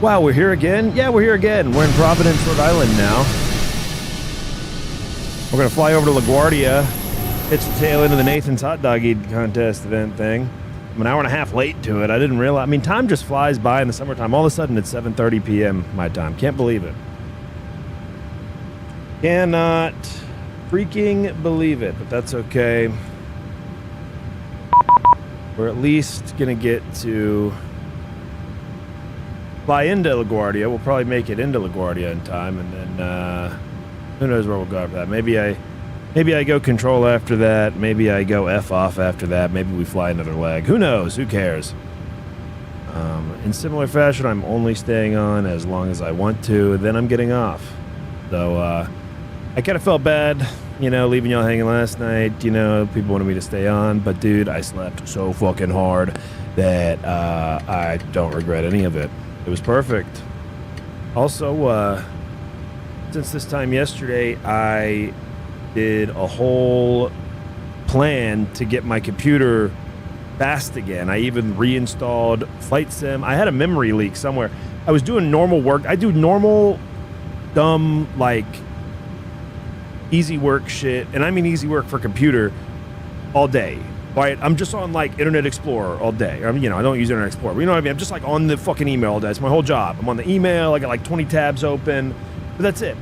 Wow, we're here again? Yeah, we're here again. We're in Providence, Rhode Island now. We're going to fly over to LaGuardia. It's the tail end of the Nathan's Hot Dog Eat Contest event thing. I'm an hour and a half late to it. I didn't realize. I mean, time just flies by in the summertime. All of a sudden, it's 7:30 p.m. my time. Can't believe it. Cannot freaking believe it, but that's okay. We're at least going to get to fly into LaGuardia. We'll probably make it into LaGuardia in time, and then who knows where we'll go after that. Maybe I go control after that. Maybe I go F off after that. Maybe we fly another leg. Who knows? Who cares? In similar fashion, I'm only staying on as long as I want to, and then I'm getting off. So I kind of felt bad, you know, leaving y'all hanging last night. You know, people wanted me to stay on, but dude, I slept so fucking hard that I don't regret any of it. It was perfect. Also, since this time yesterday, I did a whole plan to get my computer fast again. I even reinstalled VATSIM. I had a memory leak somewhere. I was doing normal work. I do normal, dumb, like, easy work shit. And I mean easy work for computer all day. Right? I'm just on, like, Internet Explorer all day. I mean, you know, I don't use Internet Explorer. But you know what I mean? I'm just, like, on the fucking email all day. It's my whole job. I'm on the email. I got, like, 20 tabs open. But that's it.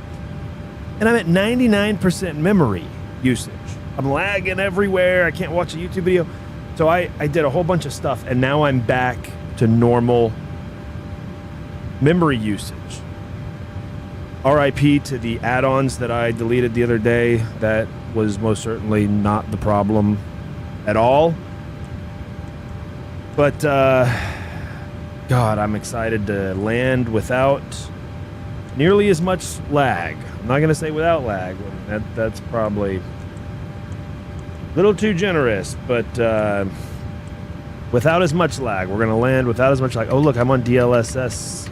And I'm at 99% memory usage. I'm lagging everywhere. I can't watch a YouTube video. So I did a whole bunch of stuff, and now I'm back to normal memory usage. RIP to the add-ons that I deleted the other day. That was most certainly not the problem at all. But, God, I'm excited to land without nearly as much lag. I'm not going to say without lag. That's probably a little too generous, but without as much lag. We're going to land without as much lag. Oh, look, I'm on DLSS.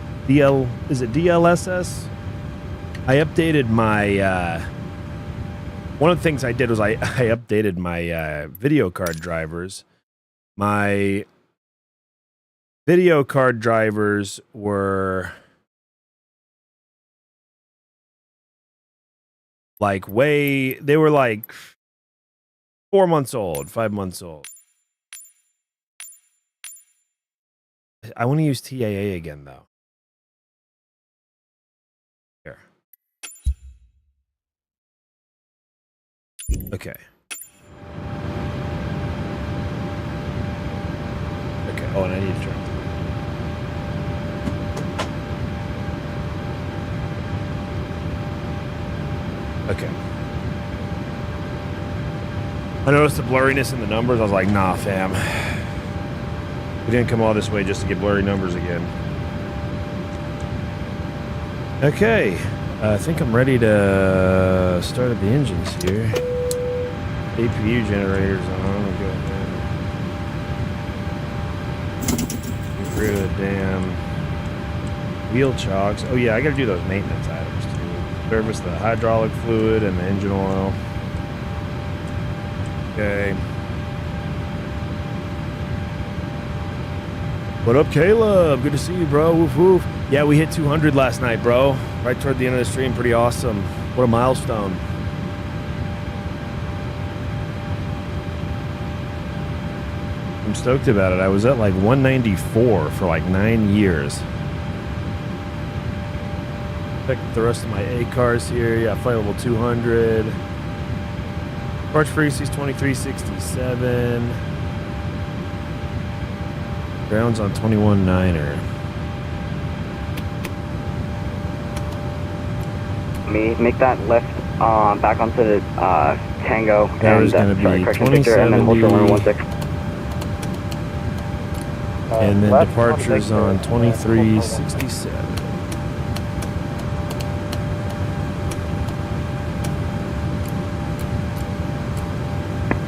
Is it DLSS? I updated my... one of the things I did was I updated my video card drivers. My video card drivers were... like they were like 4 months old, 5 months old. I want to use TAA again though. Here. Okay. Okay. Oh, and I need to turn. Okay. I noticed the blurriness in the numbers. I was like, nah, fam. We didn't come all this way just to get blurry numbers again. Okay. I think I'm ready to start up the engines here. APU generators on. We'll go ahead. Get rid of the damn wheel chocks. Oh, yeah, I got to do those maintenance items, too. Service the hydraulic fluid and the engine oil. Okay. What up, Caleb? Good to see you, bro. Woof woof. Yeah, we hit 200 last night, bro. Right toward the end of the stream. Pretty awesome. What a milestone. I'm stoked about it. I was at like 194 for like 9 years. Check the rest of my A cars here. Yeah, flight level 200. Parts frequencies 2367. Ground's on 21.9er. Make that left back onto the Tango. That was going to be 2070. And then 16. And then departures on 2367.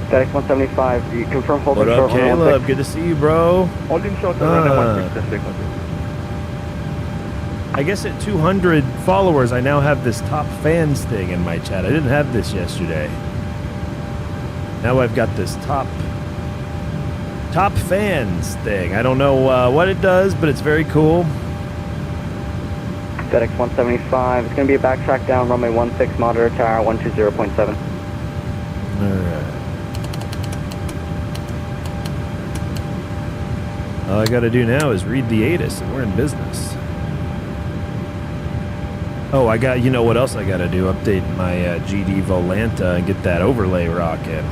Static 175. You confirm holding short. What up, Caleb? Good to see you, bro. Holding short. I guess at 200 followers, I now have this top fans thing in my chat. I didn't have this yesterday. Now I've got this top fans thing. I don't know what it does, but it's very cool. FedEx 175. It's going to be a backtrack down runway 16, monitor tower 120.7. Alright. All I gotta do now is read the ATIS and we're in business. Oh, you know what else I gotta do? Update my GD Volanta and get that overlay rocking.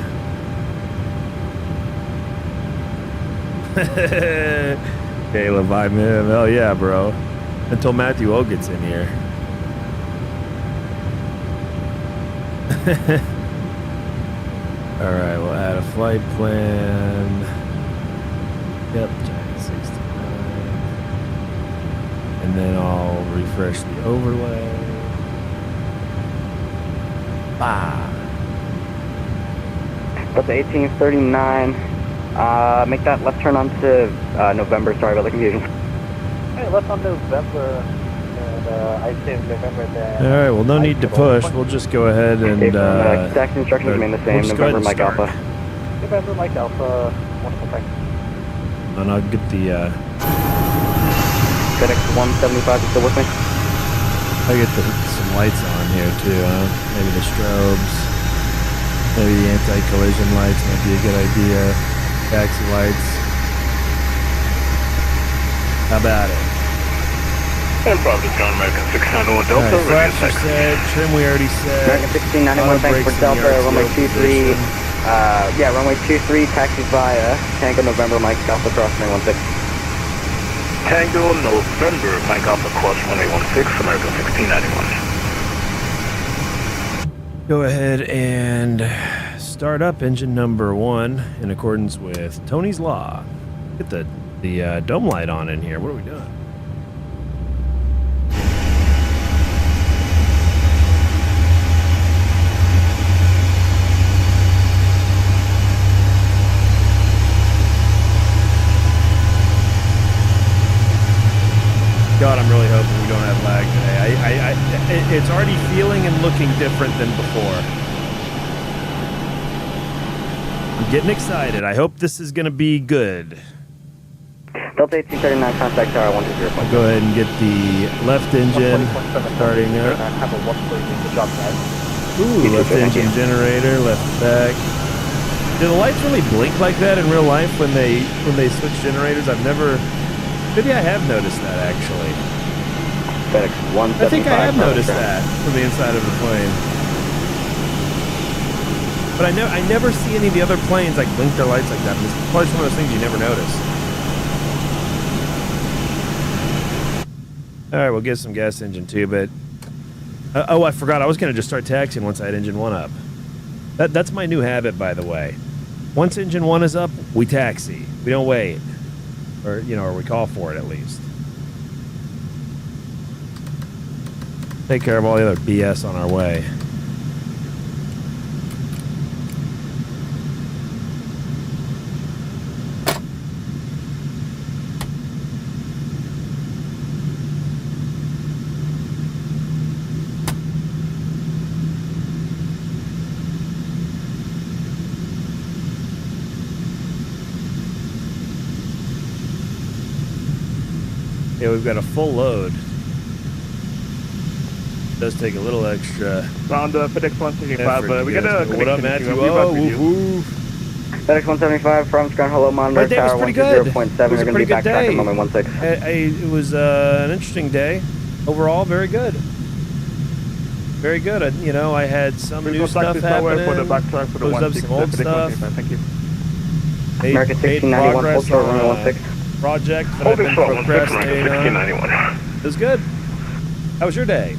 Caleb, I'm in. Hell yeah, bro. Until Matthew O gets in here. Alright, we'll add a flight plan. Yep, Jack 69. And then I'll refresh the overlay. Bah! That's 1839. Make that left turn onto November. Sorry about the confusion. Hey, left on November. And I say November then. Alright, well, no need to push. We'll just go ahead and. Taxi instructions remain the same. November Mike Alpha. November Mike Alpha. Wonderful, thanks. And I'll get the. FedEx 175 is still with me. I'll get some lights on here too, huh? Maybe the strobes. Maybe the anti-collision lights might be a good idea. Taxi lights. How about it? Improv is John American 691 Delta. Right, flash said, trim we already said. American 1691, thanks for Delta, runway 23. Yeah, runway 23, taxi via Tango November Mike Alpha crossing 16. Tango November Mike Alpha cross 1816, American 1691. Go ahead and start up engine number 1 in accordance with Tony's Law. Get the dome light on in here. What are we doing? God, I'm really hoping we don't have lag today. It's already feeling and looking different than before. I'm getting excited. I hope this is going to be good. Delta 1839, contact tower 120. I'll go ahead and get the left engine starting up. Have a 130 job guys. Ooh, left engine generator, left back. Do the lights really blink like that in real life when they switch generators? I've never... Maybe I have noticed that, actually. FedEx 175. I think I have noticed that from the inside of the plane. But I never see any of the other planes like blink their lights like that. It's probably one of those things you never notice. All right, we'll get some gas engine too, but... oh, I forgot. I was going to just start taxiing once I had engine 1 up. That's my new habit, by the way. Once engine 1 is up, we taxi. We don't wait. Or, or we call for it at least. Take care of all the other BS on our way. Yeah, we've got a full load. It does take a little extra. Round FedEx 175. We got a what up, Matthew? Oh, woo-hoo. FedEx 175 from ground hello monitor My day was tower pretty good. 120.7. It was a We're going to pretty be good day. backtracking runway 16. It was an interesting day. Overall, very good. Very good. I had some new stuff happening. For the backtrack for the Closed up some old stuff. Thank you. American 1691, full short runway 16. Project that I've been procrastinating on. It was good. How was your day?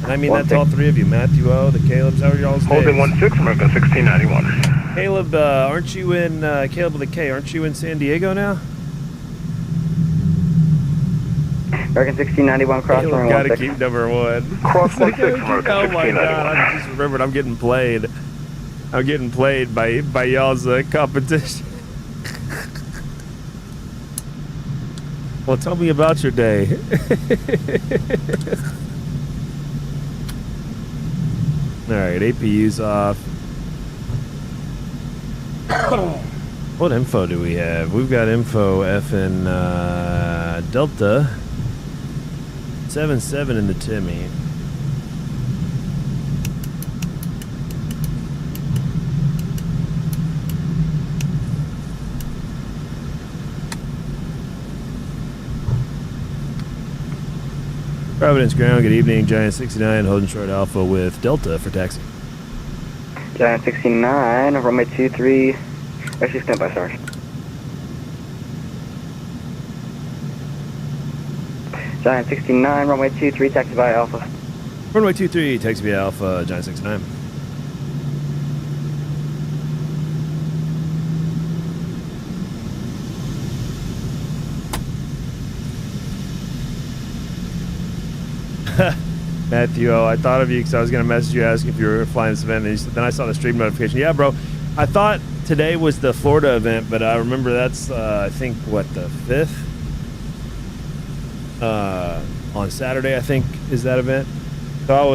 And I mean that to all three of you. Matthew O, the Calebs, how are y'all's days? Holding 16, American 1691. Caleb, aren't you in, Caleb with a K, aren't you in San Diego now? American 1691, cross Caleb runway gotta 16. keep number 1. Cross 16, American Oh my 1691. God, I just remembered I'm getting played. I'm getting played by y'all's competition. Well, tell me about your day. All right, APU's off. What info do we have? We've got info F in Delta. 177 in the Timmy. Providence ground, good evening. Giant 69 holding short Alpha with Delta for taxi. Giant 69, runway 23. Actually, stand by, sorry. Giant 69, runway 23, taxi via Alpha. Runway 23, taxi via Alpha, Giant 69. Matthew, I thought of you because I was going to message you asking if you were flying this event. And then I saw the stream notification. Yeah, bro. I thought today was the Florida event, but I remember that's, I think, what, the 5th? On Saturday, I think, is that event. So I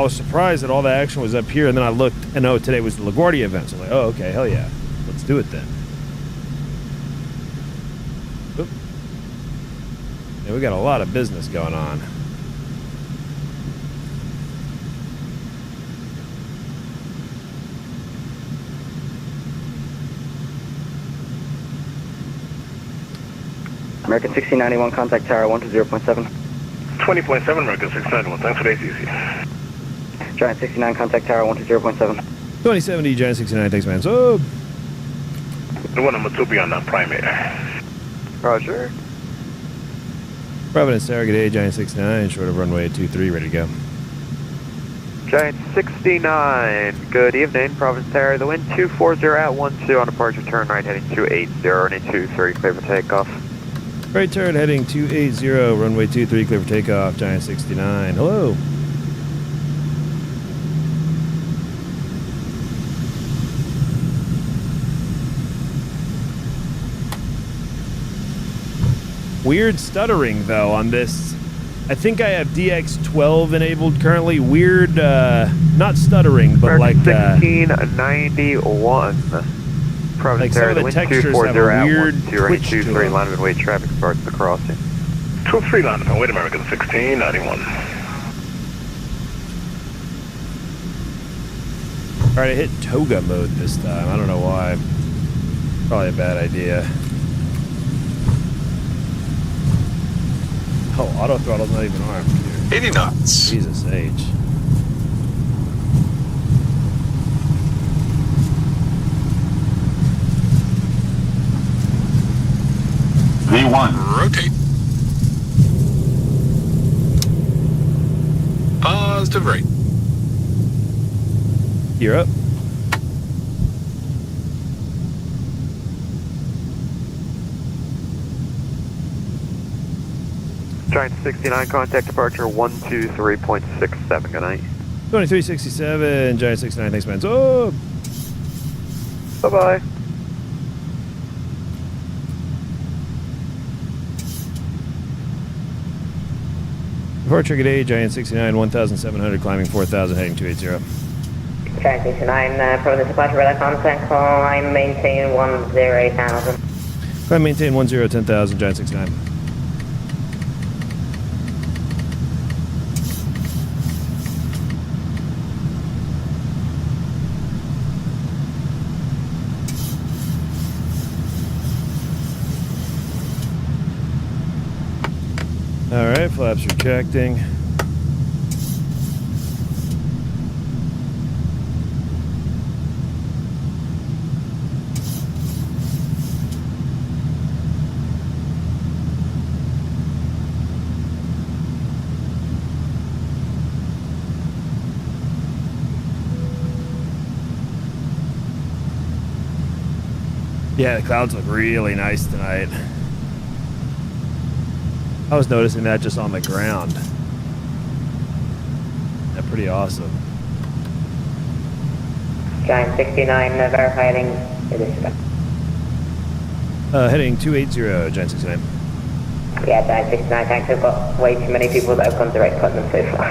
was surprised that all the action was up here, and then I looked, and oh, today was the LaGuardia event. So I was like, oh, okay, hell yeah. Let's do it then. Oop. Yeah, we got a lot of business going on. American 1691, contact tower 120.7. 20.7, American 691. Thanks for the ATC. Giant 69, contact tower 120.7. 2070, Giant 69, thanks, man. So, The one number 2 be on that primate. Roger. Providence Tower, good day, Giant 69, short of runway 23, ready to go. Giant 69, good evening. Providence Tower, the wind 240 at 12 on departure, turn right heading 280, runway 23, clear for takeoff. Right turn heading 280, runway 23, clear for takeoff, Giant 69. Hello. Weird stuttering though on this. I think I have DX12 enabled currently. Weird, not stuttering, but like 1691. Like some of the textures have a weird twitch to them. line of weight traffic starts the crossing. 23 line of wait, American 1691. Alright, I hit toga mode this time. I don't know why. Probably a bad idea. Oh, auto throttle's not even armed. 80 knots. Jesus H. V1. Rotate. Positive right. You're up. Giant 69, contact departure 123.67, good night. 2367, Giant 69, thanks, man. So, Bye-bye. departure good day, Giant 69, 1700, climbing 4000, heading 280. Giant 69, Providence departure, radar contact, climb, maintain 10,000. Climb, maintain 10,000, Giant 69. Alright, flaps retracting. Yeah, the clouds look really nice tonight. I was noticing that just on the ground. That's pretty awesome. Giant 69, verify heading, it is Heading 280, Giant 69. yeah, Giant 69, thanks, I've got way too many people that have gone direct Putnam so far.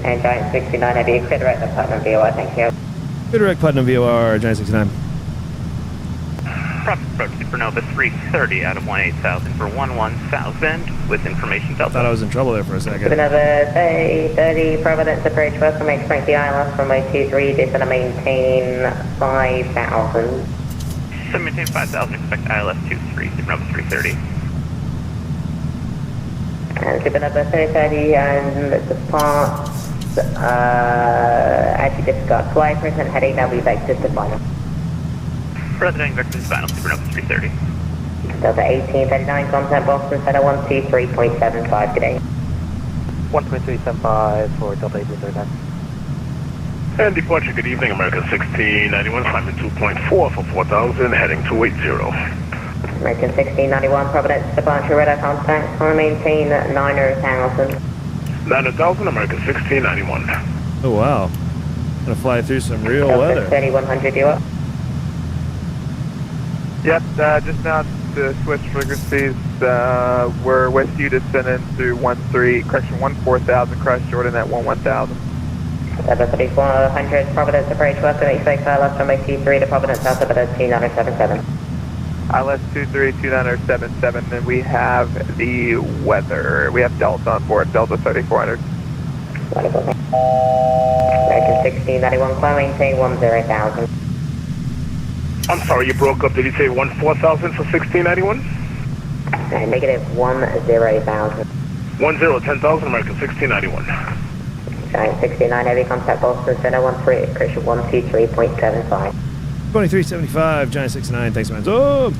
And Giant 69, have you clear direct at Putnam VOR, thank you. Good direct Putnam VOR, Giant 69. Approach Supernova 330 out of 18,000 for 11,000 with information I thought I Delta. was in trouble there for a second. Supernova 30, Providence approach, welcome, expect the ILS from 023, descend and maintain 5,000. So maintain 5,000, expect ILS 23, Supernova 330. And Supernova 30 and depart, actually just got flight person heading, now we vectors to final. President Vector's final, Supernova 330. Delta 1839, contact Boston Center 123.75, good day. 1.375 for Delta 1839. And departure, good evening, American 1691, climbing 2.4 for 4,000, heading 280. American 1691, Providence departure, radar contact, on maintain 9,000. 9,000, American 1691. Oh, wow. Gonna fly through some real Delta weather. 3100, you up? Yep, just now to switch frequencies, we're west you descending through 14,000, crush Jordan at 11,000. Delta 3400, Providence approach, welcome, expect ILS from 023 to Providence, Alpha 2977. ILS 232977, and we have the weather. We have Delta on board, Delta 3400. Wonderful. American 1691, climb maintain 10,000. I'm sorry, you broke up. Did you say 14,000 for 1691? Negative 10,000. 10,000, American 1691. Giant 69 heavy contact Boston Center 13, Christian 123.75. 2375, Giant 69, thanks, man. Oh!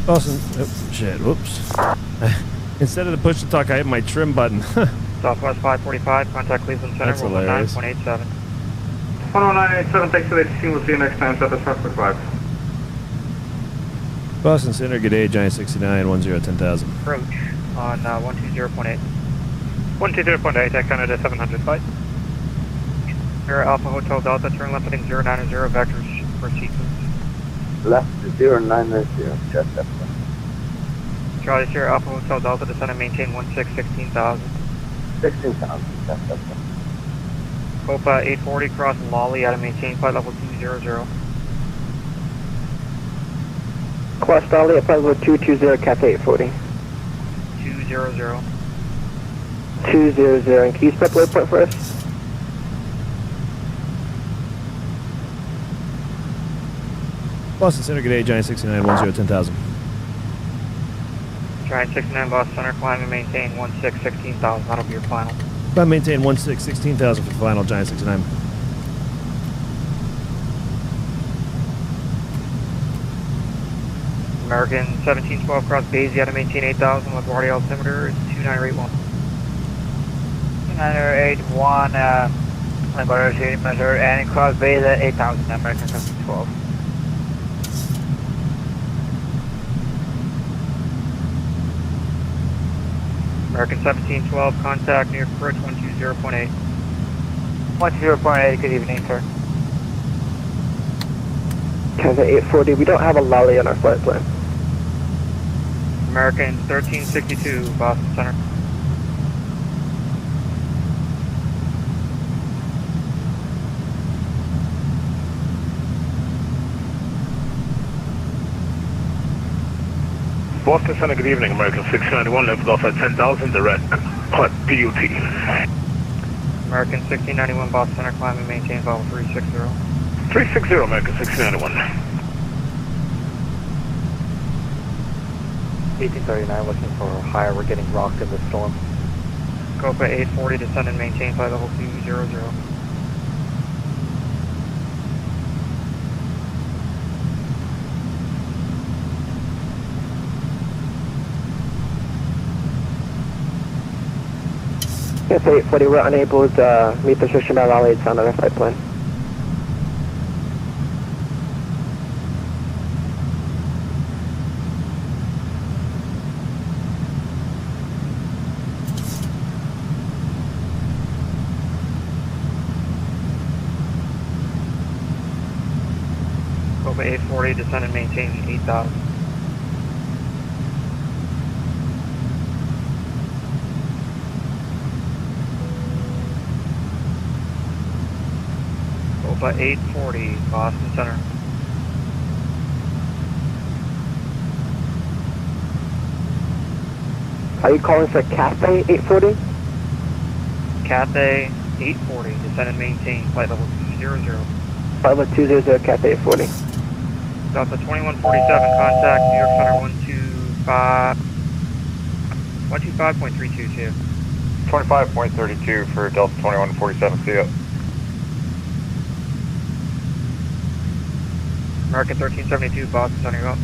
Boston, oh, shit, whoops. Instead of the push to talk, I hit my trim button. Southwest 545, contact Cleveland Center, That's hilarious. 119.87. 119.87, thanks for the ATC, we'll see you next time, Southwest 545. Boston Center, good day, Giant 69, 10,000. Approach on 120.8. 120.8, at Canada 700, bye. Here, Alpha Hotel Delta, turn left heading 090, vectors for sequence. Left 090, just up. Charlie Sierra Alpha Hotel Delta, descend and maintain 16,000. 16,000, just up. Copa 840, cross Lolly out of maintain flight level 200. Cross Dolly at flight level 220, Cat 840. 200. 200, and can you step waypoint for us? Boston Center, good day, Giant 69, 10,000. Giant 69 Boston Center, climb and maintain 16,000, that'll be your final. I maintain 16,000 for the final, Giant 69. American 1712 cross Basie out of maintain 8,000, LaGuardia altimeter is 2981. 2981, LaGuardia altimeter, and cross Basie at 8,000, American 1712. American 1712, contact New York Bridge 120.8. 120.8, good evening, sir. Cat 840, we don't have a lolly on our flight plan. American 1362, Boston Center. Boston Center, good evening, American 691, lifted off at 10,000, direct, PUT. American 1691, Boston Center, climb and maintain level 360. 360, American 691. 1839, looking for higher, we're getting rocked in the storm. Copa 840, descend and maintain flight level 200. Cat 840, we're unable to meet the restriction by lolly, it's on our flight plan. Over 840, descend and maintain 8,000. Over 840, Boston Center. Are you calling for Cathay 840? Cathay 840, descend and maintain flight level 200. Flight level 200, Cathay 840. Delta 2147, contact New York Center 125.322. 25.32 for Delta 2147, see ya. American 1372, Boston Center, you up.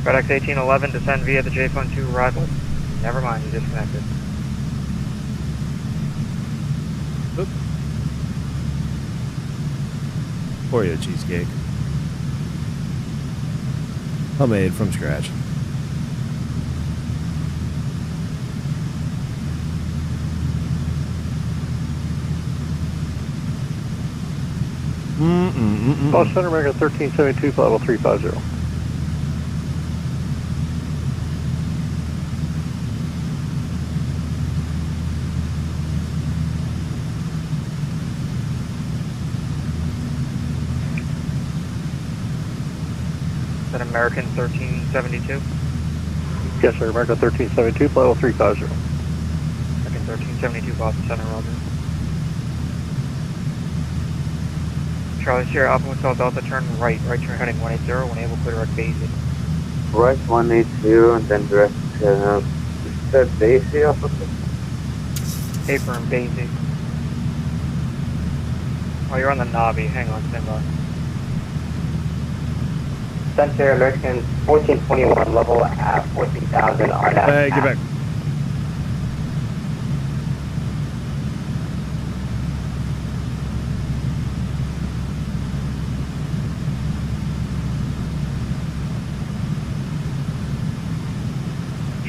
FedEx 1811, descend via the J-Fund 2 arrival. Never mind, you disconnected. Oop. For you, cheesecake. Homemade from scratch. Boston Center, American 1372, flight level 350. Is that American 1372? Yes, sir, American 1372, flight level 350. American 1372, Boston Center, roger. Charlie Sierra Alpha Hotel Delta, turn right turn heading 180, enable clear direct basic. Right 180 and then direct, is that Daisy officer? Paper and basic. Oh, you're on the Navi, hang on, stand by. Center American 1421, level at 14,000 RNAV. Hey, get back.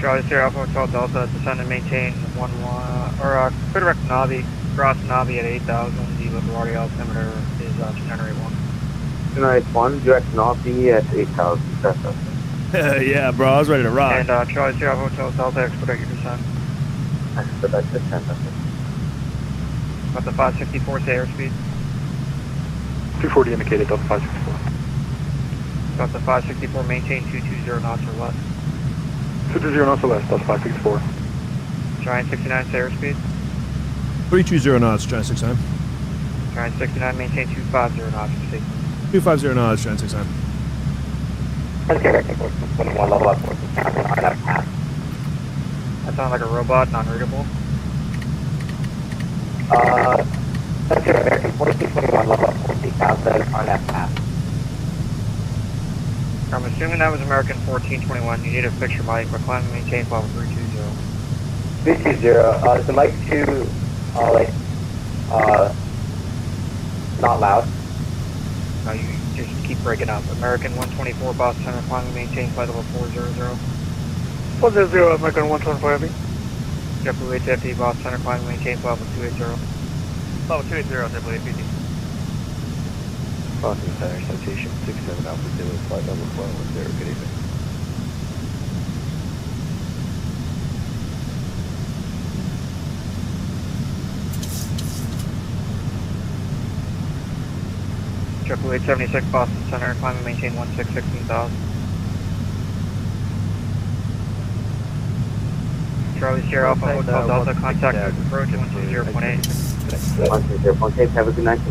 Charlie Sierra Alpha Hotel Delta, descend and maintain clear direct Navi, cross Navi at 8,000, the LaGuardia altimeter is 281. 291, direct Navi at 8,000. Yeah, bro, I was ready to rock. And Charlie Sierra Alpha Hotel Delta, expedite your descent. Expedite descent. About the 564, say airspeed. 240 indicated, Delta 564. About the 564, maintain 220 knots or less. 220 knots or less, Delta 564. Giant 69, say airspeed. 320 knots, Giant 69. Giant 69, maintain 250 knots for safety. 250 knots, Giant 69. Okay, American 1421, level at 14,000 RNAV pass. That sounds like a robot, non-readable. Center American 1421, level at 14,000 RNAV pass. I'm assuming that was American 1421. You need to fix your mic, but climb and maintain level 320. 320, is the mic too, not loud? No, you just keep breaking up. American 124, Boston Center, climb and maintain flight level 400. 100, American 124 heavy. JetBlue 850, Boston Center, climb and maintain flight level 280. Level 280, JetBlue 850. Boston Center, citation 67 Alpha Zulu, flight level 1210, good evening. JetBlue 876, Boston Center, climb and maintain 16,000. Charlie Sierra Alpha Hotel Delta, contact approach 120.8. 120.8, have a good night.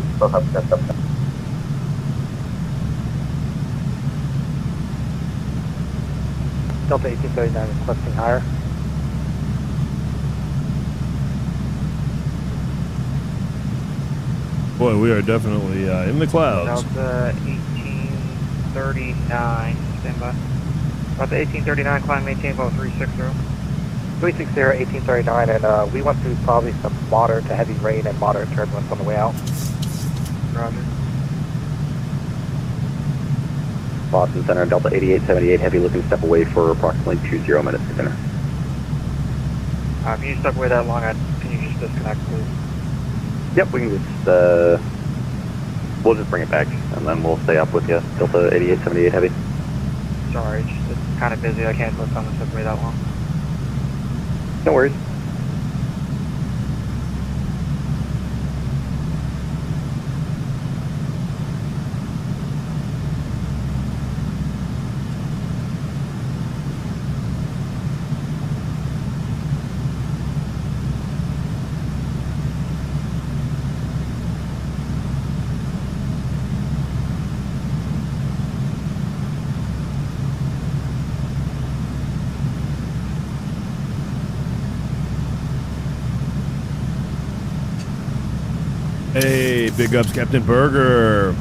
Delta 1839 requesting higher. Boy, we are definitely in the clouds. Delta 1839, stand by. Delta 1839, climb maintain level 360. 360, 1839, and we went through probably some moderate to heavy rain and moderate turbulence on the way out. Roger. Boston Center, Delta 8878, heavy looking step away for approximately 20 minutes to dinner. If you step away that long, can you just disconnect, please. Yep, we can just, we'll just bring it back, and then we'll stay up with you. Delta 8878 Heavy. Sorry, it's kind of busy. I can't put on the subway that long. No worries. Hey, big ups, Captain Berger.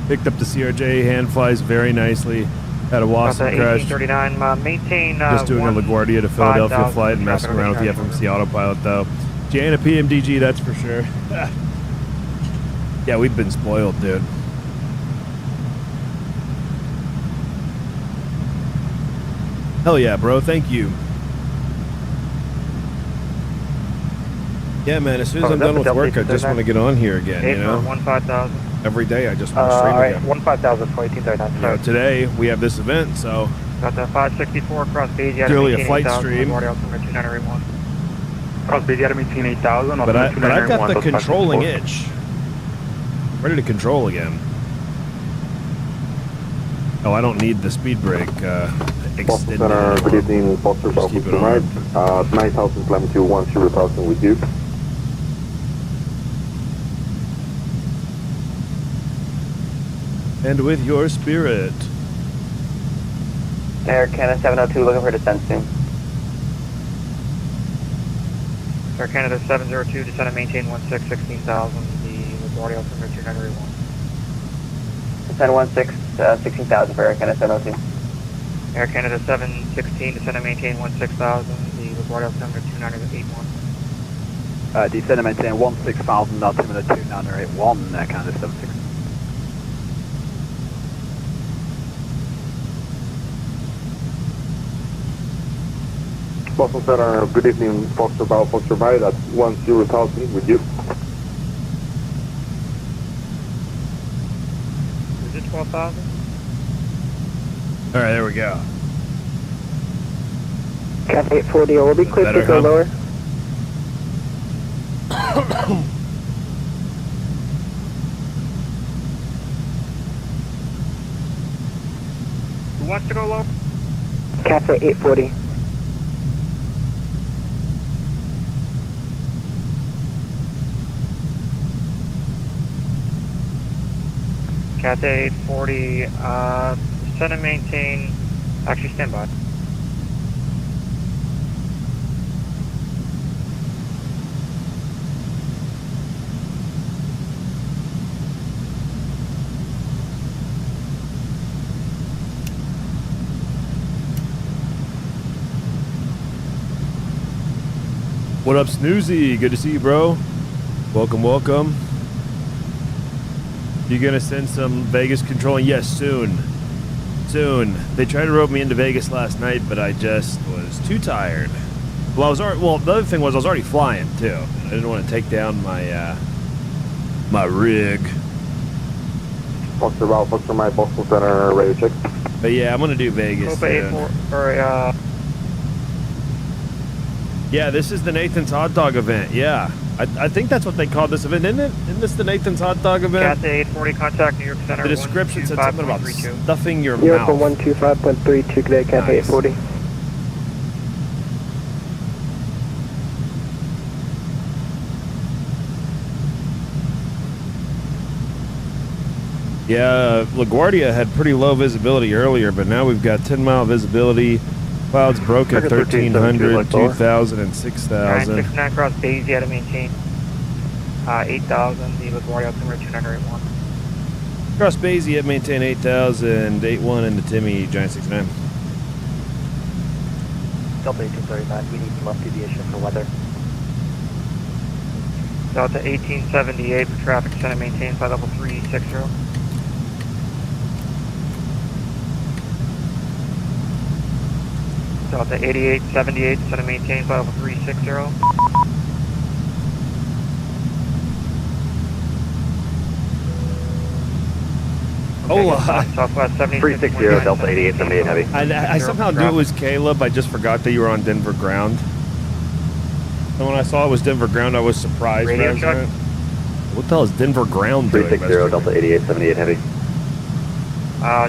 Picked up the CRJ, hand flies very nicely. Had a Wasson crash. 1839, maintain. Just doing a LaGuardia to Philadelphia 5,000 flight and messing around with the FMC autopilot, though. Jana PMDG, that's for sure. Yeah, we've been spoiled, dude. Hell yeah, bro. Thank you. Yeah, man, as soon as I'm done with work, I just want to get on here again, you know? 15,000. Every day, I just want to stream again. 15,000 for 1839. You know, today, we have this event, so... Got the 564 cross Beijing. Purely a flight stream. Cross Beijing, 18,000. But I've got the controlling itch. Ready to control again. Oh, I don't need the speed brake extended. Good evening, Foster South keep it on. 9,000, climb to 10,000 with you. And with your spirit. Air Canada 702, looking for descent soon. Air Canada 702, descend and maintain 16,000. The LaGuardia altimeter 2981. Descend 16,000 for Air Canada 702. Air Canada 716, descend and maintain 16,000. The LaGuardia altimeter 2981. Descend and maintain 16,000, altimeter 2981, Air Canada 716. Boston Center, good evening, Foster Bow, Foster By, that's 10,000 with you. Is it 12,000? All right, there we go. Cap 840, will be quick Better, to go huh? lower. Who wants to go low? Cap 840. Cat 840, descend and maintain, actually stand by. What up, Snoozy? Good to see you, bro. Welcome, welcome. You gonna send some Vegas controlling? Yes, soon. Soon. They tried to rope me into Vegas last night, but I just was too tired. Well, the other thing was I was already flying too. I didn't want to take down my my rig. Foster Bow, Foster My, Boston Center, radio check. But yeah, I'm gonna do Vegas soon. Yeah, this is the Nathan's Hot Dog event. Yeah, I think that's what they called this event, isn't it? Isn't this the Nathan's Hot Dog event? Cat 840, contact New York Center. The description said something about 125.32. stuffing your Europe mouth. 125.32, today, Cap Nice. 840. Yeah, LaGuardia had pretty low visibility earlier, but now we've got 10-mile visibility. Clouds broke at 1,300, 2,000, and 6,000. 969 cross Daisy, to maintain 8,000. The LaGuardia altimeter 2981. Cross Basie at maintain 8,000, 81 into Timmy, Giant 69. Delta 1839, we need some up deviation for weather. Delta 1878 for traffic, descend and maintain flight level 360. Delta 8878, descend and maintain flight level 360. Hola. Southwest 76. 360 Delta 8878 heavy. I somehow knew it was Caleb. I just forgot that you were on Denver ground. And when I saw it was Denver ground, I was surprised. Radio check. What the hell is Denver ground doing? 360 Delta 8878 heavy.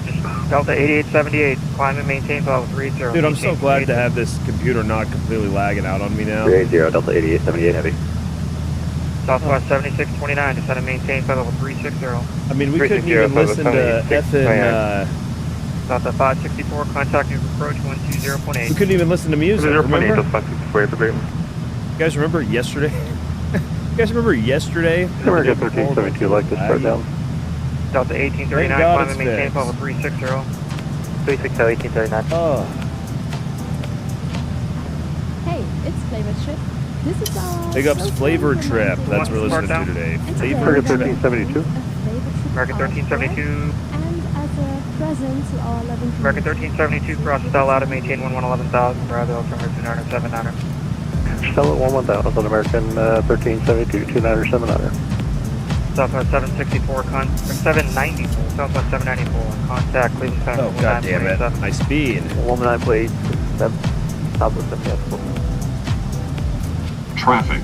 Just Delta 8878, climb and maintain level 30. Dude, I'm so glad to have this computer not completely lagging out on me now. 380 Delta 8878 heavy. Southwest 7629, descend and maintain level 360. I mean, we couldn't even listen to effing, Delta 564, contact new approach 120.8. we couldn't even listen to music, remember? You 564, guys remember yesterday? You guys remember yesterday? America 1372, like to start down. Delta 1839, Thank God climb it's and maintain fixed. level 360. 360 1839. Oh. Hey, it's Flavor Trip. This is our Big ups social Flavor media Trip. marketing That's what we're listening to Down. today. And Flavor today Trip. we're 1372. doing a Flavor Trip American artwork. 1372. And as a present to our loving American community. 1372, cross Stella out of maintain 111000, Bravo, altimeter 2979. Stella 11000, American 1372, 2979. Southwest 764, 794, Southwest 794, contact Cleveland Center. Oh, god damn it. My speed. 19 Southwest 78. Traffic.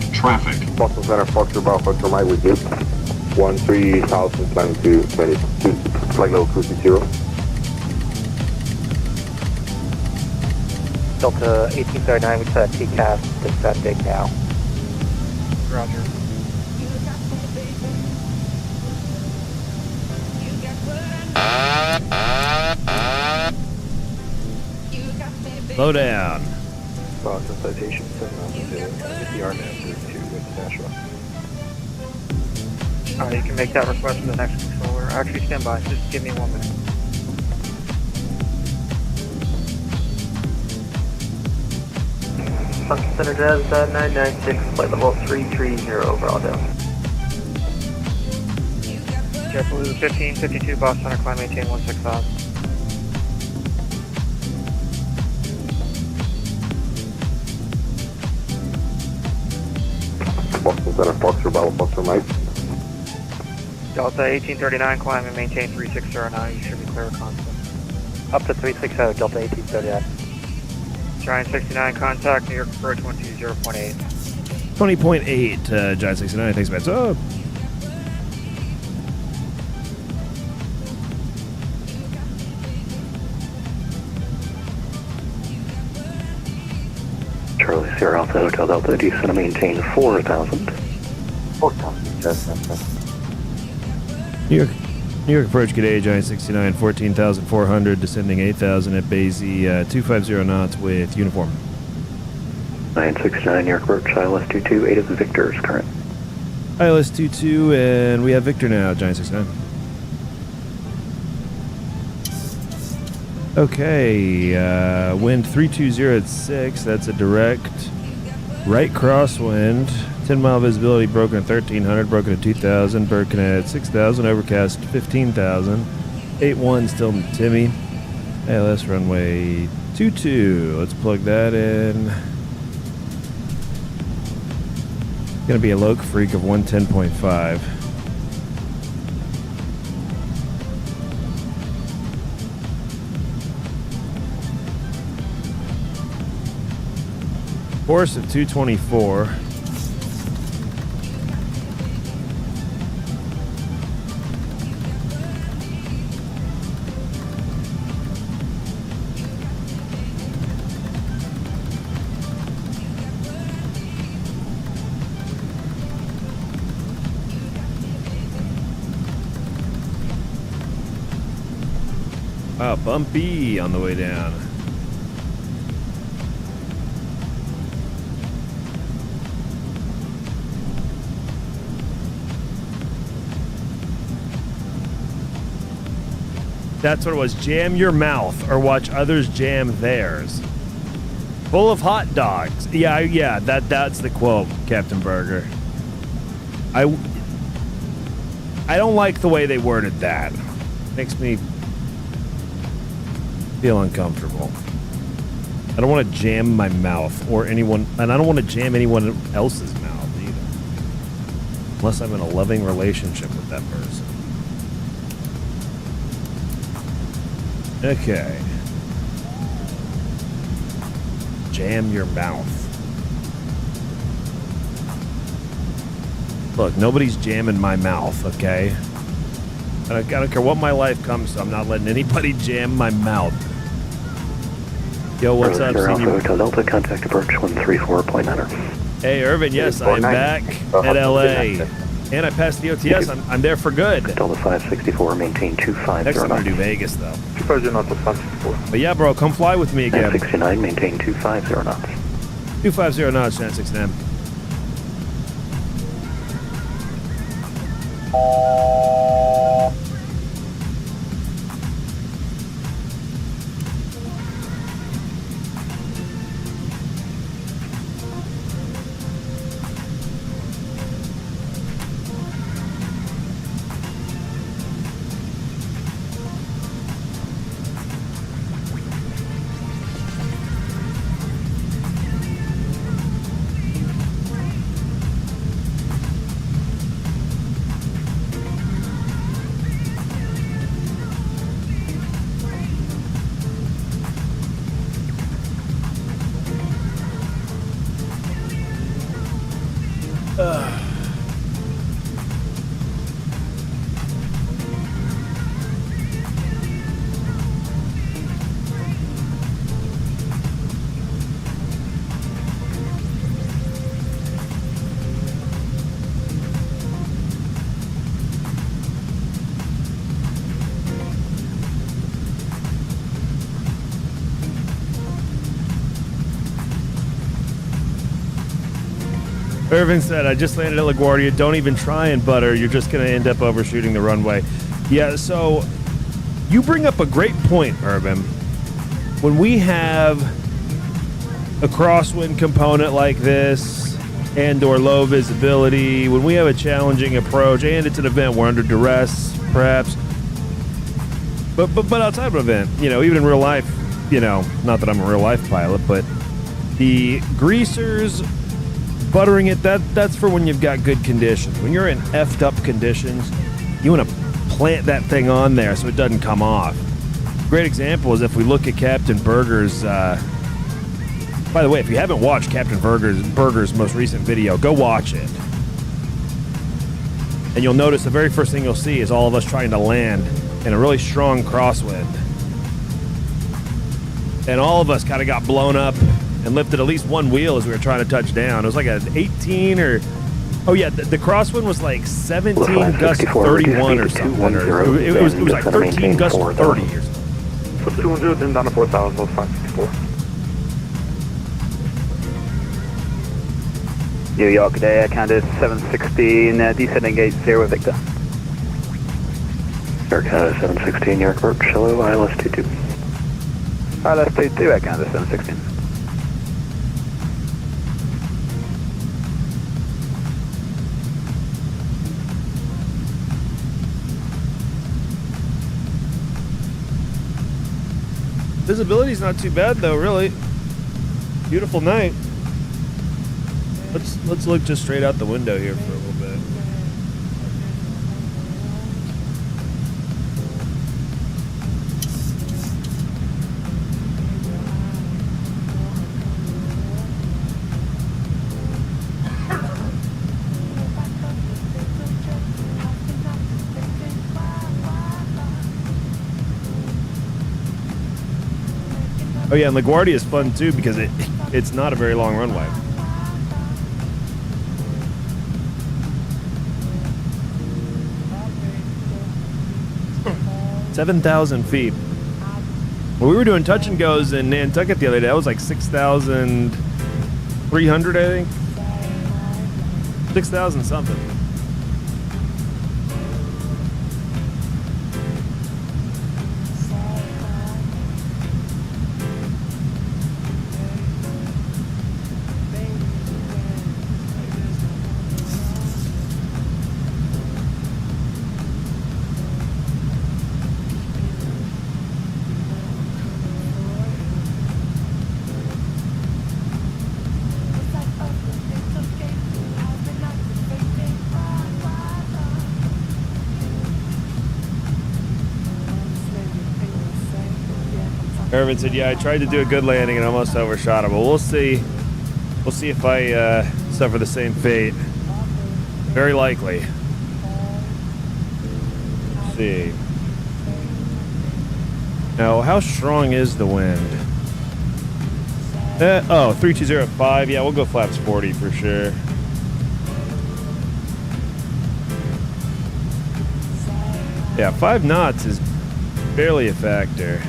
Boston Center, Foxtrot Bravo, Foxtrot Mike with you. 13,000, planning to 22, flight level 260. Delta 1839, we set TCAS, descending now. Roger. Slow down. Boston citation 7,000, the RMAN to International. You can make that request for the next controller. Actually, stand by. Just give me 1 minute. Function Center Jazz 996, flight level 330, Bravo. JetBlue 1552, Boston Center, climb maintain 16000. Boston Center, Foxtrot Bravo, Foxtrot Mike. Delta 1839, climb and maintain 3609. You should be clear of constant. Up to 360, Delta 1839. Giant 69, contact New York approach 120.8. 20.8, Giant 69. Thanks, man. So, Charlie Sierra Alpha Hotel Delta, descend and maintain 4,000. 4,000, just New York approach, good day, Giant 69, 14,400, descending 8,000 at Basie, 250 knots with uniform. 969, New York approach, ILS 22, 8 of the Victors, current. ILS 22, and we have Victor now, Giant 69. Okay, wind 320 at 6, that's a direct. Right crosswind, 10-mile visibility, broken at 1,300, broken at 2,000, broken at 6,000, overcast 15,000. 81 still Timmy. ALS runway 22. Let's plug that in. Gonna be a Loc Freak of 110.5. Course of 224. Wow, bumpy on the way down. That's what it was. Jam your mouth or watch others jam theirs. Full of hot dogs. Yeah, that's the quote, Captain Berger. I don't like the way they worded that. Makes me feel uncomfortable. I don't want to jam my mouth or anyone, and I don't want to jam anyone else's mouth either. Unless I'm in a loving relationship with that person. Okay. Jam your mouth. Look, nobody's jamming my mouth, okay? I don't care what my life comes to. I'm not letting anybody jam my mouth. Yo, what's up, Senior? Hotel Delta, contact approach 134.9. Hey, Irvin, yes, I'm back at LA. And I passed the OTS. I'm there for good. Delta 564, maintain 250 Next I'm knots. going to do Vegas, though. 250 knots to 564. But yeah, bro, come fly with me again. 69, maintain 250 knots. 250 knots, Shan 69. Irvin said, I just landed at LaGuardia. Don't even try and butter. You're just going to end up overshooting the runway. Yeah, so you bring up a great point, Irvin. When we have a crosswind component like this and or low visibility, when we have a challenging approach and it's an event, we're under duress, perhaps. But outside of an event, you know, even in real life, you know, not that I'm a real life pilot, but the greasers buttering it, that's for when you've got good conditions. When you're in effed up conditions, you want to plant that thing on there so it doesn't come off. Great example is if we look at Captain Berger's, by the way, if you haven't watched Captain Berger's most recent video, go watch it. And you'll notice the very first thing you'll see is all of us trying to land in a really strong crosswind. And all of us kind of got blown up and lifted at least one wheel as we were trying to touch down. It was like an 18 or... Oh, yeah, the crosswind was like 17 gust 31 or something. Or it was like 13 gust 30 or something. So 200, then down to 4,000, 564. New York Day, Canada 716, descending gate 0 Victor. Air Canada 716, York Approach, hello, ILS 22. ILS 22, Air Canada 716. Visibility's not too bad though, really. Beautiful night. Let's look just straight out the window here for a little bit. Oh yeah, and LaGuardia is fun too because it's not a very long runway. 7,000 feet. When we were doing touch and goes in Nantucket the other day, that was like 6,300, I think. 6,000 something. Irvin said, yeah, I tried to do a good landing and almost overshot it, but we'll see. We'll see if I suffer the same fate. Very likely. Let's see. Now, how strong is the wind? 3205. Yeah, we'll go flaps 40 for sure. Yeah, 5 knots is barely a factor.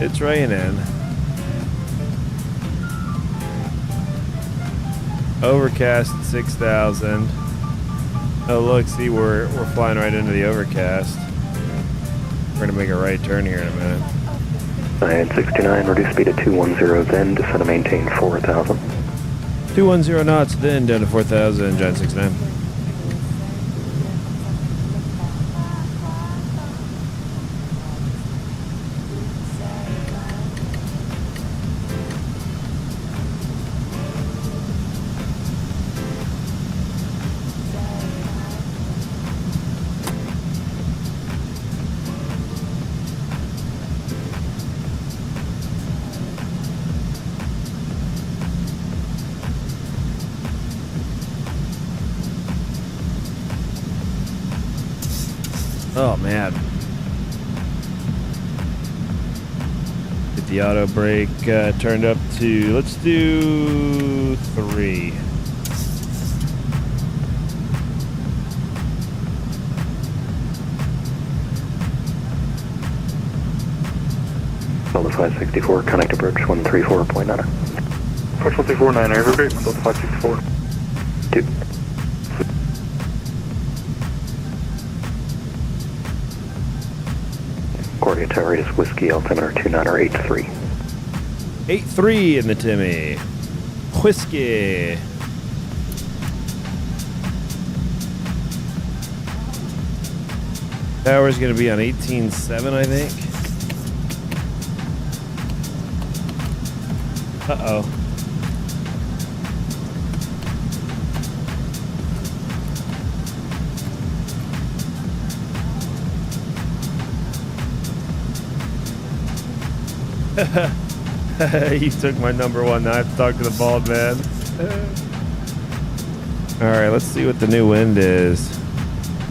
It's raining. Overcast at 6,000. Oh, look, see, we're flying right into the overcast. We're gonna make a right turn here in a minute. 969, reduce speed to 210, then descend to maintain 4,000. 210 knots, then down to 4,000, Giant 69. Oh man. Get the auto brake turned up to, let's do 3. Delta 564, connect approach 134.9. Approach 134.9, air brake, Delta 564. 2. Coordinate tower is Whiskey altimeter 2983. 83 in the Timmy. Whiskey. Tower's gonna be on 18.7, I think. Uh-oh. You took my number one. Now I have to talk to the bald man. All right, let's see what the new wind is.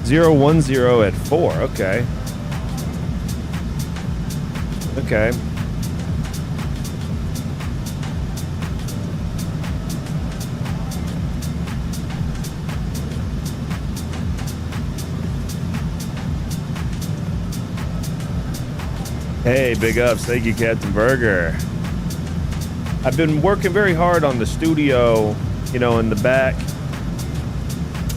010 at 4. Okay. Okay. Hey, big ups. Thank you, Captain Berger. I've been working very hard on the studio, you know, in the back.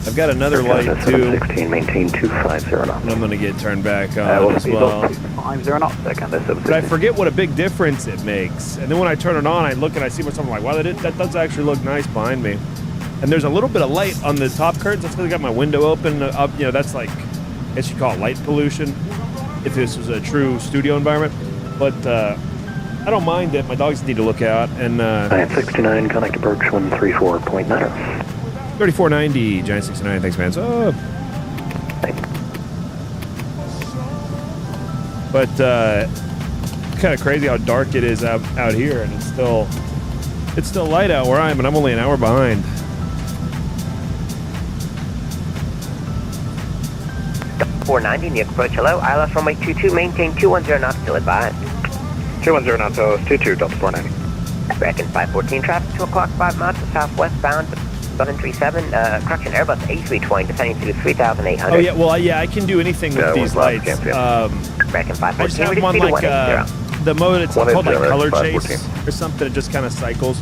I've got another light too. 16, maintain 250 knots. And I'm going to get turned back on as well. 50 knots, But I forget what a big difference it makes. And then when I turn it on, I look and I see myself, I'm like, wow, that does actually look nice behind me. And there's a little bit of light on the top curtains. That's because I got my window open. You know, that's like, I guess you call it light pollution, if this was a true studio environment. But I don't mind it. My dogs need to look out. And 969, connect approach 134.9. 3490, Giant 69. Thanks, man. So, but kind of crazy how dark it is out here, and it's still light out where I am, and I'm only an hour behind. Delta 490, near approach. Hello, ILS runway 22, maintain 210 knots till advised. 210 knots, 22, Delta 490. American 514 traffic, 2 o'clock, 5 knots, southwestbound, 737, correction, Airbus A320, descending to 3,800. Oh, yeah, well, yeah, I can do anything with these lights. American 514, I just have one like, the mode, it's called like color chase or something, it just kind of cycles.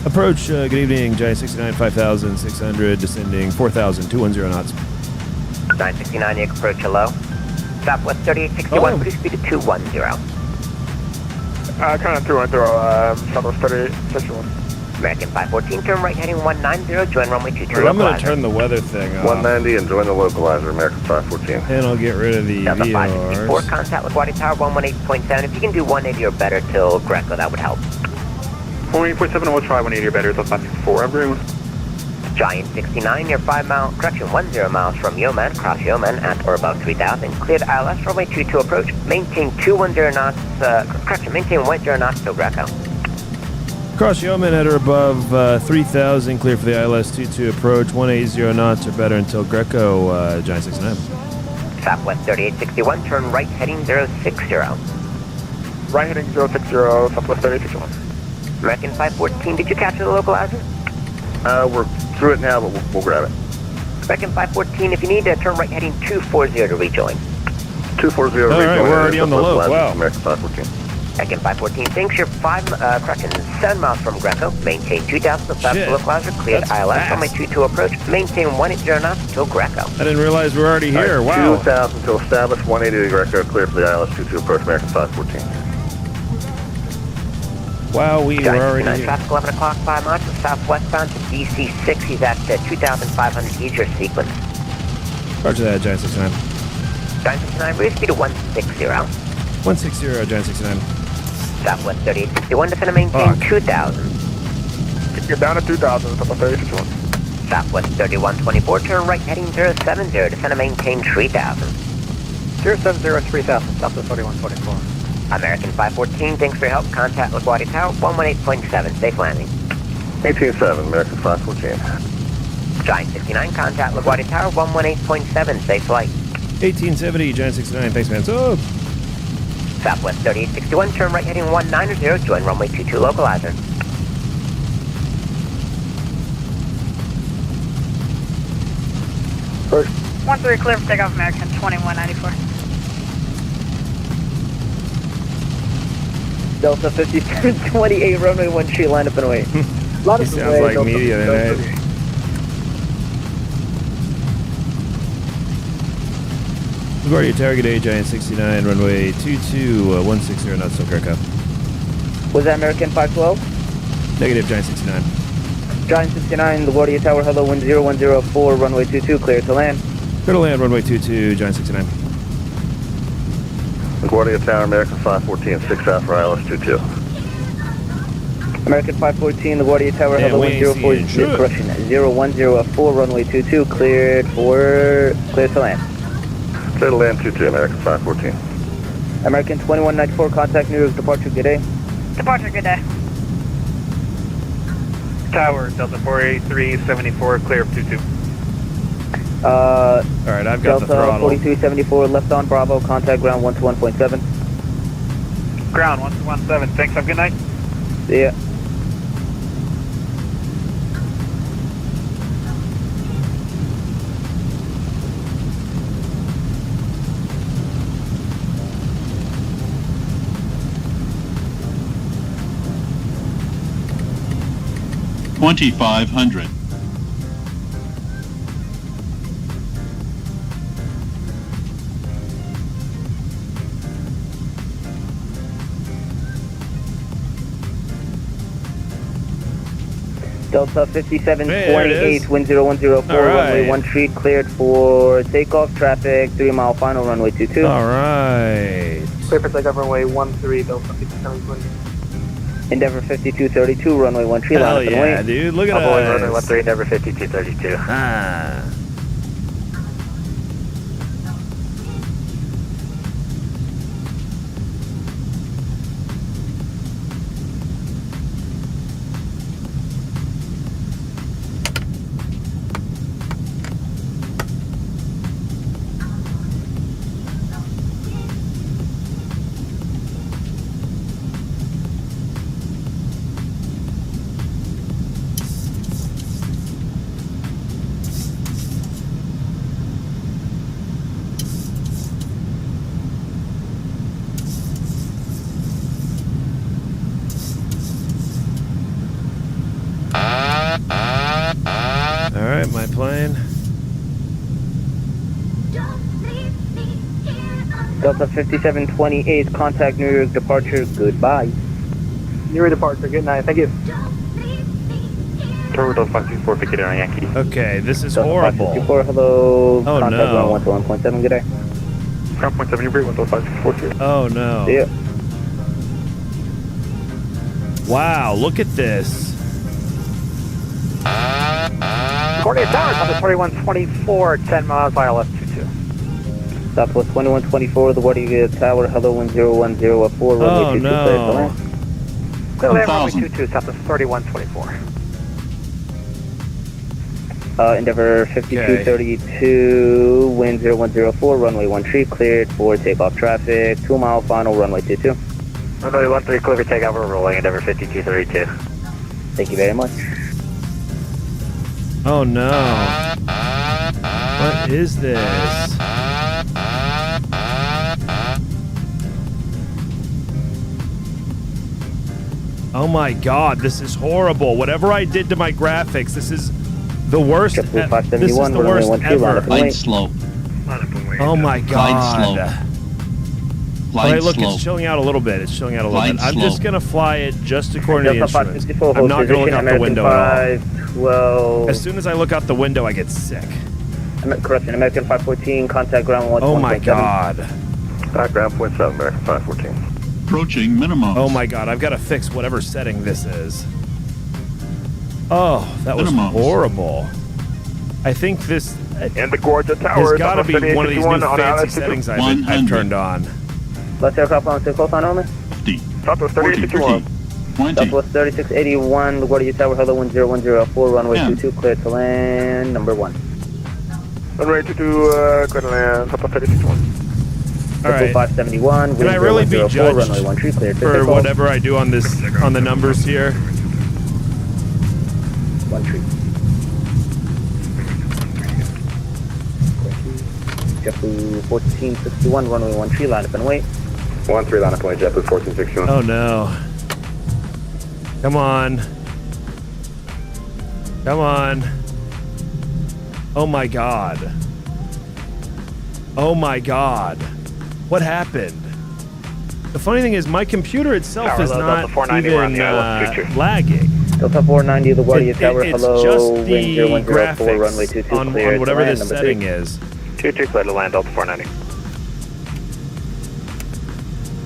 Approach, good evening, Giant 69, 5,600, descending 4,210 knots. 969, near approach, hello. Southwest 3861, reduce speed to 210. Kind of 210, Southwest 3861. American 514, turn right heading 190, join runway 22. Right, I'm going to turn the weather thing off. 190 and join the localizer, American 514. And I'll get rid of the Delta VORs. 564, contact LaGuardia Tower 118.7. If you can do 180 or better till Greco, that would help. 180.7, we'll try 180 or better till 564, everyone. Giant 69, you're 10 miles from Yeoman, cross Yeoman at or above 3000. Cleared ILS, runway 22 approach, maintain 210 knots, maintain 10 knots till Greco. Cross Yeoman at or above 3,000, clear for the ILS 22 approach, 180 knots or better until Greco, Giant 69. Southwest 3861, turn right heading 060. Right heading 060, Southwest 3861. American 514, did you capture the localizer? We're through it now, but we'll grab it. American 514, if you need to turn right heading 240 to rejoin. 240. All right, we're already on the loop. Wow. American 514. American 514, thanks. You're 7 miles from Greco. Maintain 2,000 to south localizer. Cleared ILS. Runway 22 approach. Maintain 180 knots until Greco. I didn't realize we're already here. Wow. 2,000 until established. 180 to Greco. Clear for the ILS 22 approach. American 514. Wow, we were already here. Traffic 11 o'clock, 5 miles to southwestbound to DC6. He's at 2,500. He's your sequence. Roger that, Giant 69. Giant 69, breeze speed of 160. 160, Giant 69. Southwest 3861, descend to maintain 2,000. Get down to 2,000, Southwest 3861. Southwest 3124, turn right heading 070, descend to maintain 3,000. 070 3000, Southwest 3124. American 514, thanks for your help. Contact LaGuardia Tower, 118.7, safe landing. 187, American 514. Giant 69, contact LaGuardia Tower, 118.7, safe flight. 1870, Giant 69, thanks man. So, Southwest 3861, turn right heading 190, join runway 22 localizer. First. 13 clear for takeoff, American 2194. Delta 5728, runway 13, line up and away. he sounds like media tonight. LaGuardia Tower, good day, Giant 69, runway 22, 160 knots till Greco. Was that American 512? Negative, Giant 69. Giant 69, LaGuardia Tower, hello, wind 0104, runway 22, clear to land. Clear to land, runway 22, Giant 69. LaGuardia Tower, American 514, 6 out for ILS 22. American 514, LaGuardia Tower, Damn, hello, we wind ain't seeing shit. correction, 0104, runway 22, clear to land. Clear to land 22, American 514. American 2194, contact New York departure, good day. Departure, good day. Tower, Delta 48374, clear of 22. Alright, I've got Delta the throttle. 4274, left on Bravo, contact ground 121.7. Ground 117, thanks, have a good night. See ya. $2,500. Delta 5728, wind 0104, All right. runway 13, cleared for takeoff, traffic, 3 mile final, runway 22. Alright. Clear for takeoff, runway 13, Delta 5728. Endeavor 5232, runway 13, line Hell up and yeah, wait. dude. Look at Runway us. 13, Endeavor 5232. Ah. Alright, my plane. Delta 5728, contact New York departure, goodbye. New York departure, good night, thank you. Tower Delta 524, Picket on Yankee. Okay, this is Delta horrible. 524, hello, Oh, contact no. ground 121.7, good day. Ground point 7, you're great, 10542. Oh no. See ya. Wow, look at this. 48 Tower, Southwest 4124, 10 miles, ILS 22. Southwest 2124, the LaGuardia Tower, hello, 1010 runway 22, clear to land. Clear land, runway 22, Southwest 3124. Endeavor 5232, wind 0104, runway 13, cleared for takeoff traffic, 2 mile final, runway 22. Runway 13, clear for takeoff, we're rolling, Endeavor 5232. Thank you very much. Oh no. What is this? Oh my god, this is horrible. Whatever I did to my graphics, this is the worst. This is the worst ever. Glide slow. Oh my god. Glide Alright, look, slow. it's chilling out a little bit. It's chilling out a little Glide bit. I'm slow. just gonna fly it just according to the Delta instruments. 554, I'm not gonna look position, out the window at all. 512. As soon as I look out the window, I get sick. Correction, American 514, contact ground 1. Oh my god. Background 0.7, American 514. Approaching minimum. Oh my god, I've got to fix whatever setting this is. Oh, that was horrible. I think this And the Gorgia has Tower. got to be one of these new fancy settings I've turned on. Let's aircraft on 6 close on only. 50. Southwest 3861. 20. Southwest 3681, LaGuardia Tower, hello, 1010 runway 22, clear to land, number 1. Runway 22, clear to land, Southwest 3661. All right. 571, Can I really be judged runway 13, clear to for takeoff. whatever I do on this on the numbers here? 13. JetBlue 1461, runway 13, line up and wait. 13, line up and wait, JetBlue 1461. Oh no. Come on. Come on. Oh my god. Oh my god. What happened? The funny thing is my computer itself is not even lagging. Delta 490, LaGuardia Tower, It's hello, just wind the 0104, runway graphics 22, on clear whatever to land, this number setting 3. is. 22, clear to land, Delta 490.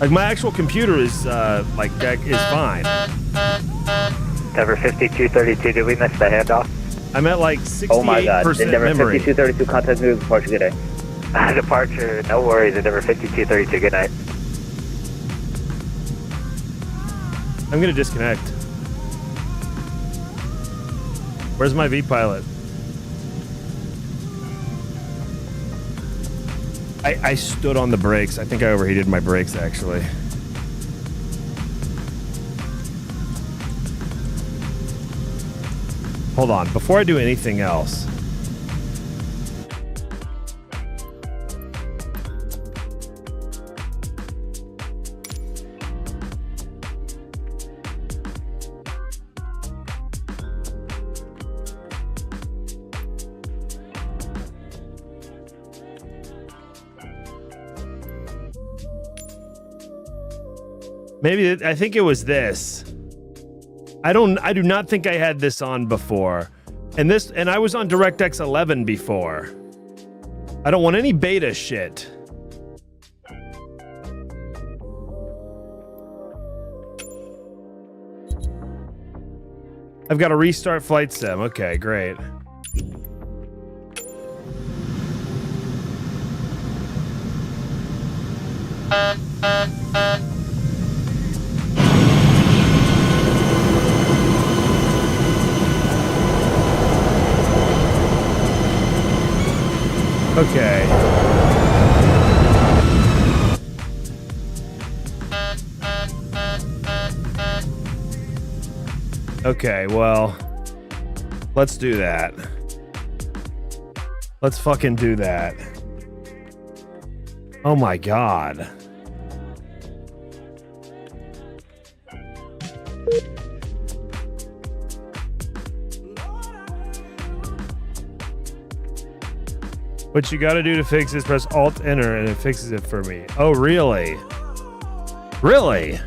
Like my actual computer is like that is fine. Endeavor 5232, did we miss the handoff? I'm at like 68% Oh my god, Endeavor memory. 5232, contact move, departure, good day. Departure, no worries, Endeavor 5232, good night. I'm gonna disconnect. Where's my V-pilot? I stood on the brakes. I think I overheated my brakes, actually. Hold on. Before I do anything else. Maybe I think it was this. I do not think I had this on before. And I was on DirectX 11 before. I don't want any beta shit. I've got to restart flight sim. Okay, great. Okay. Okay, well, let's do that. Let's fucking do that. Oh my god. What you gotta do to fix is press Alt-Enter and it fixes it for me. Oh, really? Really?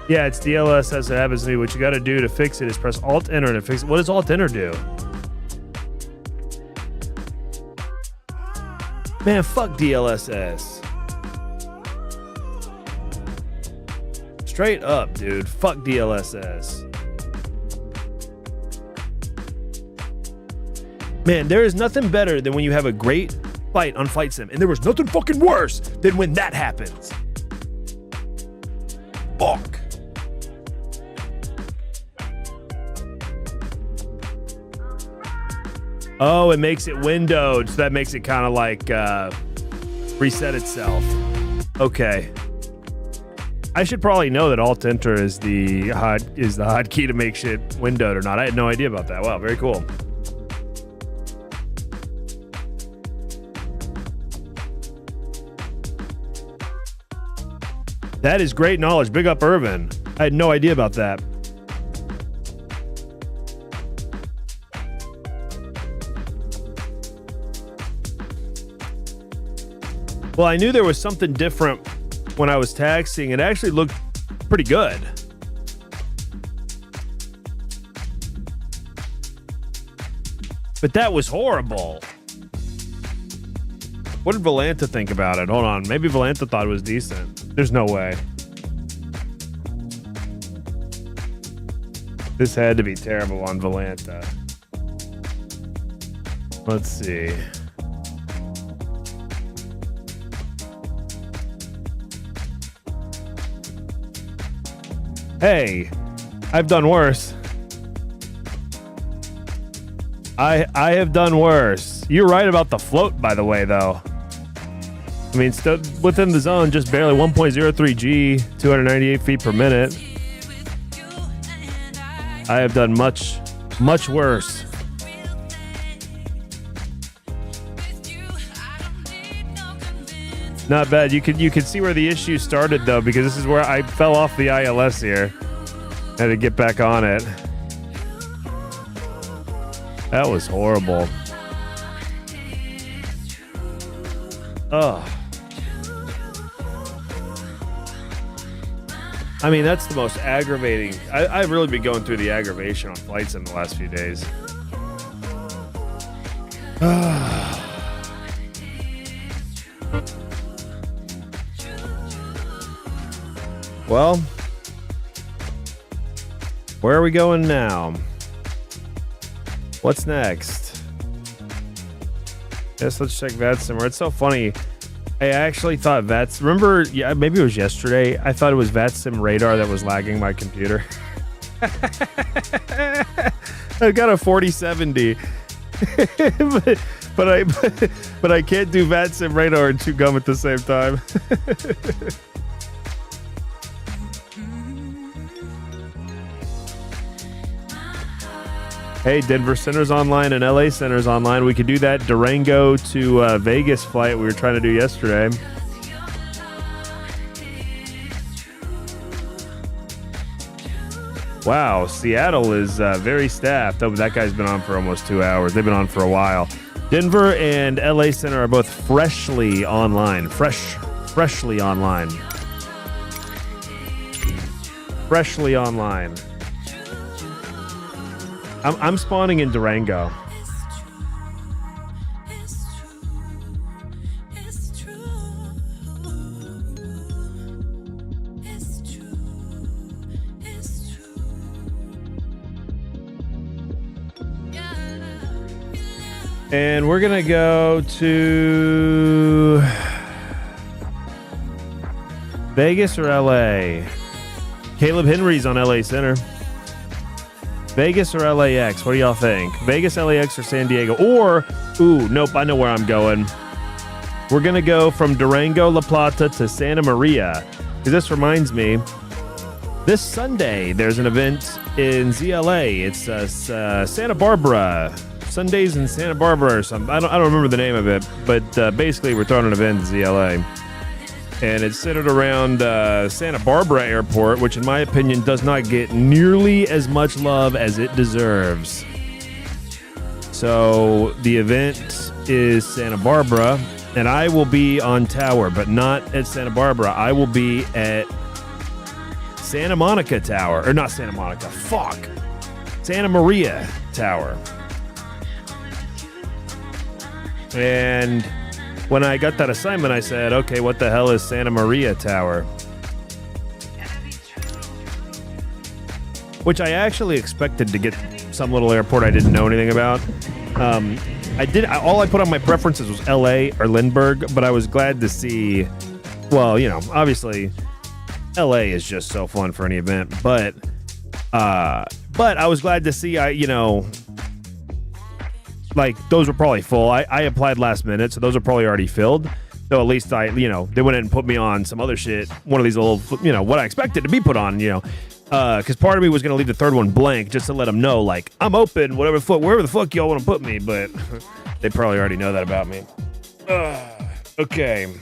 Yeah, it's DLS as it happens to me. What you gotta do to fix it is press Alt-Enter and it fixes it. What does Alt-Enter do? Man, fuck DLSS. Straight up, dude. Fuck DLSS. Man, there is nothing better than when you have a great flight on Flight Sim, and there was nothing fucking worse than when that happens. Fuck. Oh, it makes it windowed, so that makes it kind of like reset itself. Okay. I should probably know that Alt Enter is the hotkey to make shit windowed or not. I had no idea about that. Wow, very cool. That is great knowledge. Big up Irvin. I had no idea about that. Well, I knew there was something different when I was taxiing. It actually looked pretty good. But that was horrible. What did Volanta think about it? Hold on. Maybe Volanta thought it was decent. There's no way. This had to be terrible on Volanta. Let's see. Hey, I've done worse. I have done worse. You're right about the float, by the way, though. I mean, still within the zone, just barely 1.03 G, 298 feet per minute. I have done much, much worse. Not bad. You could see where the issue started, though, because this is where I fell off the ILS here. Had to get back on it. That was horrible. Ugh. I mean, that's the most aggravating. I've really been going through the aggravation on flights in the last few days. Well, where are we going now? What's next? Yes, let's check VATSIM. It's so funny. I actually thought VATSIM. Remember, yeah, maybe it was yesterday. I thought it was VATSIM radar that was lagging my computer. I've got a 4070, but I can't do VATSIM radar and chew gum at the same time. Hey, Denver Center's online and LA Center's online. We could do that Durango to Vegas flight we were trying to do yesterday. Wow, Seattle is very staffed. Oh, that guy's been on for almost 2 hours. They've been on for a while. Denver and LA Center are both freshly online. Freshly online. Freshly online. I'm spawning in Durango. And we're going to go to Vegas or LA? Caleb Henry's on LA Center. Vegas or LAX? What do y'all think? Vegas, LAX, or San Diego? Or, ooh, nope, I know where I'm going. We're going to go from Durango, La Plata to Santa Maria. Because this reminds me, this Sunday, there's an event in ZLA. It's Santa Barbara. Sundays in Santa Barbara or something. I don't remember the name of it, but basically we're throwing an event in ZLA. And it's centered around Santa Barbara Airport, which in my opinion does not get nearly as much love as it deserves. So the event is Santa Barbara, and I will be on tower, but not at Santa Barbara. I will be at Santa Monica Tower, or not Santa Monica, Santa Maria Tower. And when I got that assignment, I said, okay, what the hell is Santa Maria Tower? Which I actually expected to get some little airport I didn't know anything about. All I put on my preferences was L.A. or Lindbergh, but I was glad to see. Well, you know, obviously, L.A. is just so fun for any event, but I was glad to see. Like those were probably full. I applied last minute, so those are probably already filled. So at least they went in and put me on some other shit. One of these little, what I expected to be put on, because part of me was going to leave the third one blank just to let them know, like, I'm open, wherever the fuck y'all want to put me, but they probably already know that about me. Okay.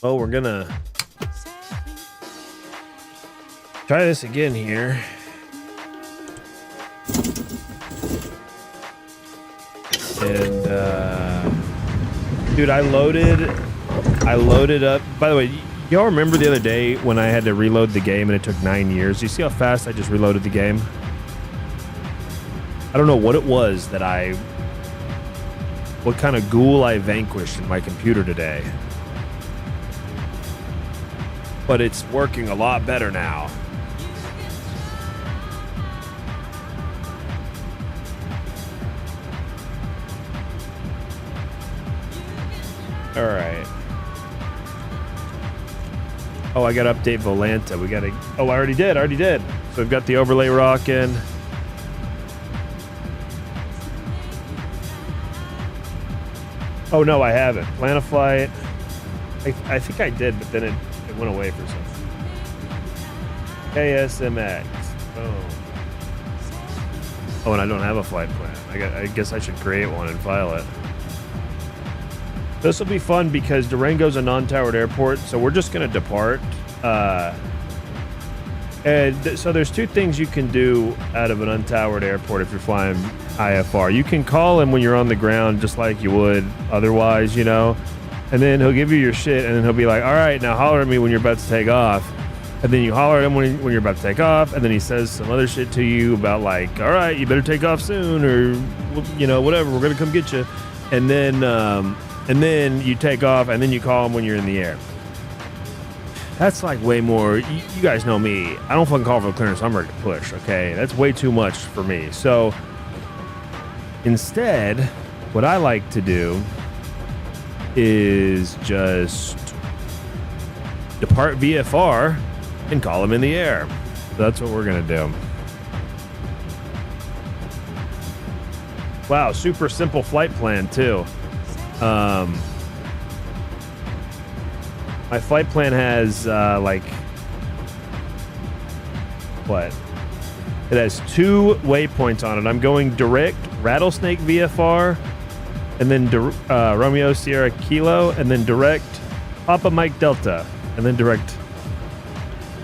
Well, we're going to try this again here. And, dude, I loaded up. By the way, y'all remember the other day when I had to reload the game and it took 9 years? You see how fast I just reloaded the game? I don't know what it was what kind of ghoul I vanquished in my computer today. But it's working a lot better now. All right. Oh, I got to update Volanta. I already did. So we've got the overlay rocking. Oh, no, I haven't. Plan a flight. I think I did, but then it went away for something. KSMX. Oh, and I don't have a flight plan. I guess I should create one and file it. This will be fun because Durango's a non-towered airport, so we're just going to depart. And so there's two things you can do out of an untowered airport if you're flying IFR. You can call him when you're on the ground just like you would otherwise, and then he'll give you your shit, and then he'll be like, all right, now holler at me when you're about to take off. And then you holler at him when you're about to take off, and then he says some other shit to you about like, all right, you better take off soon, or, whatever, we're going to come get you. And then you take off, and then you call him when you're in the air. That's like way more. You guys know me. I don't fucking call for clearance. I'm ready to push, okay? That's way too much for me. So instead, what I like to do is just depart VFR and call him in the air. That's what we're going to do. Wow, super simple flight plan, too. My flight plan has it has 2 waypoints on it. I'm going direct Rattlesnake VFR, and then Romeo Sierra Kilo, and then direct Papa Mike Delta, and then direct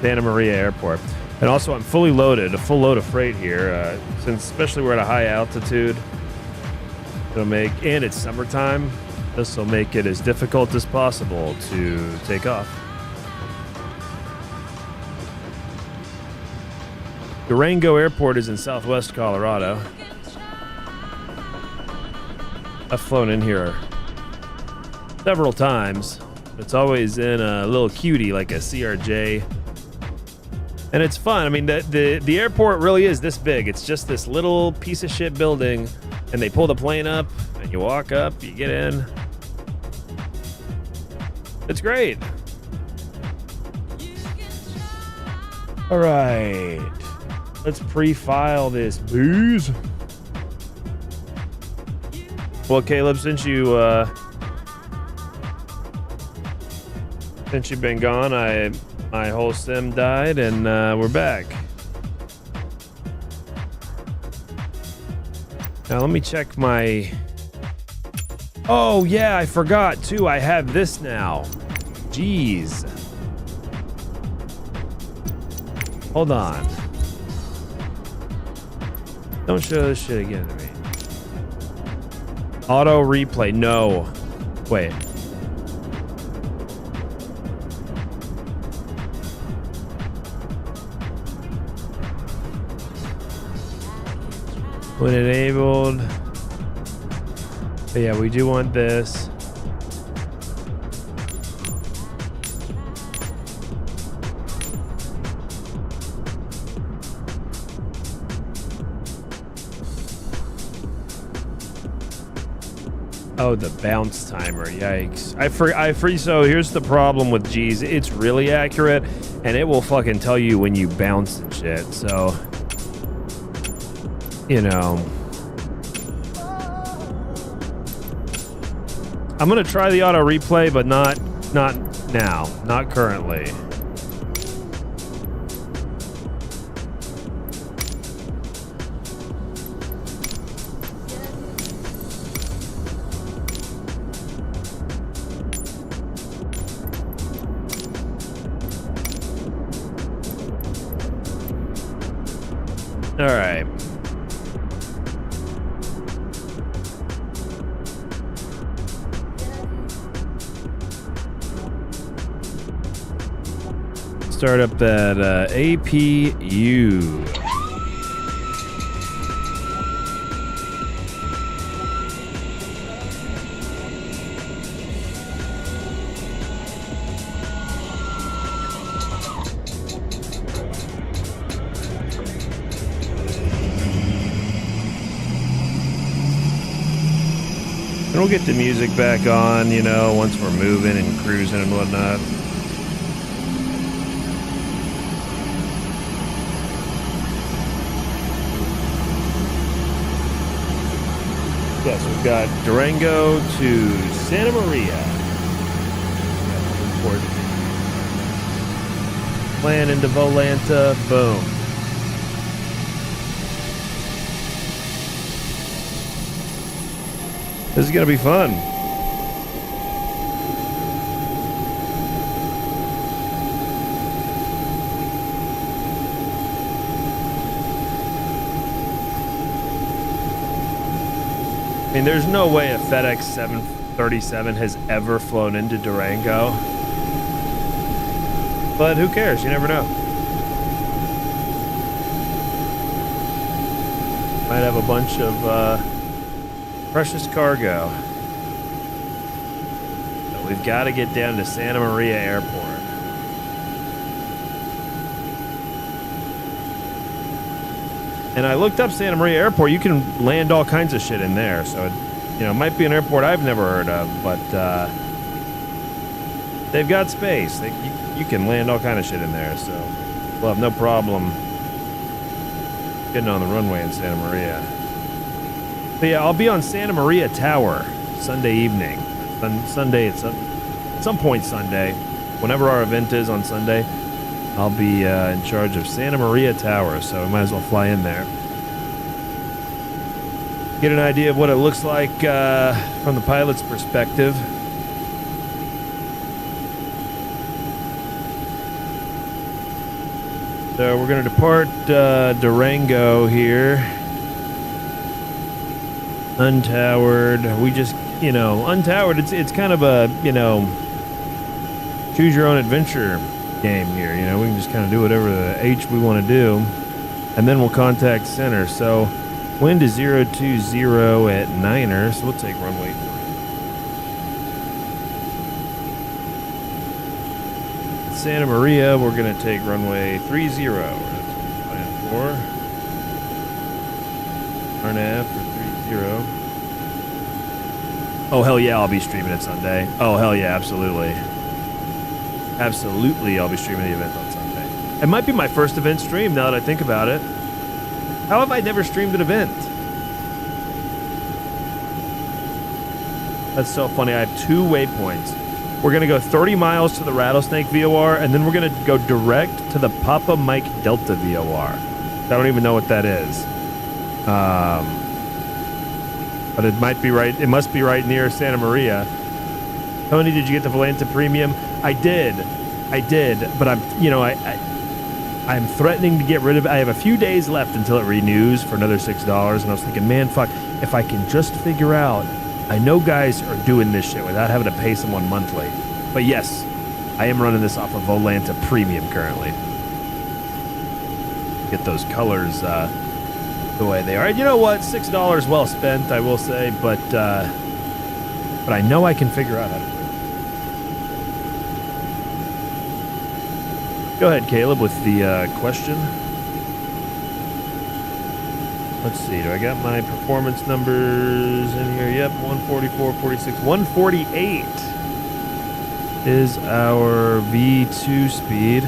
Santa Maria Airport. And also I'm fully loaded, a full load of freight here, since especially we're at a high altitude. And it's summertime. This will make it as difficult as possible to take off. Durango Airport is in southwest Colorado. I've flown in here several times. It's always in a little cutie like a CRJ. And it's fun. I mean, the airport really is this big. It's just this little piece of shit building, and they pull the plane up, and you walk up, you get in. It's great. All right. Let's pre-file this booze. Well, Caleb, since you've been gone, my whole sim died, and we're back. Now let me check my... Oh, yeah, I forgot, too. I have this now. Jeez. Hold on. Don't show this shit again to me. Auto replay. No. Wait. When enabled. But yeah, we do want this. Oh, the bounce timer. Yikes. So here's the problem with G's. It's really accurate, and it will fucking tell you when you bounce and shit. So, you know. I'm going to try the auto replay, but not now. Not currently. All right. Start up that APU. And we'll get the music back on, you know, once we're moving and cruising and whatnot. Yes, we've got Durango to Santa Maria. Plan into Volanta, boom. This is going to be fun. I mean, there's no way a FedEx 737 has ever flown into Durango. But who cares? You never know. Might have a bunch of precious cargo. So we've got to get down to Santa Maria Airport. And I looked up Santa Maria Airport. You can land all kinds of shit in there. So, it might be an airport I've never heard of, but they've got space. You can land all kind of shit in there. So we'll have no problem getting on the runway in Santa Maria. But yeah, I'll be on Santa Maria Tower Sunday evening. Sunday, at some point Sunday. Whenever our event is on Sunday, I'll be in charge of Santa Maria Tower, so we might as well fly in there. Get an idea of what it looks like from the pilot's perspective. So we're going to depart Durango here. Untowered. We just, untowered, it's kind of a, choose your own adventure game here. We can just kind of do whatever the H we want to do, and then we'll contact center. So wind is 020 at 9er, so we'll take runway 3. Santa Maria, we're going to take runway 30. That's what we plan for. RNAV for 30. Oh, hell yeah, I'll be streaming it Sunday. Oh, hell yeah, absolutely. Absolutely, I'll be streaming the event on Sunday. It might be my first event stream now that I think about it. How have I never streamed an event? That's so funny. I have 2 waypoints. We're going to go 30 miles to the Rattlesnake VOR, and then we're going to go direct to the Papa Mike Delta VOR. I don't even know what that is. But it might be right. It must be right near Santa Maria. Tony, did you get the Volanta Premium? I did, but I'm threatening to get rid of it. I have a few days left until it renews for another $6, and I was thinking, man, fuck, if I can just figure out, I know guys are doing this shit without having to pay someone monthly. But yes, I am running this off of Volanta Premium currently. Get those colors the way they are. You know what? $6 well spent, I will say, but I know I can figure out how to do it. Go ahead, Caleb, with the question. Let's see. Do I got my performance numbers in here? Yep, 144, 46, 148 is our V2 speed.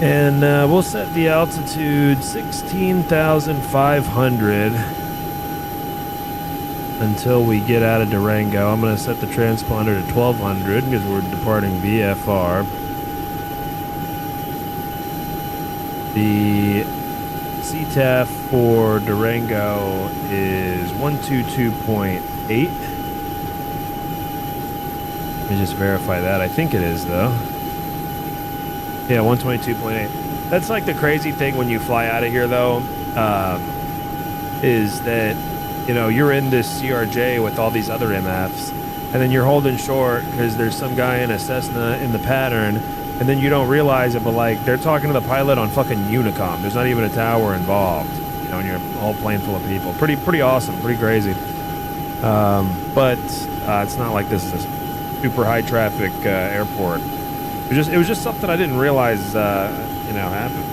And we'll set the altitude 16,500 until we get out of Durango. I'm going to set the transponder to 1200 because we're departing VFR. The CTAF for Durango is 122.8. Let me just verify that. I think it is, though. Yeah, 122.8. That's like the crazy thing when you fly out of here, though, is that, you know, you're in this CRJ with all these other MFs, and then you're holding short because there's some guy in a Cessna in the pattern, and then you don't realize it, but, like, they're talking to the pilot on fucking Unicom. There's not even a tower involved, you know, and you're a whole plane full of people. Pretty awesome, pretty crazy. But it's not like this is a super high-traffic airport. It was just something I didn't realize, you know, happened.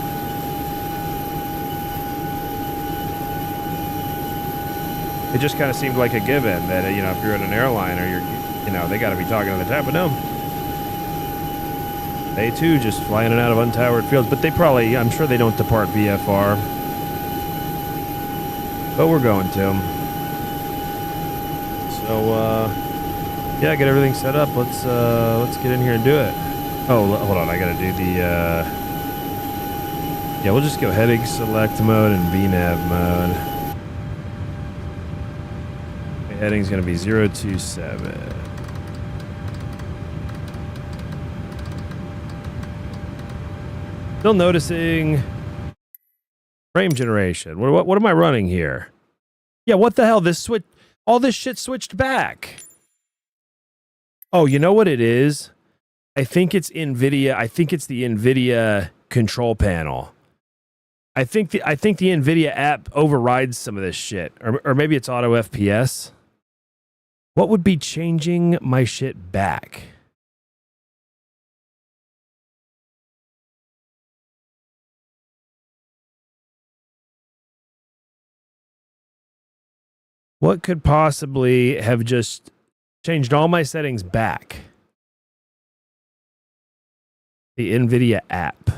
It just kind of seemed like a given that, you know, if you're at an airline or you know, they got to be talking to the tower. But no, they too just fly in and out of untowered fields. But they probably, I'm sure they don't depart VFR. But we're going to. So, yeah, get everything set up. Let's get in here and do it. Oh, hold on. I got to do the, yeah, we'll just go heading select mode and VNAV mode. Okay, heading's going to be 027. Still noticing frame generation. What am I running here? Yeah, what the hell? All this shit switched back. Oh, you know what it is? I think it's NVIDIA. I think it's the NVIDIA control panel. I think the NVIDIA app overrides some of this shit. Or maybe it's auto FPS. What would be changing my shit back? What could possibly have just changed all my settings back? The NVIDIA app.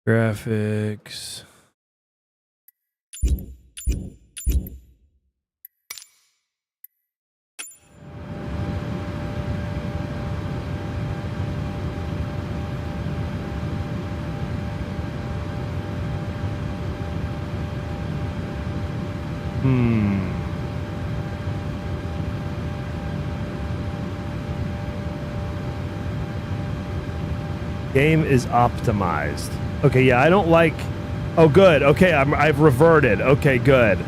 Graphics. Game is optimized. Okay, yeah, I don't like... Oh, good. Okay, I've reverted. Okay, good.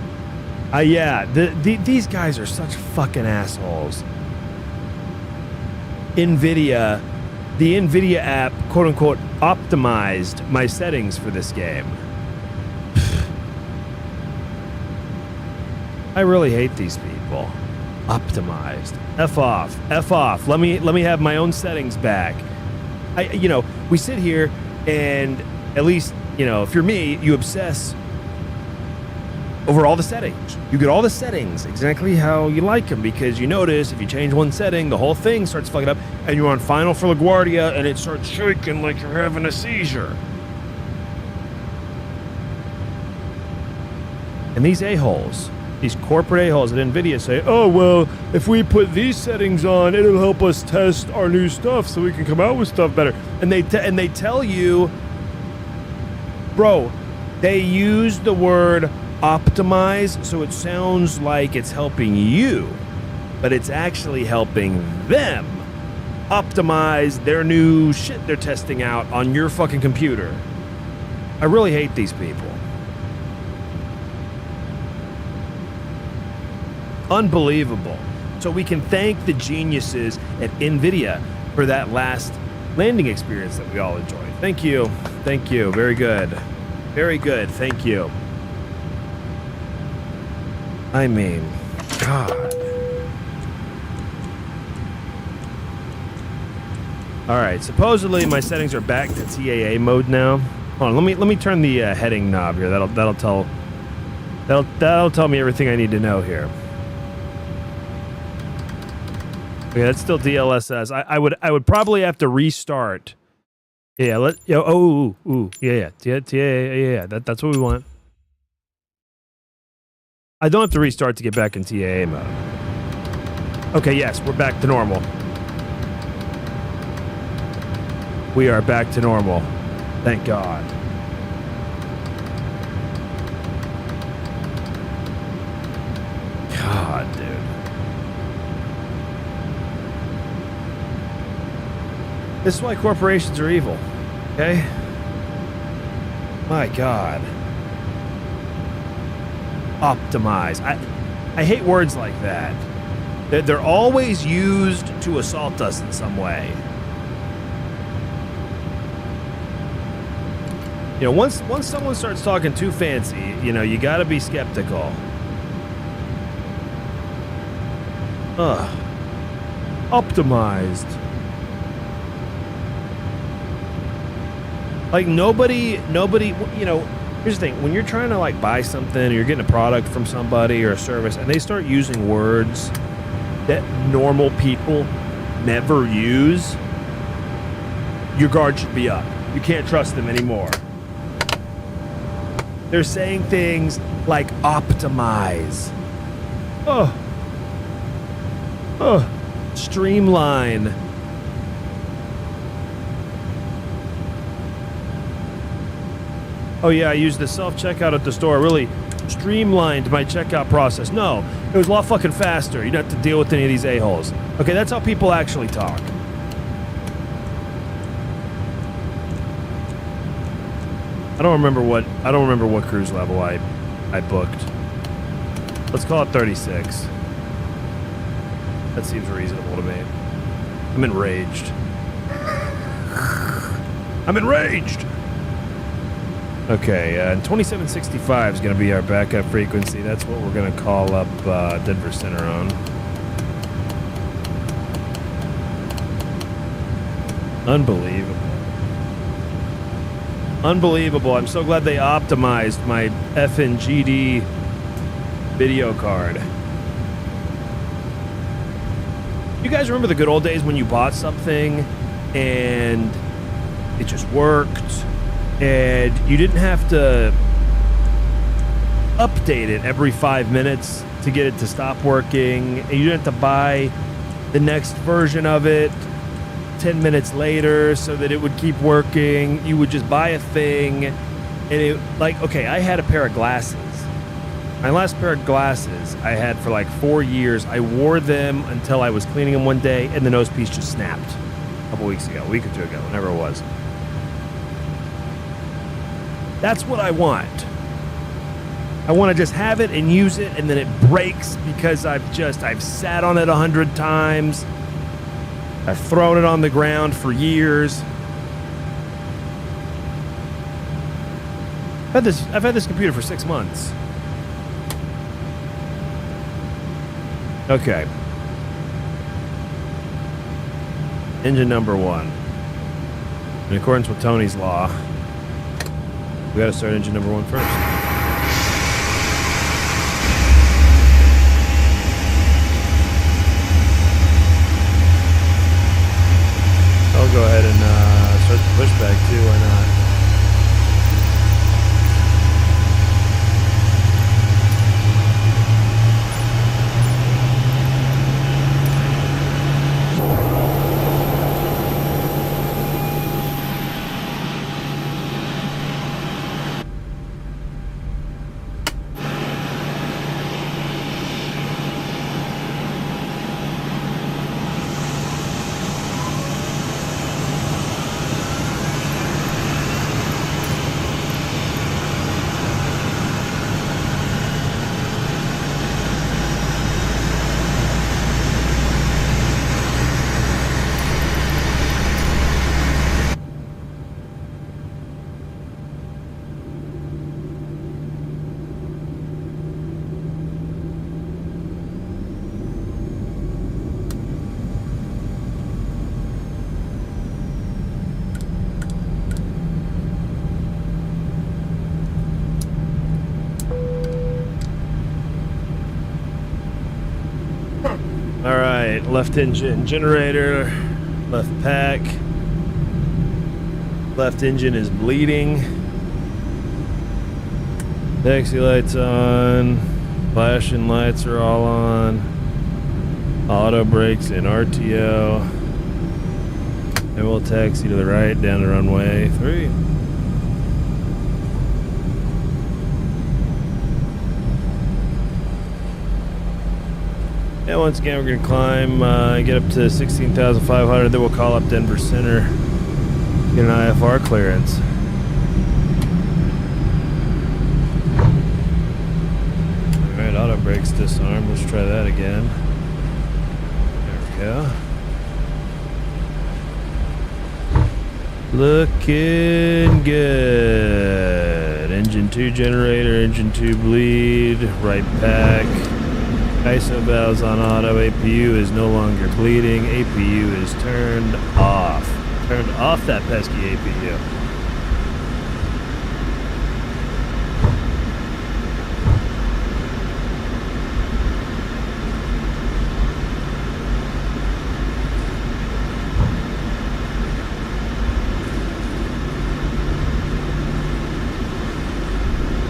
Yeah, these guys are such fucking assholes. NVIDIA, the NVIDIA app, quote-unquote, optimized my settings for this game. I really hate these people. Optimized. F off. F off. Let me have my own settings back. You know, we sit here and at least, you know, if you're me, you obsess over all the settings. You get all the settings exactly how you like them because you notice if you change one setting, the whole thing starts fucking up and you're on final for LaGuardia and it starts shaking like you're having a seizure. And these a-holes, these corporate a-holes at NVIDIA say, oh, well, if we put these settings on, it'll help us test our new stuff so we can come out with stuff better. And they tell you, bro, they use the word optimize so it sounds like it's helping you, but it's actually helping them optimize their new shit they're testing out on your fucking computer. I really hate these people. Unbelievable. So we can thank the geniuses at NVIDIA for that last landing experience that we all enjoy. Thank you. Thank you. Very good. Very good. Thank you. I mean, God. All right. Supposedly my settings are back to TAA mode now. Hold on. Let me turn the heading knob here. That'll tell me everything I need to know here. Okay, that's still DLSS. I would probably have to restart. Yeah. Yeah. That's what we want. I don't have to restart to get back in TAA mode. Okay, yes, we're back to normal. We are back to normal. Thank God. God, dude. This is why corporations are evil. Okay? My God. Optimize. I hate words like that. They're always used to assault us in some way. You know, once someone starts talking too fancy, you know, you gotta be skeptical. Ugh. Optimized. Like nobody, you know, here's the thing. When you're trying to like buy something or you're getting a product from somebody or a service and they start using words that normal people never use, your guard should be up. You can't trust them anymore. They're saying things like optimize. Streamline. Oh yeah, I used the self-checkout at the store. Really streamlined my checkout process. No, it was a lot fucking faster. You don't have to deal with any of these a-holes. Okay, that's how people actually talk. I don't remember what cruise level I booked. Let's call it 36. That seems reasonable to me. I'm enraged. I'm enraged! Okay, and 2765 is going to be our backup frequency. That's what we're going to call up Denver Center on. Unbelievable. Unbelievable. I'm so glad they optimized my FNGD video card. You guys remember the good old days when you bought something and it just worked? And you didn't have to update it every 5 minutes to get it to stop working. And you didn't have to buy the next version of it 10 minutes later so that it would keep working. You would just buy a thing. And it, like, okay, I had a pair of glasses. My last pair of glasses I had for like 4 years. I wore them until I was cleaning them one day and the nose piece just snapped a couple weeks ago, a week or two ago, whenever it was. That's what I want. I want to just have it and use it, and then it breaks because I've sat on it 100 times. I've thrown it on the ground for years. I've had this computer for 6 months. Okay. Engine number 1. In accordance with Tony's law, we gotta start engine number 1 first. I'll go ahead and start the pushback too, why not? left engine generator, left pack. Left engine is bleeding. Taxi lights on. Flashing lights are all on. Auto brakes in RTO. And we'll taxi to the right down to runway 3. And once again, we're going to climb, get up to 16,500, then we'll call up Denver Center, get an IFR clearance. Alright, auto brakes disarmed. Let's try that again. There we go. Looking good. Engine 2 generator, engine 2 bleed, right pack. ISO valves on auto. APU is no longer bleeding. APU is turned off. Turned off that pesky APU.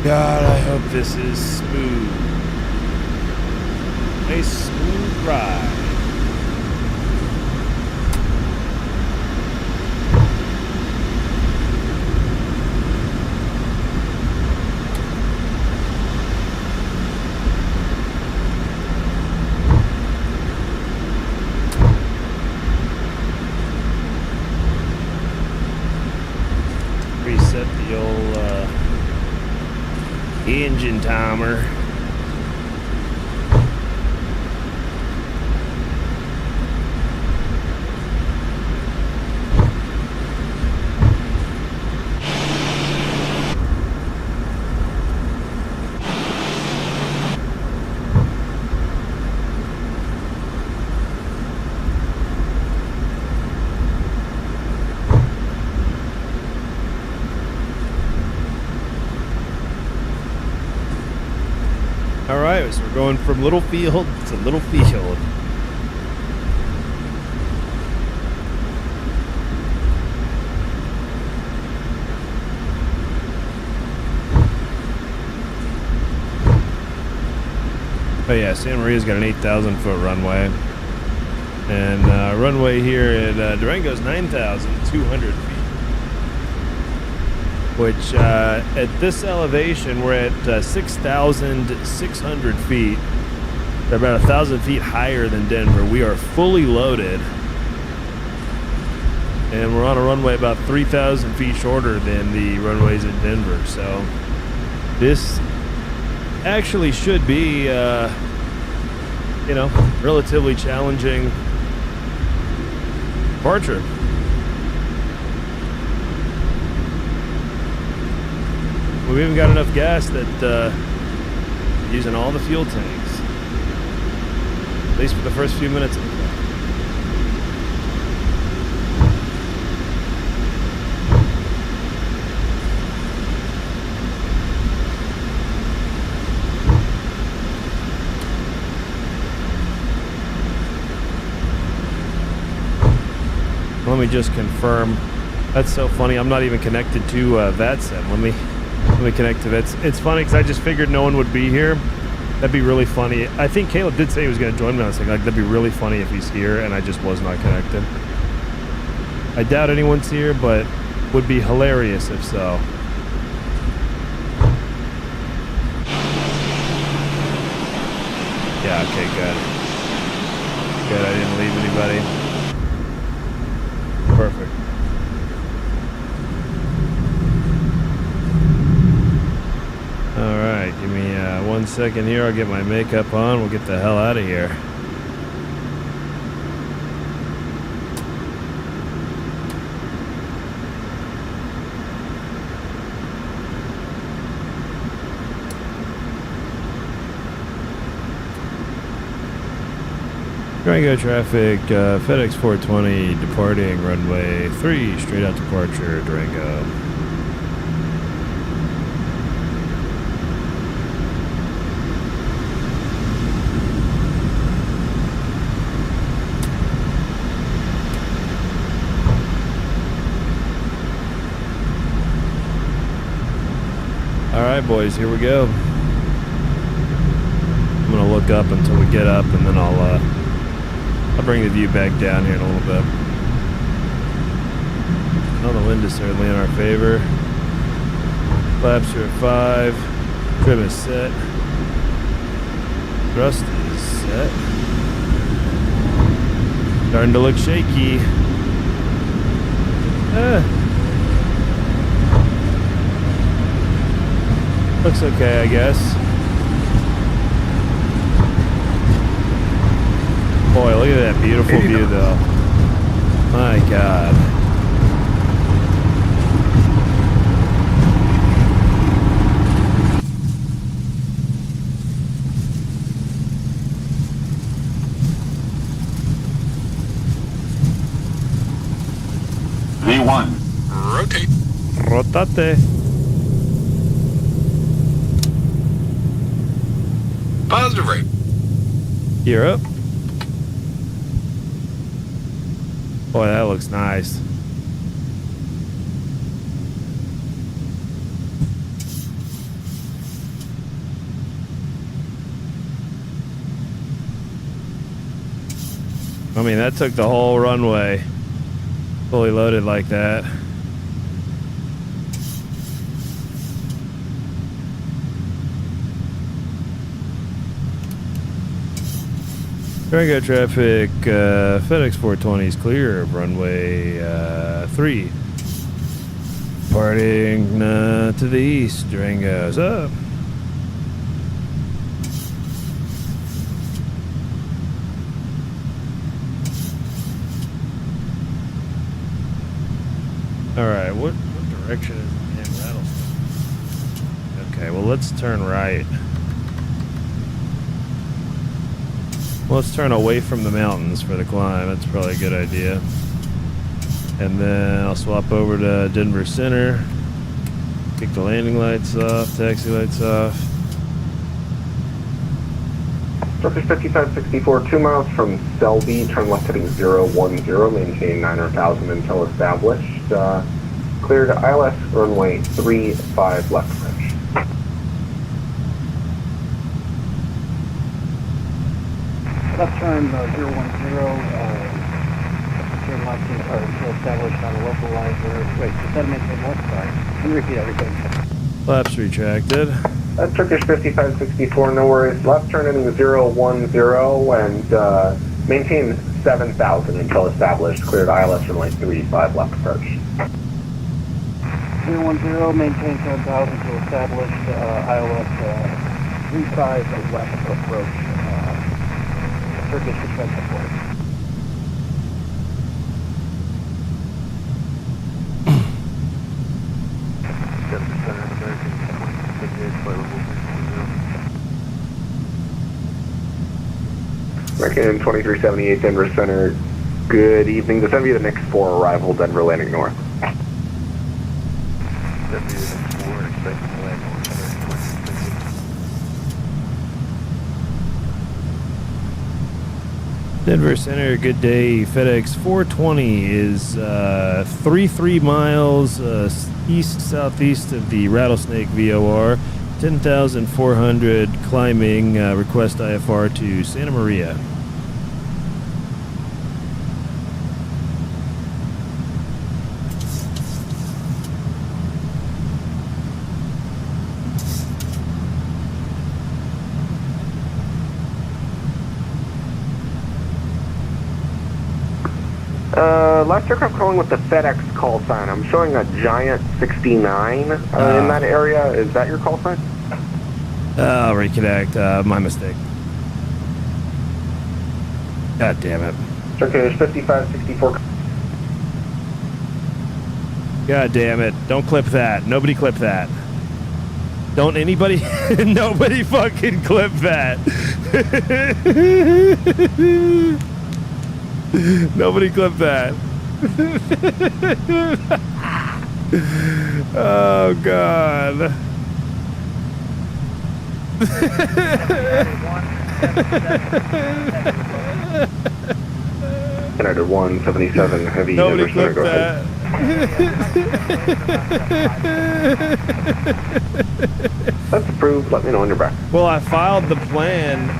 God, I hope this is smooth. A smooth ride. Reset the old engine timer. Alright, so we're going from little field to little field. Oh yeah, Santa Maria's got an 8,000 foot runway. And runway here at Durango is 9,200 feet. Which at this elevation, we're at 6,600 feet. They're about 1,000 feet higher than Denver. We are fully loaded. And we're on a runway about 3,000 feet shorter than the runways in Denver. So this actually should be, you know, relatively challenging departure. We've even got enough gas that using all the fuel tanks, at least for the first few minutes of the flight. Let me just confirm. That's so funny. I'm not even connected to VATSIM. Let me connect to that. It's funny because I just figured no one would be here. That'd be really funny. I think Caleb did say he was going to join me. I was like, that'd be really funny if he's here and I just was not connected. I doubt anyone's here, but would be hilarious if so. Yeah, okay, good. Good, I didn't leave anybody. Perfect. Alright, give me 1 second here. I'll get my makeup on. We'll get the hell out of here. Durango traffic, FedEx 420 departing runway 3, straight out departure, Durango. All right, boys, here we go. I'm gonna look up until we get up, and then I'll bring the view back down here in a little bit. Oh, the wind is certainly in our favor. Flaps are at 5. Trim is set. Thrust is set. Starting to look shaky. Looks okay, I guess. Boy, look at that beautiful view, though. My God. V1. Rotate. Rotate. Positive rate. Gear up. Boy, that looks nice. I mean, that took the whole runway. Fully loaded like that. Durango traffic, FedEx 420 is clear of runway 3. Departing to the east, Durango's up. Alright, what direction is the damn rattlesnake? Okay, well, let's turn right. Let's turn away from the mountains for the climb. That's probably a good idea. And then I'll swap over to Denver Center. Kick the landing lights off, taxi lights off. Turkish 5564, 2 miles from Selby, turn left heading 010, maintain 900,000 until established. Cleared ILS runway 35 left approach. Left turn 010, turn left until established on a local line where, wait, does that maintain what? Sorry. Can you repeat everything? Flaps retracted. Turkish 5564, no worries. Left turn heading 010 and maintain 7,000 until established. Cleared ILS runway 35 left approach. 010, maintain 7,000 until established. ILS 35 left approach. Turkish defense support. American 2378 Denver Center. Good evening. This is going to be the next 4 arrival, Denver landing north. Denver Center, good day. FedEx 420 is 33 miles east-southeast of the Rattlesnake VOR. 10,400 climbing, request IFR to Santa Maria. Last aircraft calling with the FedEx call sign. I'm showing a giant 69 in that area. Is that your call sign? I'll reconnect. My mistake. God damn it. Turkish 5564. God damn it. Don't clip that. Nobody clip that. Don't anybody... Nobody fucking clip that. Nobody clip that. Oh, God. United 177 heavy. Nobody clip that. That's approved. Let me know when you're back. Well, I filed the plan.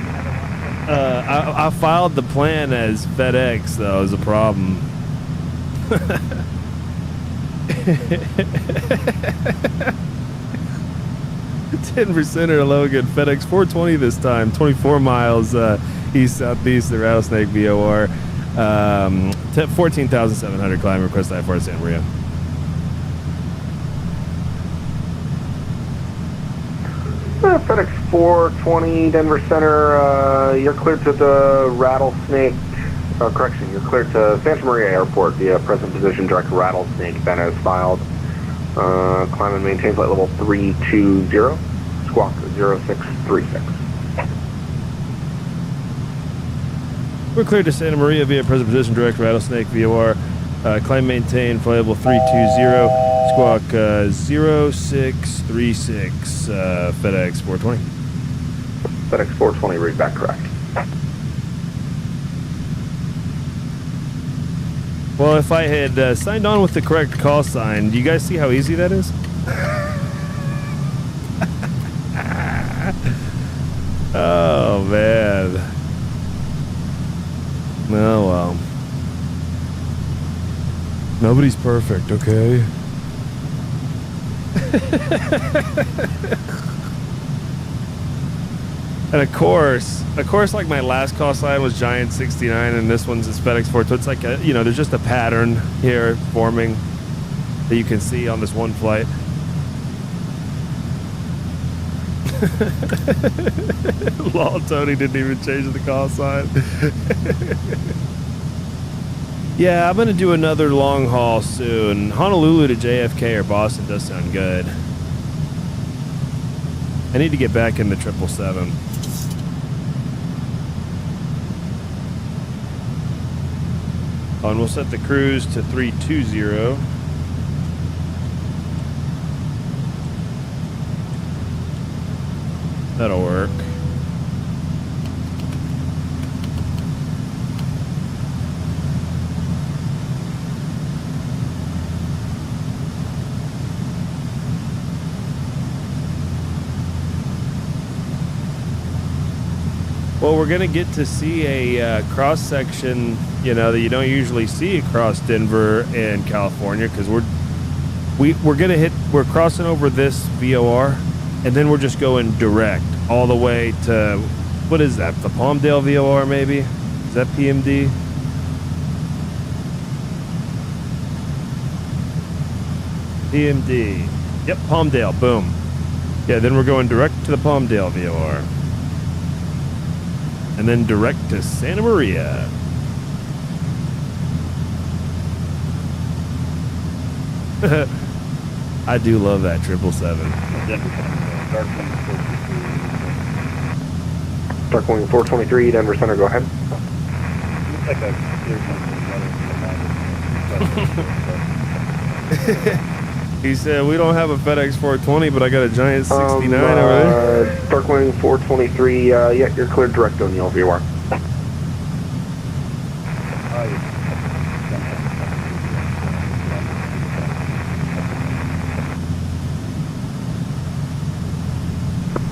I filed the plan as FedEx, though, is a problem. Denver Center, Logan, FedEx 420 this time, 24 miles east southeast of Rattlesnake VOR, 14,700 climb request I-4 Santa Maria. FedEx 420, Denver Center, you're cleared to the Rattlesnake, correction, you're cleared to Santa Maria Airport via present position direct Rattlesnake, Ben has filed. Climb and maintain flight level 320, squawk 0636. We're cleared to Santa Maria via present position direct Rattlesnake VOR. Climb maintain flight level 320, squawk 0636, FedEx 420. FedEx 420, read back correct. Well, if I had signed on with the correct call sign, do you guys see how easy that is? Oh, man. Oh, well. Nobody's perfect, okay? And of course, like my last call sign was Giant 69, and this one's is FedEx 420. It's like, there's just a pattern here forming that you can see on this one flight. Lol, Tony didn't even change the call sign. Yeah, I'm going to do another long haul soon. Honolulu to JFK or Boston does sound good. I need to get back in the 777. Oh, and we'll set the cruise to 320. That'll work. Well, we're going to get to see a cross-section, that you don't usually see across Denver and California, because we're crossing over this VOR, and then we're just going direct all the way to, what is that, the Palmdale VOR maybe? Is that PMD? PMD. Yep, Palmdale, boom. Yeah, then we're going direct to the Palmdale VOR. And then direct to Santa Maria. I do love that 777. Darkwing 423, Denver Center, go ahead. Looks like a He said, we don't have a FedEx 420, but I got a Giant 69 over there. Darkwing 423, yeah, you're cleared direct O'Neill VOR.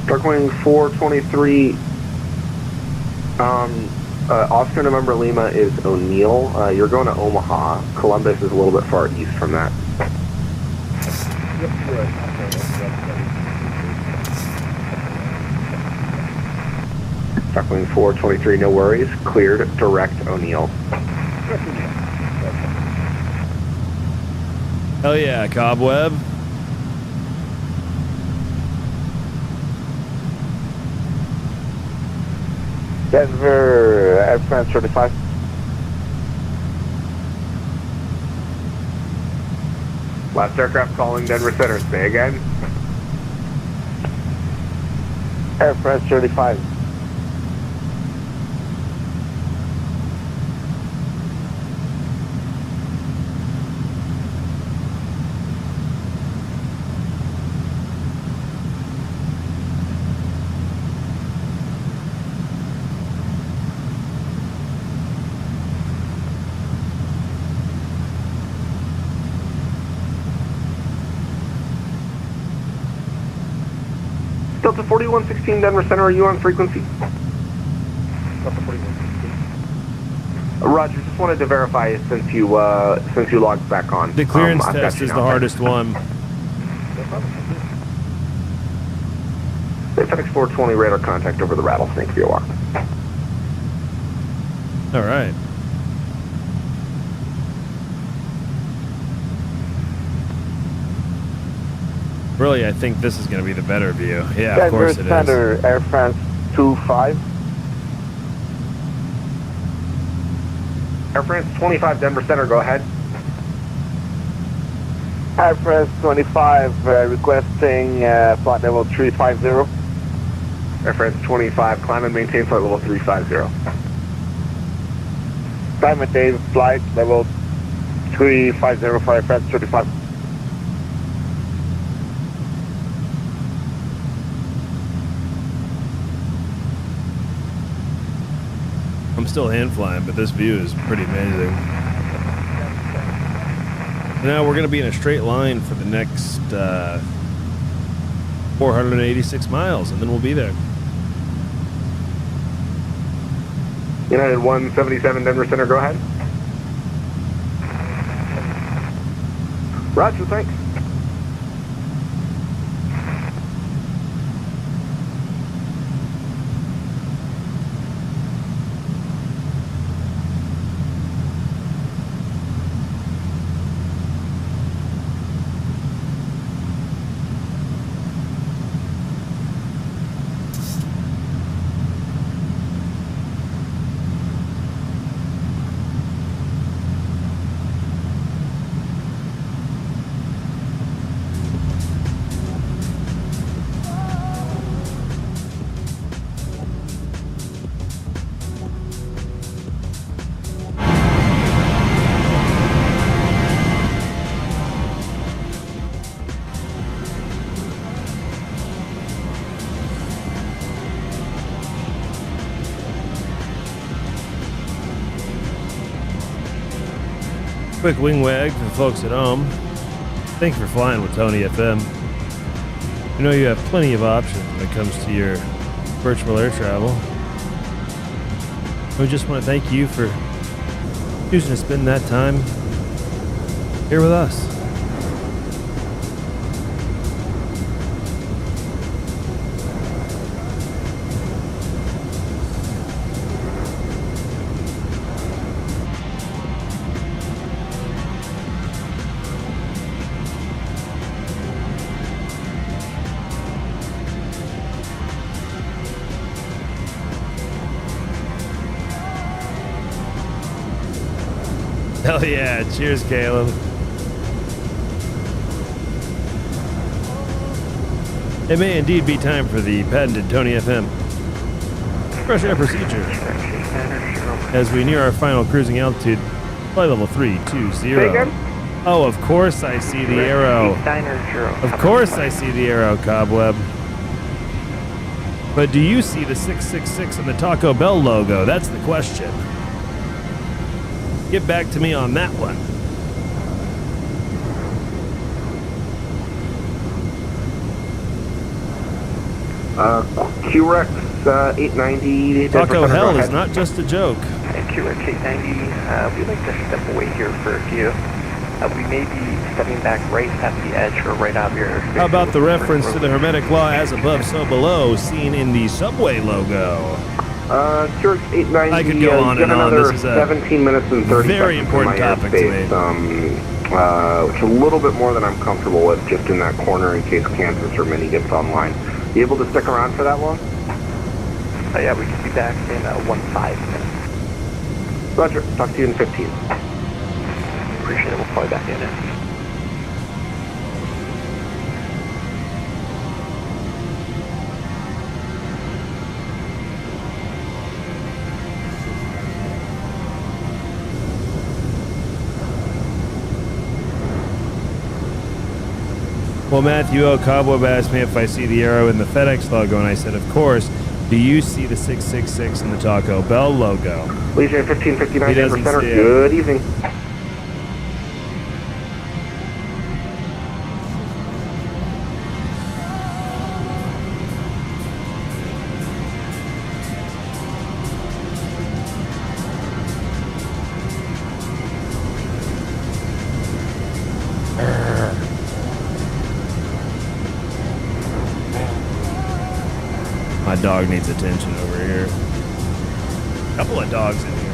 Darkwing 423, Oscar November Lima is O'Neill. You're going to Omaha. Columbus is a little bit far east from that. Darkwing 423, no worries. Cleared direct O'Neill. Hell yeah, Cobweb. Denver, Air France 35. Last aircraft calling Denver Center. Say again. Air France 35. Delta 4116 Denver Center, are you on frequency? Delta 4116. Roger, just wanted to verify since you logged back on. The clearance I've got test you is now. the hardest one. FedEx 420 radar contact over the Rattlesnake VOR. All right. Really, I think this is going to be the better view. Yeah, of course it is. Center, Air France 25. Air France 25 Denver Center, go ahead. Air France 25 requesting flight level 350. Air France 25, climb and maintain flight level 350. Climb and maintain flight level 350 for Air France 25. I'm still hand flying, but this view is pretty amazing. Now we're going to be in a straight line for the next 486 miles, and then we'll be there. United 177 Denver Center, go ahead. Roger, thanks. Quick wing wag for the folks at home. Thank you for flying with Tony FM. You know you have plenty of options when it comes to your virtual air travel. We just want to thank you for choosing to spend that time here with us. Hell yeah. Cheers, Caleb. It may indeed be time for the patented Tony FM fresh air procedure. As we near our final cruising altitude, flight level 320. Oh, of course I see the arrow. Of course I see the arrow, Cobweb. But do you see the 666 and the Taco Bell logo? That's the question. Get back to me on that one. QREX 890. Taco Hell is not just a joke. QREX 890, we'd like to step away here for a few. We may be stepping back right at the edge or right out of your... How about the reference to the Hermetic Law as above, so below, seen in the subway logo? QREX 890. I could go on and on. This is a 17 minutes and 30 very seconds important in my topic to airspace, which is a little bit more than I'm comfortable with, just in that corner in case Kansas or Mini gets online. You able to stick around for that long? Yeah, we could be back in 15 minutes. Roger. Talk to you in 15. Appreciate it. We'll fly back in. Well, Matthew O. Cobweb asked me if I see the arrow in the FedEx logo, and I said, of course. Do you see the 666 in the Taco Bell logo? Leisure 1559 He Denver doesn't Center. see it. Good evening. My dog needs attention over here. Couple of dogs in here.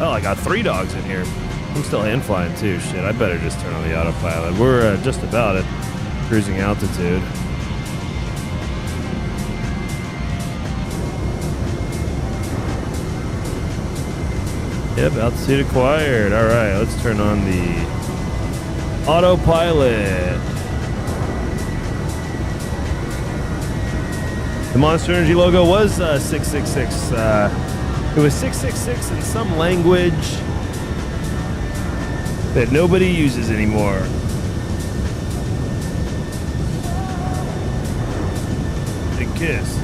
Oh, I got 3 dogs in here. I'm still hand flying too. Shit, I better just turn on the autopilot. We're just about at cruising altitude. Yep, altitude acquired. All right, let's turn on the autopilot. The Monster Energy logo was 666. It was 666 in some language that nobody uses anymore. Big kiss.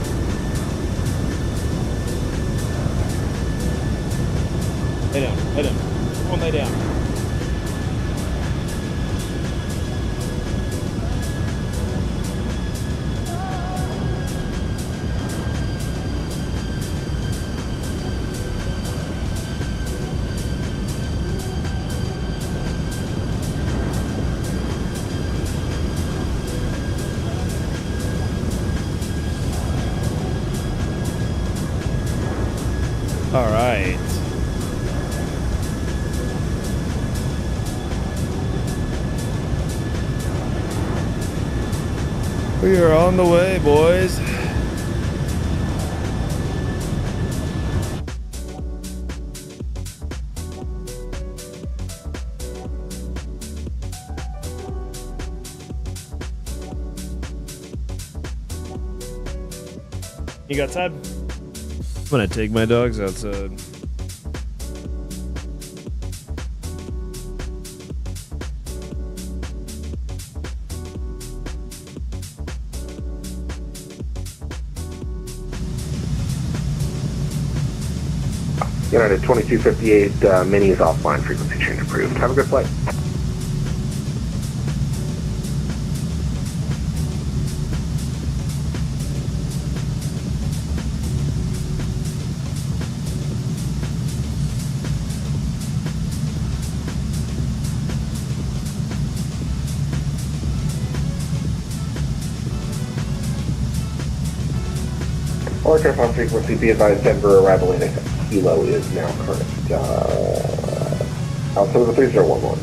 Lay down, lay down. Come on, lay down. All right. We are on the way, boys. You got time? I'm gonna take my dogs outside. United 2258, Mini is offline, frequency change approved. Have a good flight. Order on frequency, be advised Denver arrival in Kilo is now current. Outside of the 3011.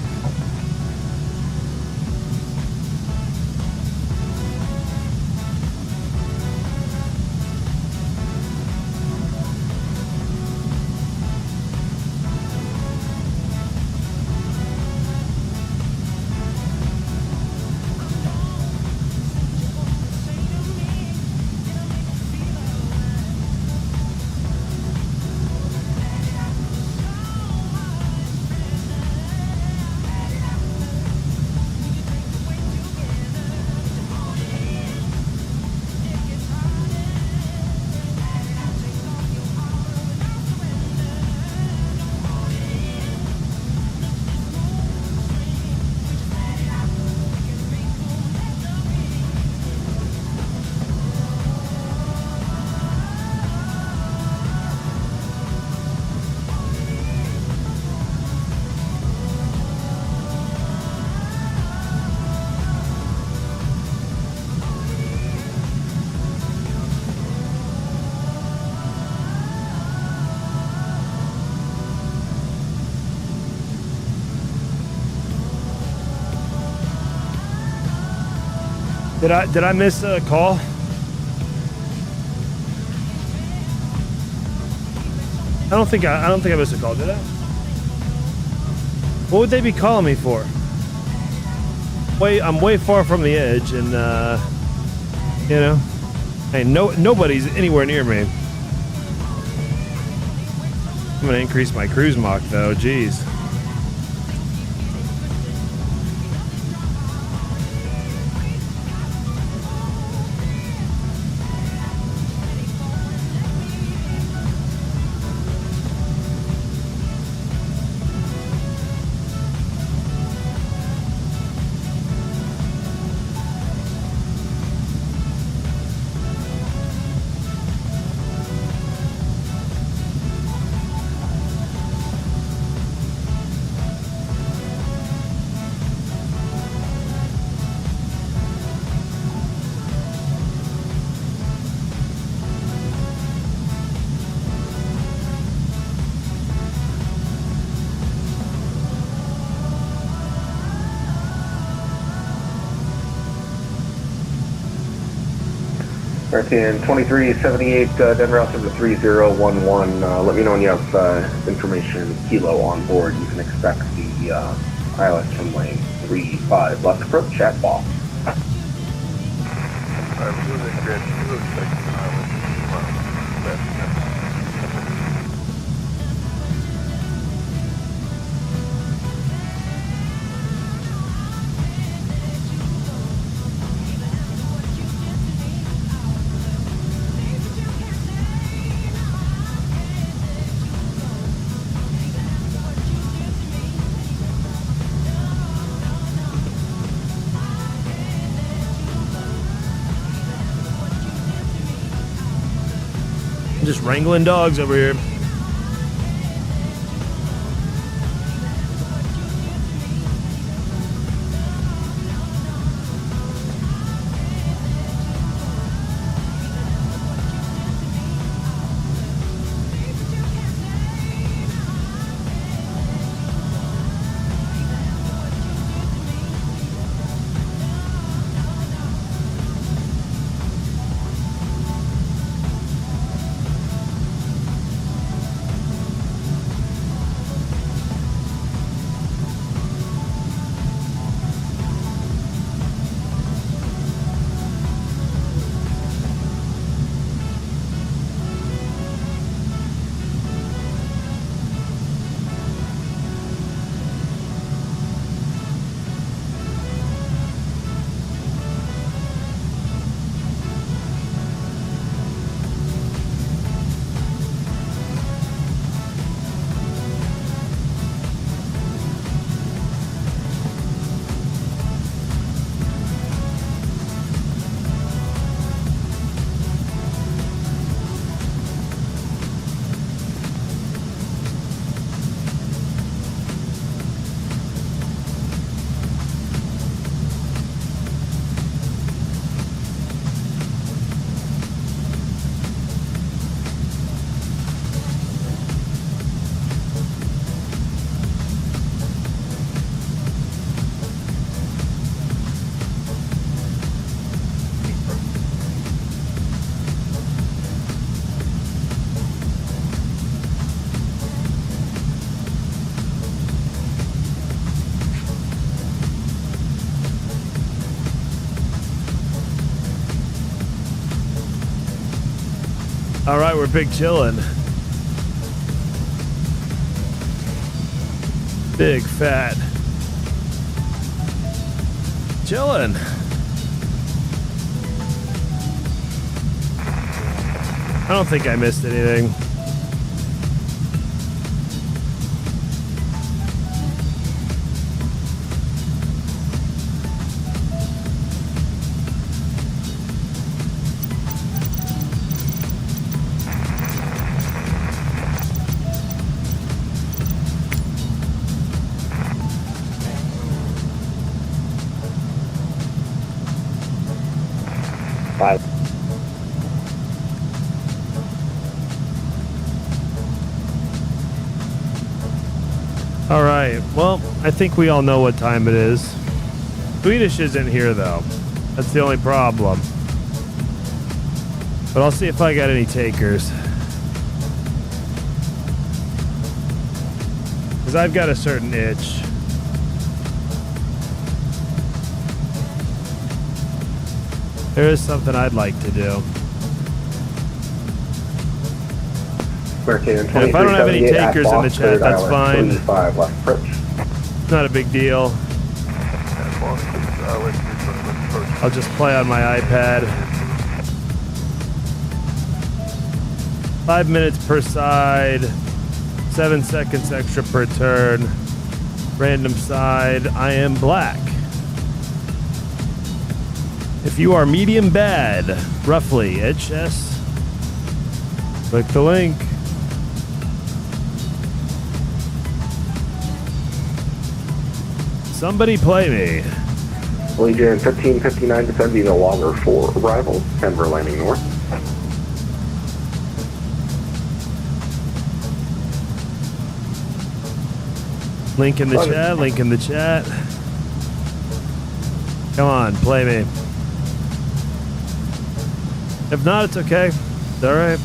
Did I miss a call? I don't think I missed a call, did I? What would they be calling me for? I'm way far from the edge, and you know, hey, nobody's anywhere near me. I'm gonna increase my cruise Mach though. Jeez. American 2378, Denver altimeter 3011. Let me know when you have information Kilo on board. You can expect the ILS runway 35 left approach at ball. Alright, we're doing the grid. We're expecting an island. Just wrangling dogs over here. All right, we're big chillin'. Big fat chillin'. I don't think I missed anything. All right, well, I think we all know what time it is. Swedish isn't here, though. That's the only problem. But I'll see if I got any takers. Because I've got a certain itch. There is something I'd like to do. And if I don't have any takers in the chat, that's fine. Not a big deal. I'll just play on my iPad. 5 minutes per side, 7 seconds extra per turn. Random side, I am black. If you are medium bad, roughly, HS, click the link. Somebody play me. Legion 1559 descending a logger for arrival. Denver landing north. Link in the chat, link in the chat. Come on, play me. If not, it's okay. It's all right.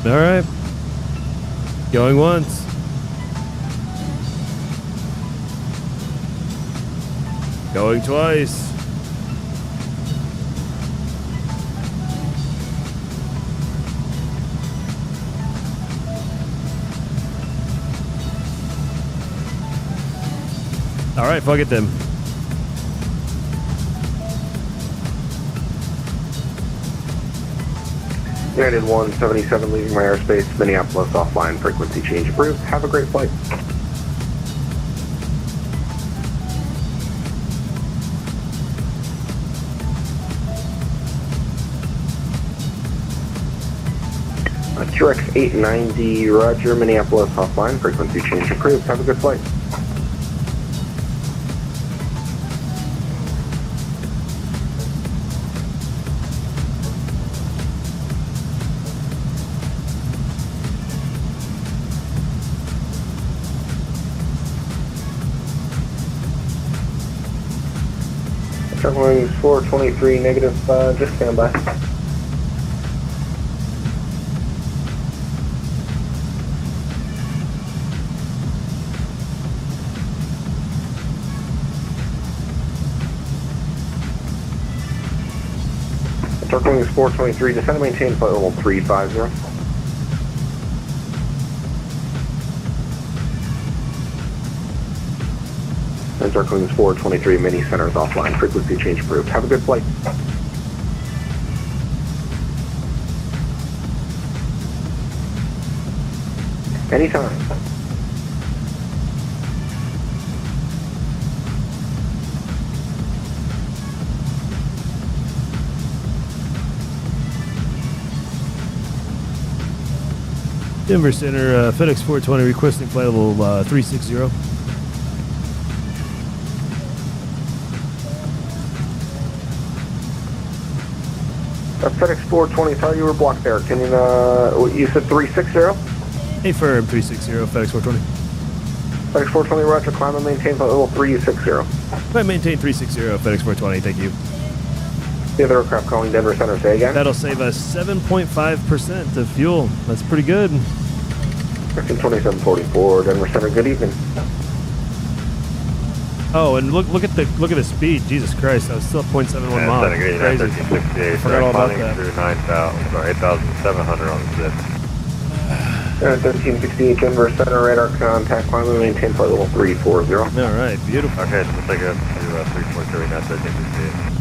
All right. Going once. Going twice. All right, fuck it then. United 177 leaving my airspace, Minneapolis offline, frequency change approved. Have a great flight. QX 890, Roger, Minneapolis offline, frequency change approved. Have a good flight. Wings 423 negative, just stand by. Wings 423, descend and maintain flight level 350. Wings 423, mini centers offline, frequency change approved. Have a good flight. Anytime. Denver Center, FedEx 420 requesting flight level 360. FedEx 420, sorry you were blocked there. Can you, you said 360? Hey, firm 360, FedEx 420. FedEx 420, roger, climb and maintain flight level 360. I maintain 360, FedEx 420, thank you. The other aircraft calling Denver Center, say again. That'll save us 7.5% of fuel. That's pretty good. 2744, Denver Center, good evening. Oh, and look at the speed. Jesus Christ, I was still at 0.71 miles. Crazy. Forgot all about that. Through 9,000, sorry, 8,700 on the zip. 1368 Denver Center, radar contact, climb and maintain flight level 340. All right, beautiful. Okay, so we'll take it up to 343, not 1368.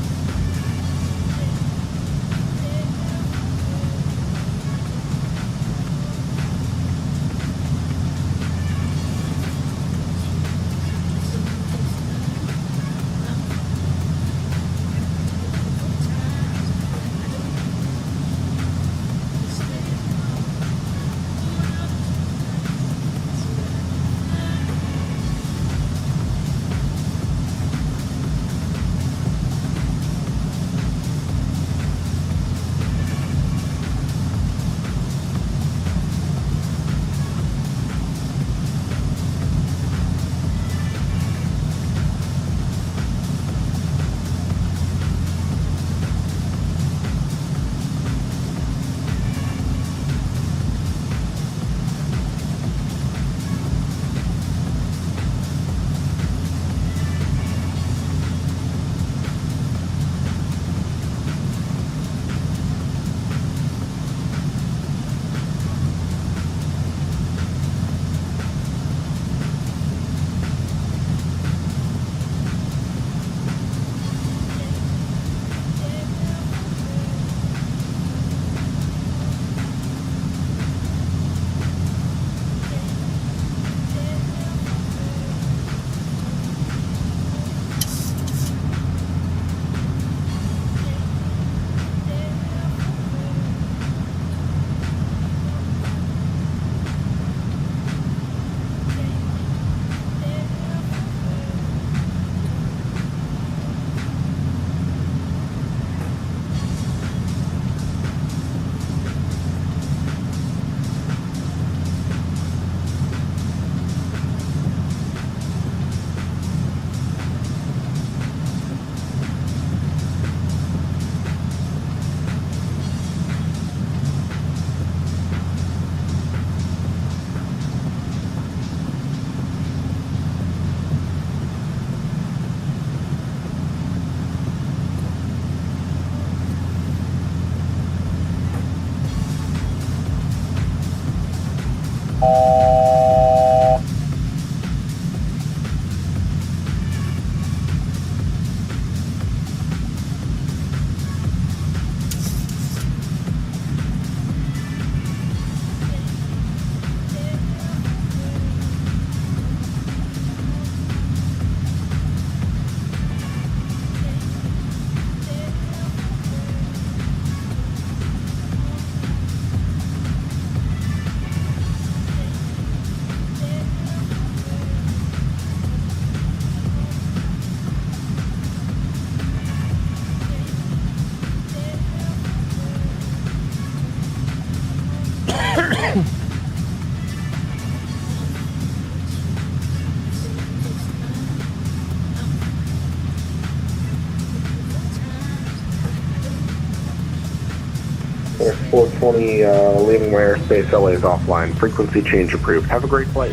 20, leaving my airspace, LA is offline. Frequency change approved. Have a great flight.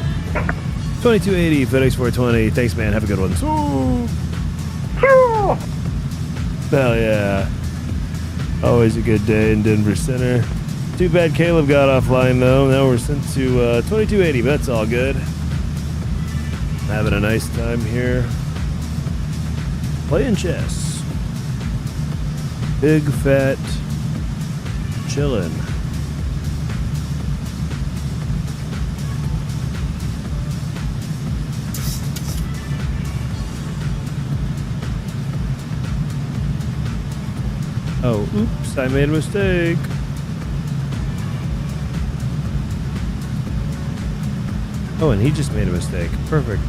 2280, FedEx 420. Thanks, man. Have a good one. Hell yeah. Always a good day in Denver Center. Too bad Caleb got offline, though. Now we're sent to 2280, but that's all good. Having a nice time here. Playing chess. Big fat chillin'. Oh, oops, I made a mistake. Oh, and he just made a mistake. Perfect.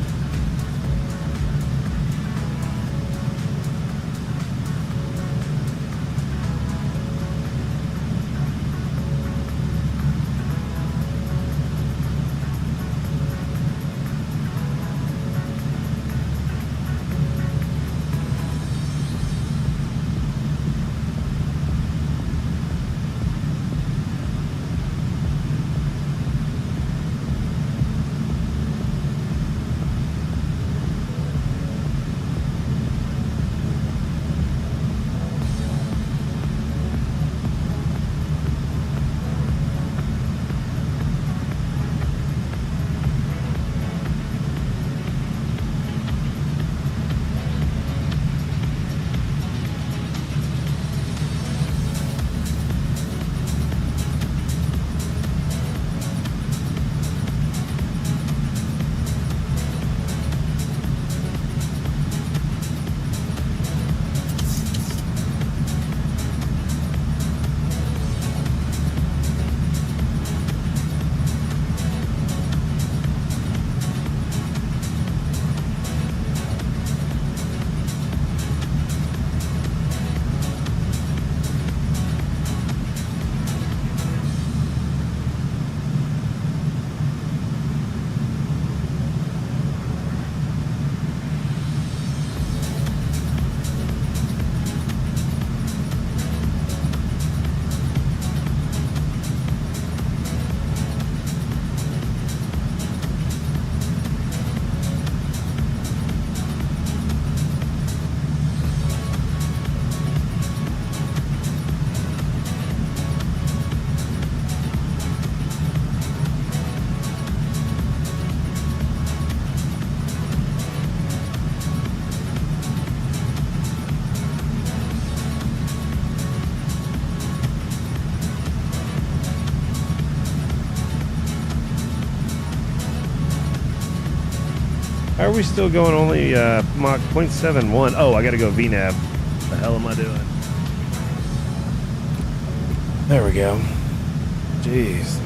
How are we still going only Mach 0.71? Oh, I gotta go VNAV. What the hell am I doing? There we go. Jeez.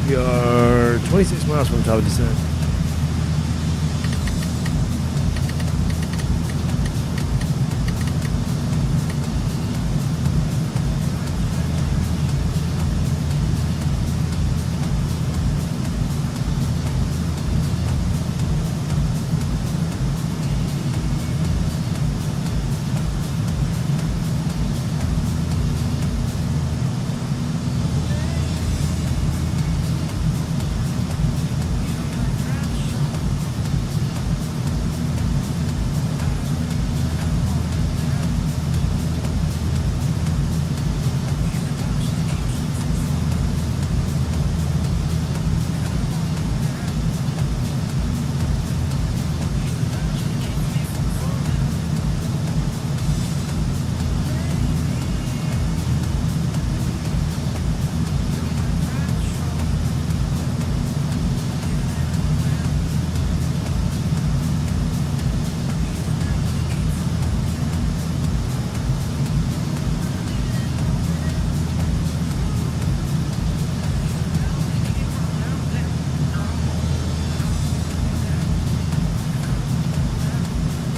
We are 26 miles from top of descent.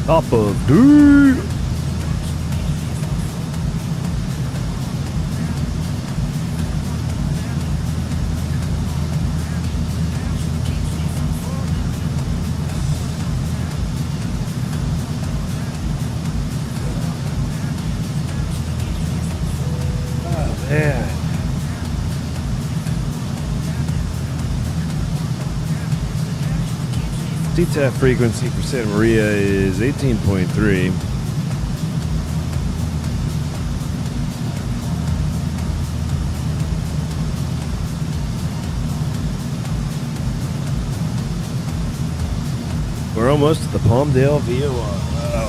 Top of D. Oh man. CTAF frequency for Santa Maria is 18.3. We're almost at the Palmdale VOR. Wow.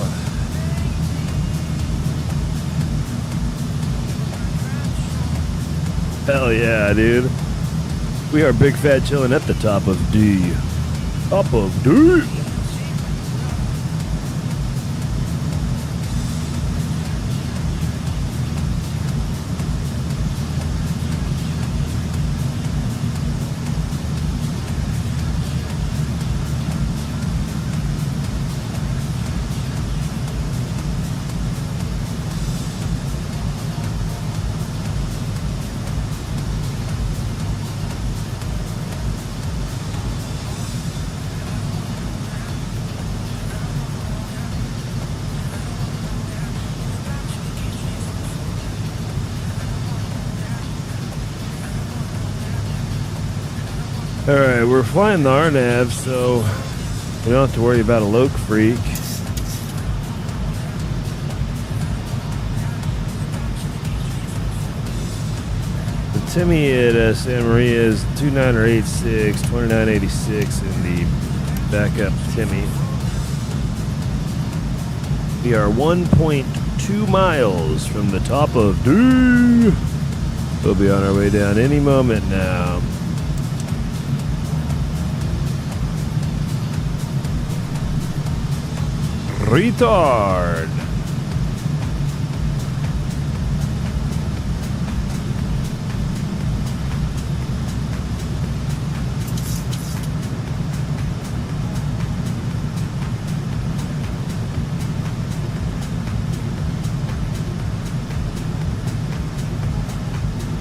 Hell yeah, dude. We are big fat chilling at the top of D. Top of D. Alright, we're flying the RNAV, so we don't have to worry about a Loke freak. The Timmy at Santa Maria is 2986, 2986 in the backup Timmy. We are 1.2 miles from the top of D. We'll be on our way down any moment now. Retard.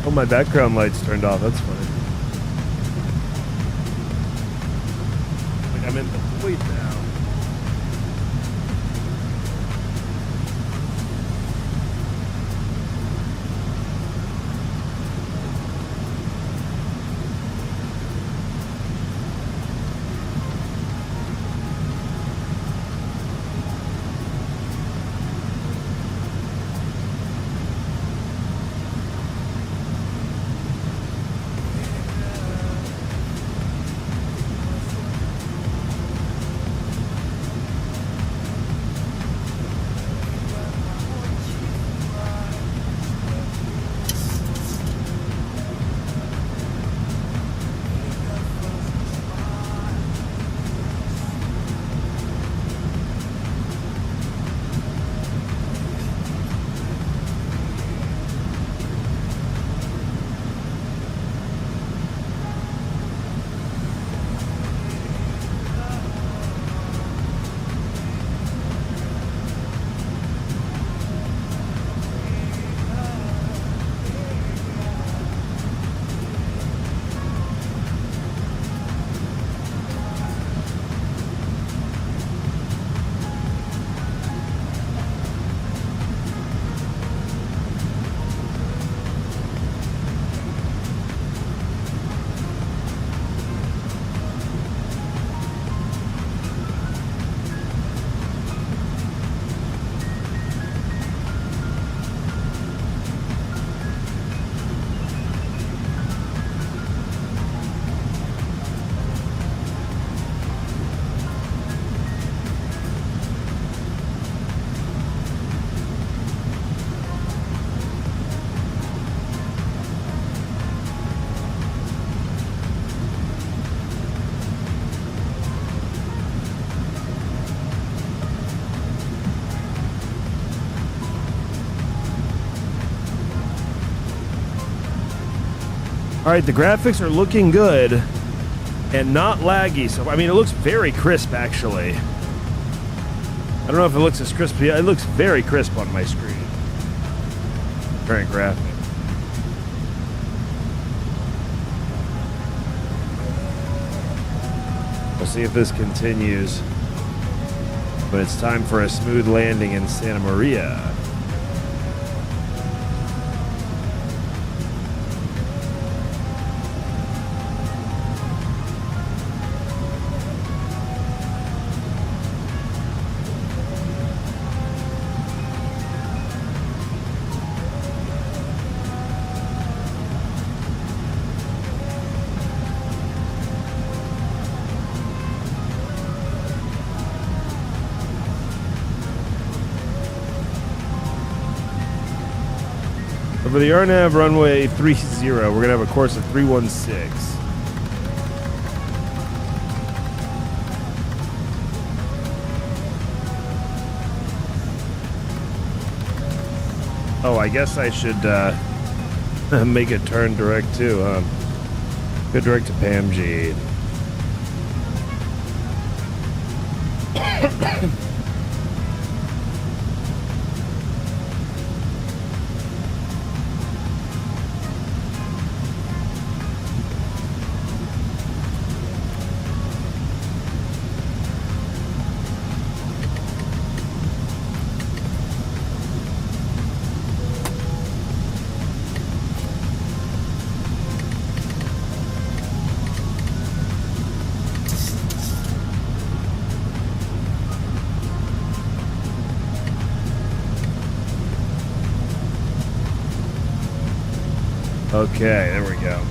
Oh, my background lights turned off. That's funny. Like I'm in the void now. All right, the graphics are looking good and not laggy. So, I mean, it looks very crisp, actually. I don't know if it looks as crisp. It looks very crisp on my screen. Current graphic. We'll see if this continues. But it's time for a smooth landing in Santa Maria. Over the RNAV runway 30, we're going to have a course of 316. Oh, I guess I should make a turn direct too, huh? Go direct to PAMG. Okay, there we go.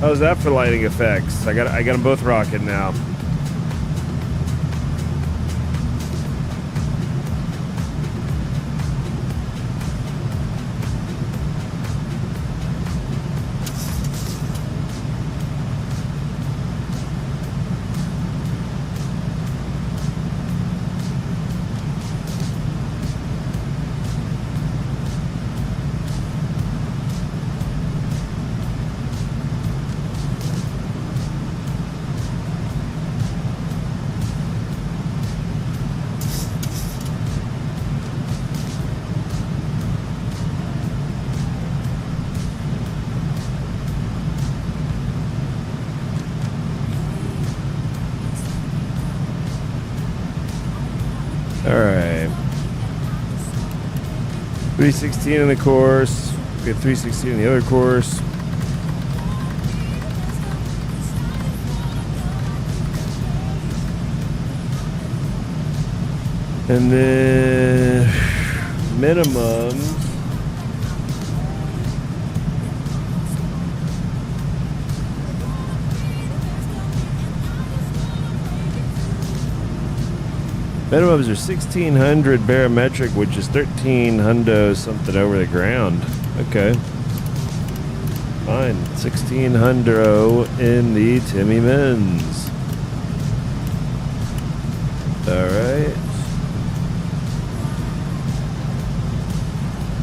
How's that for lighting effects? I got them both rocking now. Alright. 316 in the course. We have 316 in the other course. And then minimums. Minimums are 1600 barometric, which is 1300 something over the ground. Okay. Fine. 1600 in the Timmy Men's. Alright.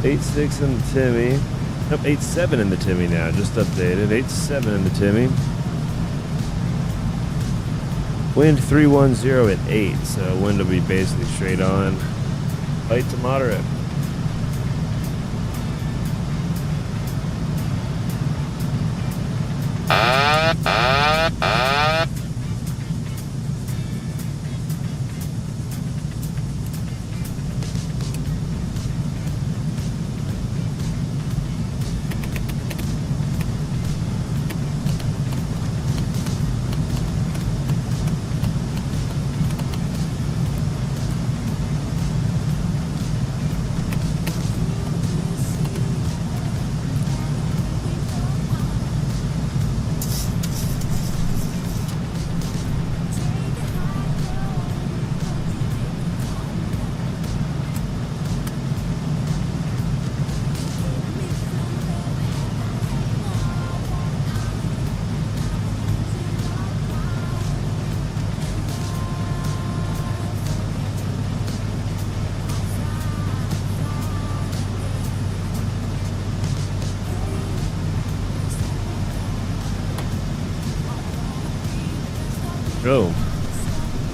86 in the Timmy. Nope, 87 in the Timmy now. Just updated. 87 in the Timmy. Wind 310 at 8, so wind will be basically straight on. Light to moderate. Oh,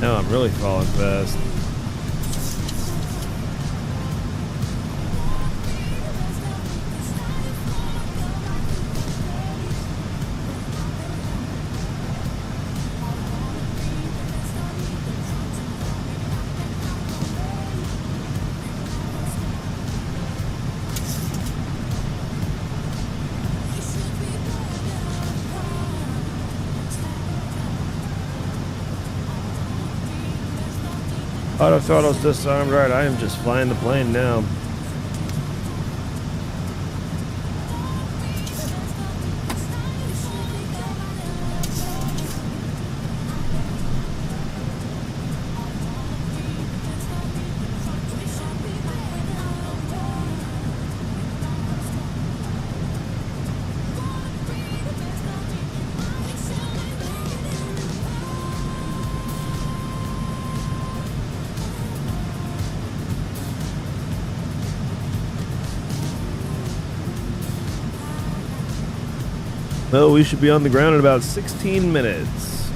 now I'm really falling fast. Auto throttle's disarmed. Right, I am just flying the plane now. Well, we should be on the ground in about 16 minutes.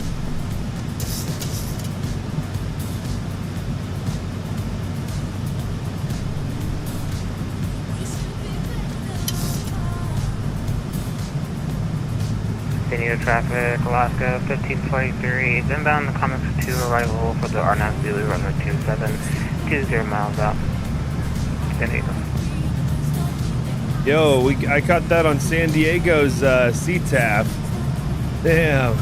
Continue traffic, Alaska 1523 is inbound, the comments to arrival for the R9 Zulu runway 2720 miles out. Continue. Yo, I caught that on San Diego's CTAP. Damn.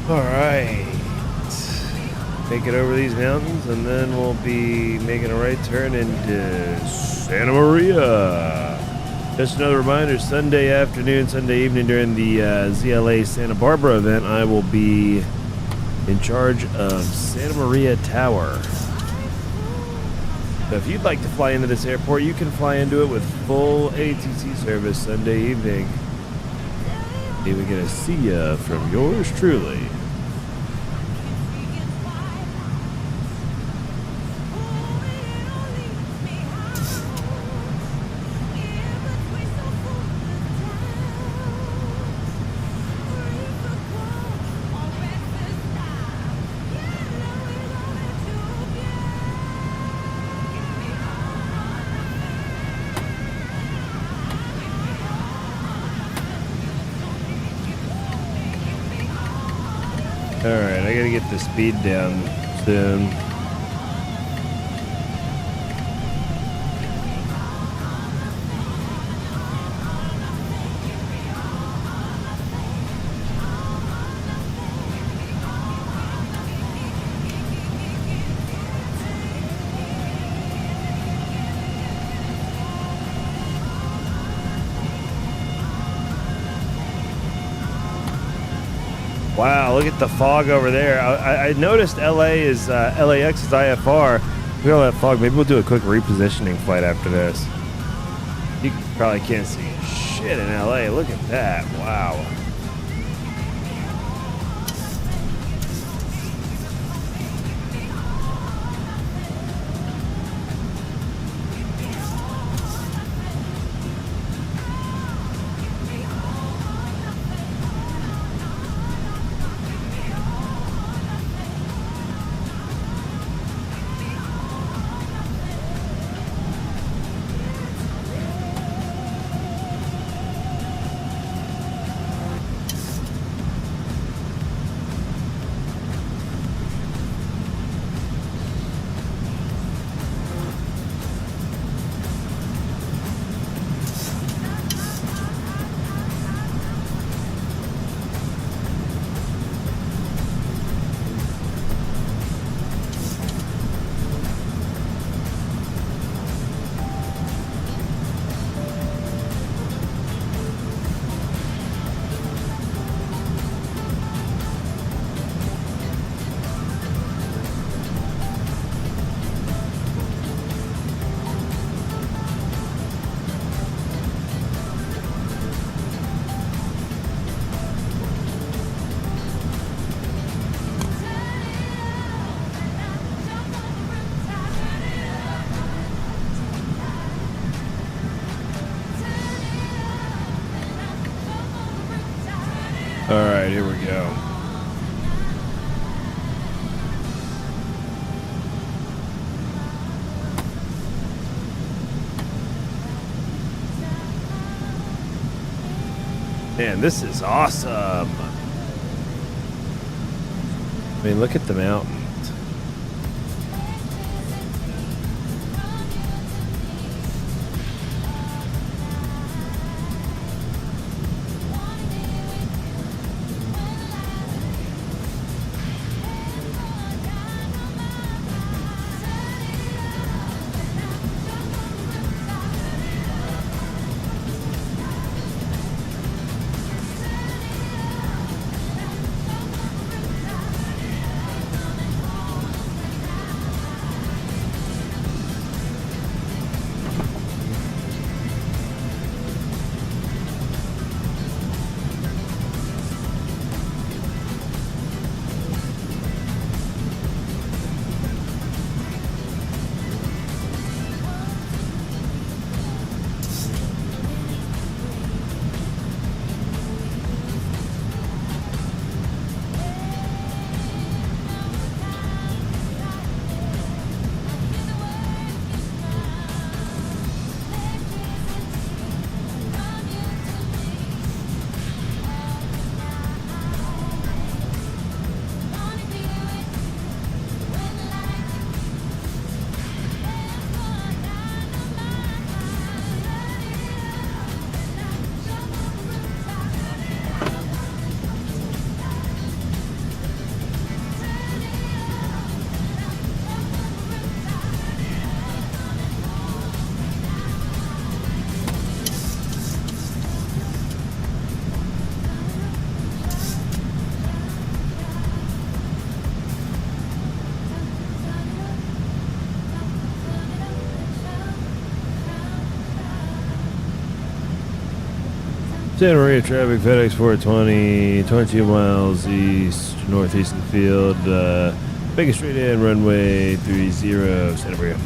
All right. Make it over these mountains, and then we'll be making a right turn into Santa Maria. Just another reminder, Sunday afternoon, Sunday evening during the ZLA Santa Barbara event, I will be in charge of Santa Maria Tower. So if you'd like to fly into this airport, you can fly into it with full ATC service Sunday evening. Even gonna see ya from yours truly. Alright, I gotta get the speed down soon. Wow, look at the fog over there. I noticed LA is LAX is IFR. Look at all that fog. Maybe we'll do a quick repositioning flight after this. You probably can't see shit in LA. Look at that. Wow. All right, here we go. Man, this is awesome. I mean, look at the mountains. Santa Maria traffic, FedEx 420, 22 miles east, northeastern field. Make a straight in, runway 30, Santa Maria.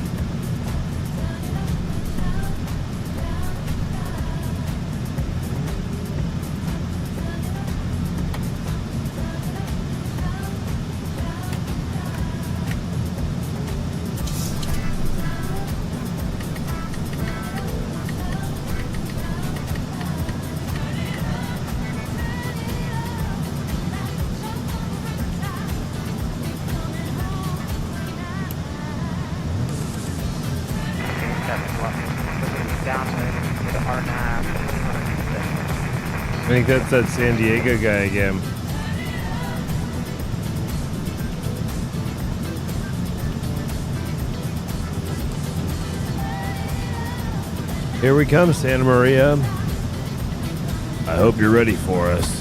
I think that's that San Diego guy again. Here we come, Santa Maria. I hope you're ready for us.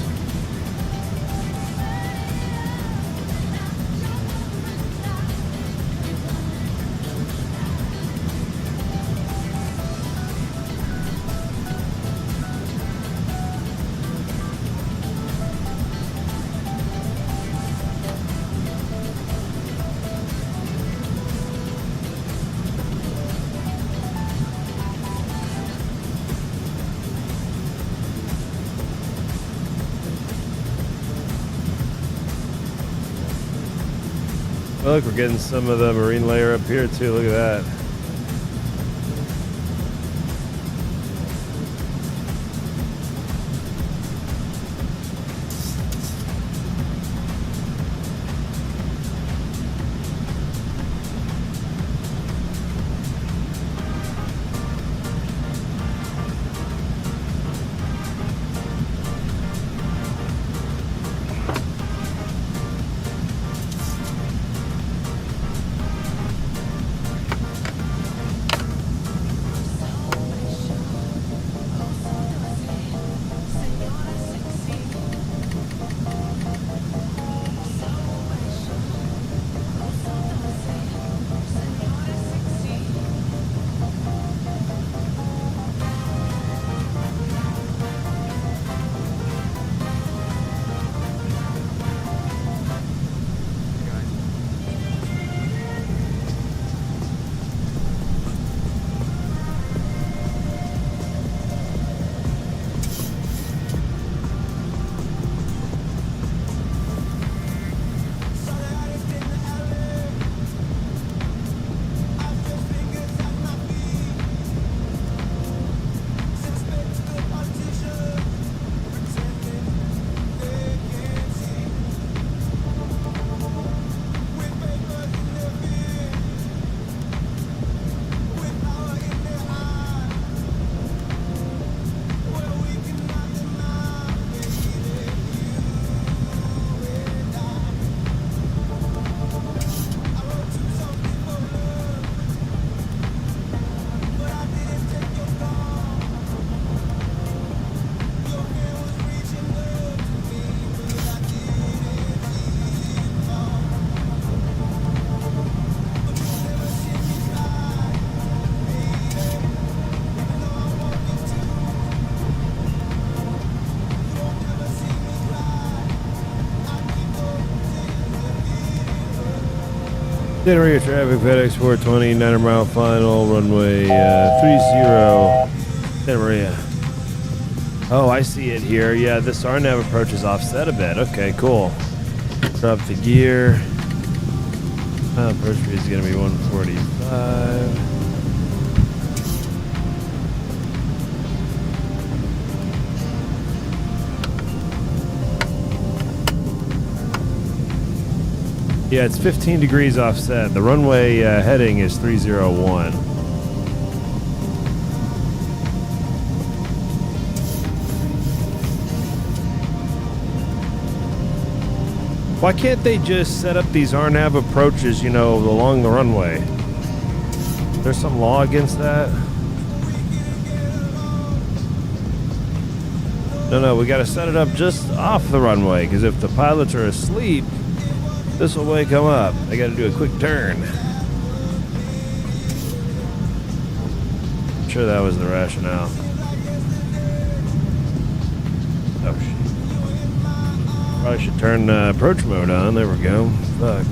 Look, we're getting some of the marine layer up here too. Look at that. Santa Maria traffic, FedEx 420, 900 mile final, runway 30, Santa Maria. Oh, I see it here. Yeah, this RNAV approach is offset a bit. Okay, cool. Drop the gear. Approach speed is going to be 145. Yeah, it's 15 degrees offset. The runway heading is 301. Why can't they just set up these RNAV approaches, you know, along the runway? There's some law against that? No, we gotta set it up just off the runway, because if the pilots are asleep, this will wake them up. They gotta do a quick turn. I'm sure that was the rationale. Probably should turn approach mode on. There we go. Fuck.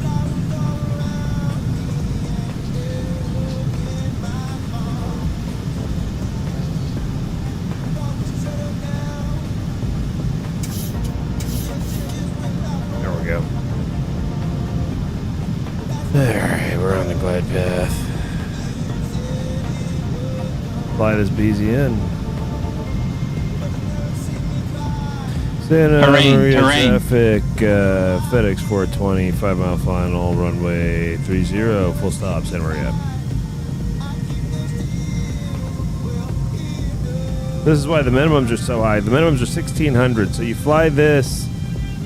There we go. Alright, we're on the glide path. Fly this BZN. Santa Maria traffic, FedEx 420, 5 mile final, runway 30, full stop, Santa Maria. This is why the minimums are so high. The minimums are 1,600, so you fly this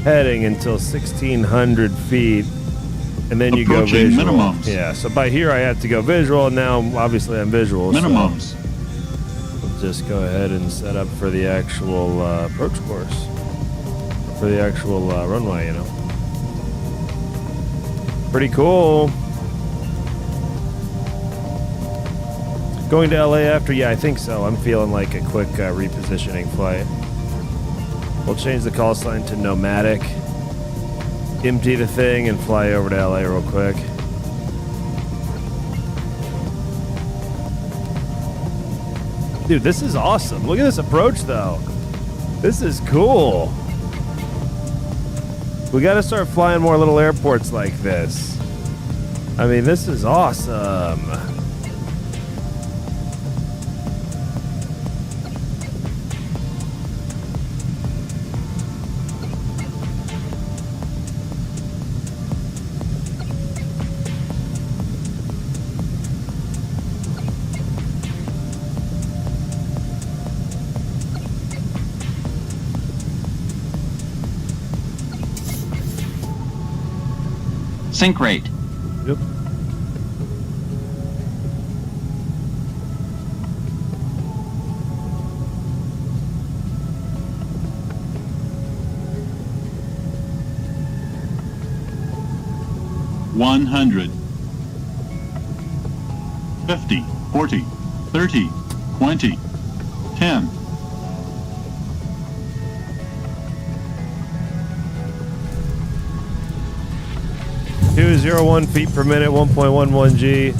heading until 1,600 feet, and then you go visual. Minimums. Yeah, so by here I had to go visual, and now obviously I'm visual. Minimums. So we'll just go ahead and set up for the actual approach course. For the actual runway, you know. Pretty cool. Going to LA after? Yeah, I think so. I'm feeling like a quick repositioning flight. We'll change the call sign to nomadic. Empty the thing and fly over to LA real quick. Dude, this is awesome. Look at this approach, though. This is cool. We got to start flying more little airports like this. I mean, this is awesome. Sync rate. Yep. One 100. 50, 40, 30, 20, 10. 201 feet per minute, 1.11 G.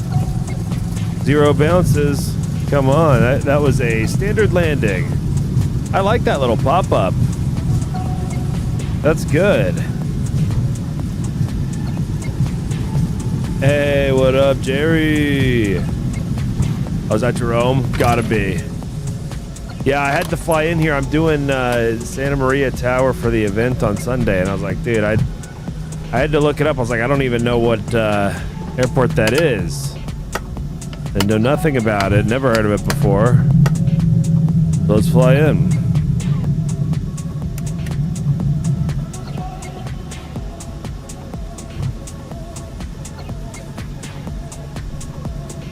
0 bounces. Come on, that was a standard landing. I like that little pop-up. That's good. Hey, what up, Jerry? Oh, is that Jerome? Gotta be. Yeah, I had to fly in here. I'm doing Santa Maria Tower for the event on Sunday, and I was like, dude, I had to look it up. I was like, I don't even know what airport that is. And know nothing about it. Never heard of it before. So let's fly in.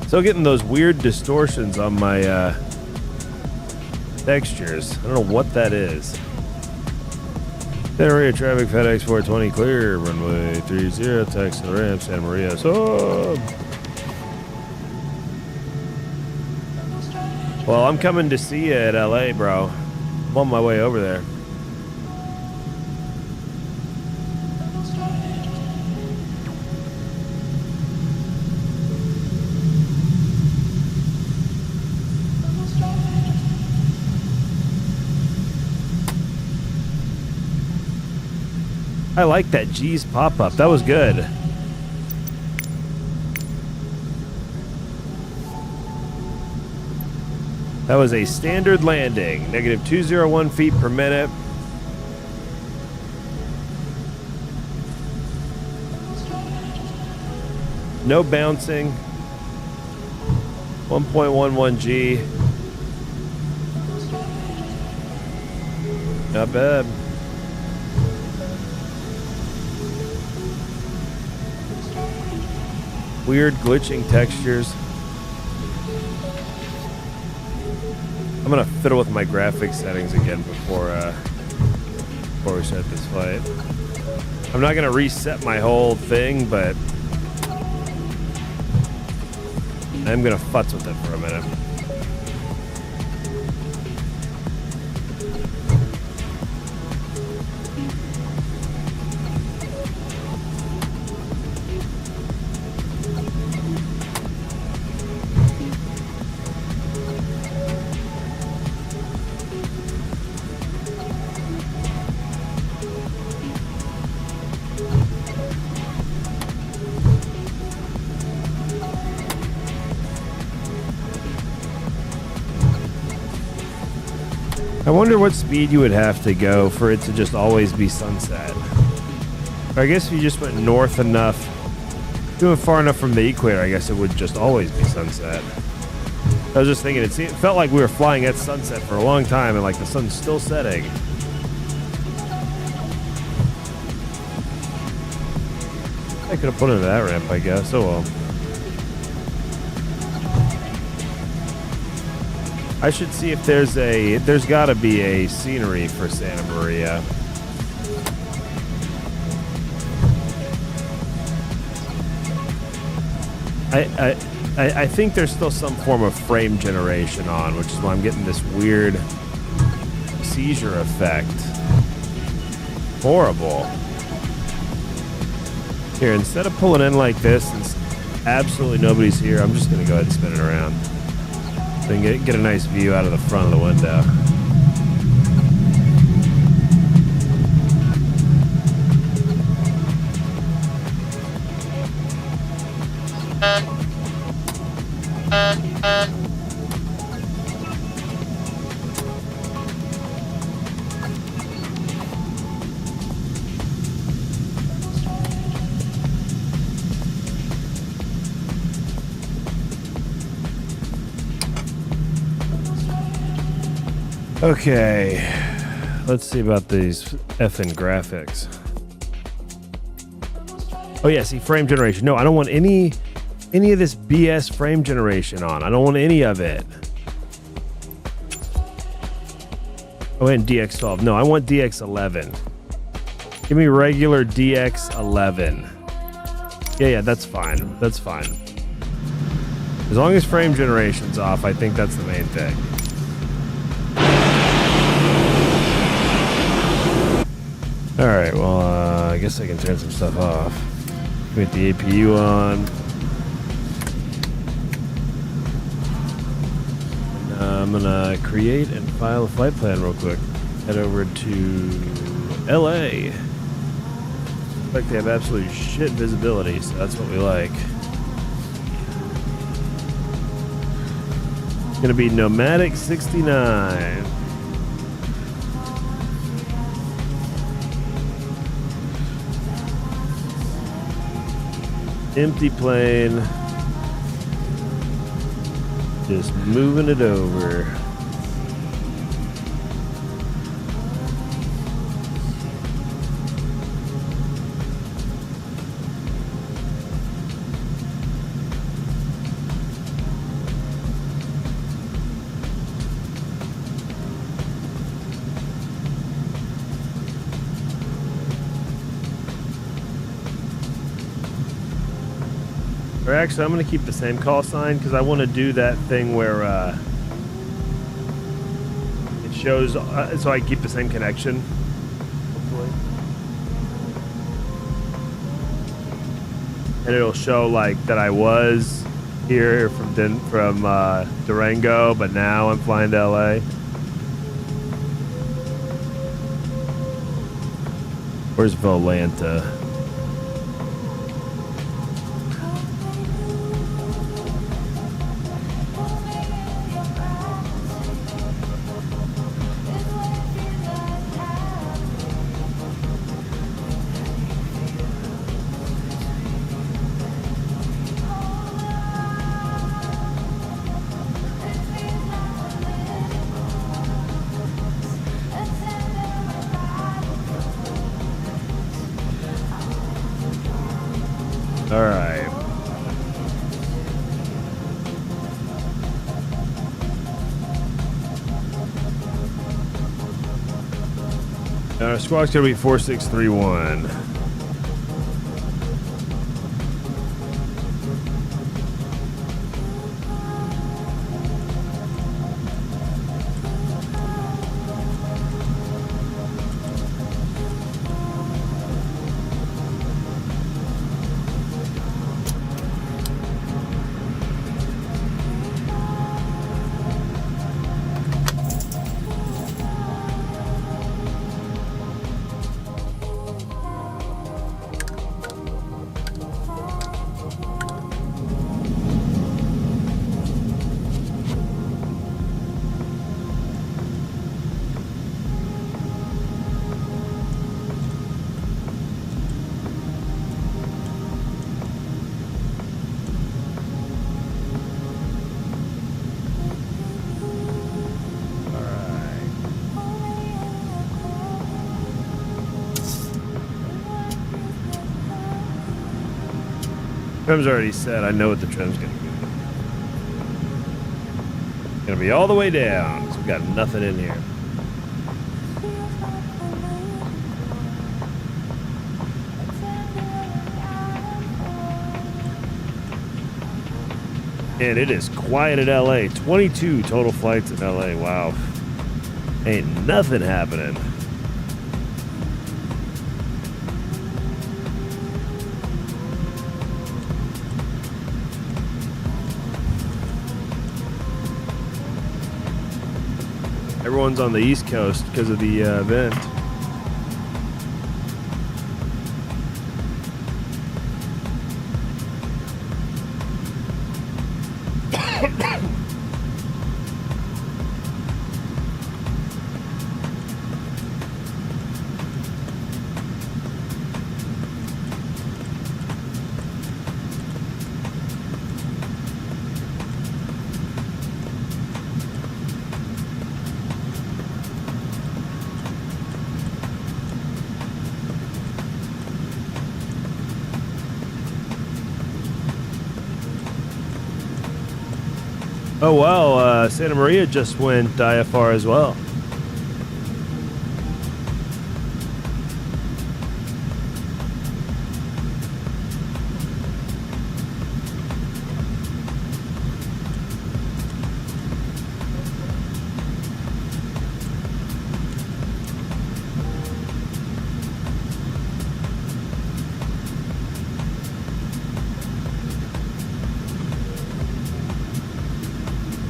Still getting those weird distortions on my textures. I don't know what that is. Santa Maria traffic, FedEx 420 clear, runway 30, taxi to ramp, Santa Maria. So, well, I'm coming to see you at LA, bro. I'm on my way over there. I like that G's pop-up. That was good. That was a standard landing. Negative 201 feet per minute. No bouncing. 1.11 G. Not bad. Weird glitching textures. I'm gonna fiddle with my graphics settings again before we start this flight. I'm not gonna reset my whole thing, but I'm gonna futz with it for a minute. I wonder what speed you would have to go for it to just always be sunset. I guess if you just went north enough, doing far enough from the equator, I guess it would just always be sunset. I was just thinking, it felt like we were flying at sunset for a long time, and like the sun's still setting. I could have put into that ramp, I guess. Oh well. I should see if there's got to be a scenery for Santa Maria. I think there's still some form of frame generation on, which is why I'm getting this weird seizure effect. Horrible. Here, instead of pulling in like this, since absolutely nobody's here, I'm just going to go ahead and spin it around. Then get a nice view out of the front of the window. Okay, let's see about these effing graphics. Oh yeah, see, frame generation. No, I don't want any of this BS frame generation on. I don't want any of it. Oh, and DX12. No, I want DX11. Give me regular DX11. Yeah, that's fine. That's fine. As long as frame generation's off, I think that's the main thing. Alright, well, I guess I can turn some stuff off. Put the APU on. And, I'm gonna create and file a flight plan real quick. Head over to LA. Looks like they have absolute shit visibility, so that's what we like. It's gonna be Nomadic 69. Empty plane. Just moving it over. Or actually, I'm going to keep the same call sign because I want to do that thing where it shows, so I keep the same connection. Hopefully. And it'll show like that I was here from Durango, but now I'm flying to LA. Where's Volanta? All right. Our squawk's gonna be 4631. Trim's already set. I know what the trim's gonna be. It's gonna be all the way down. So we got nothing in here. And it is quiet at LA. 22 total flights in LA. Wow. Ain't nothing happening. Everyone's on the East Coast because of the event. Oh wow, Santa Maria just went IFR as well.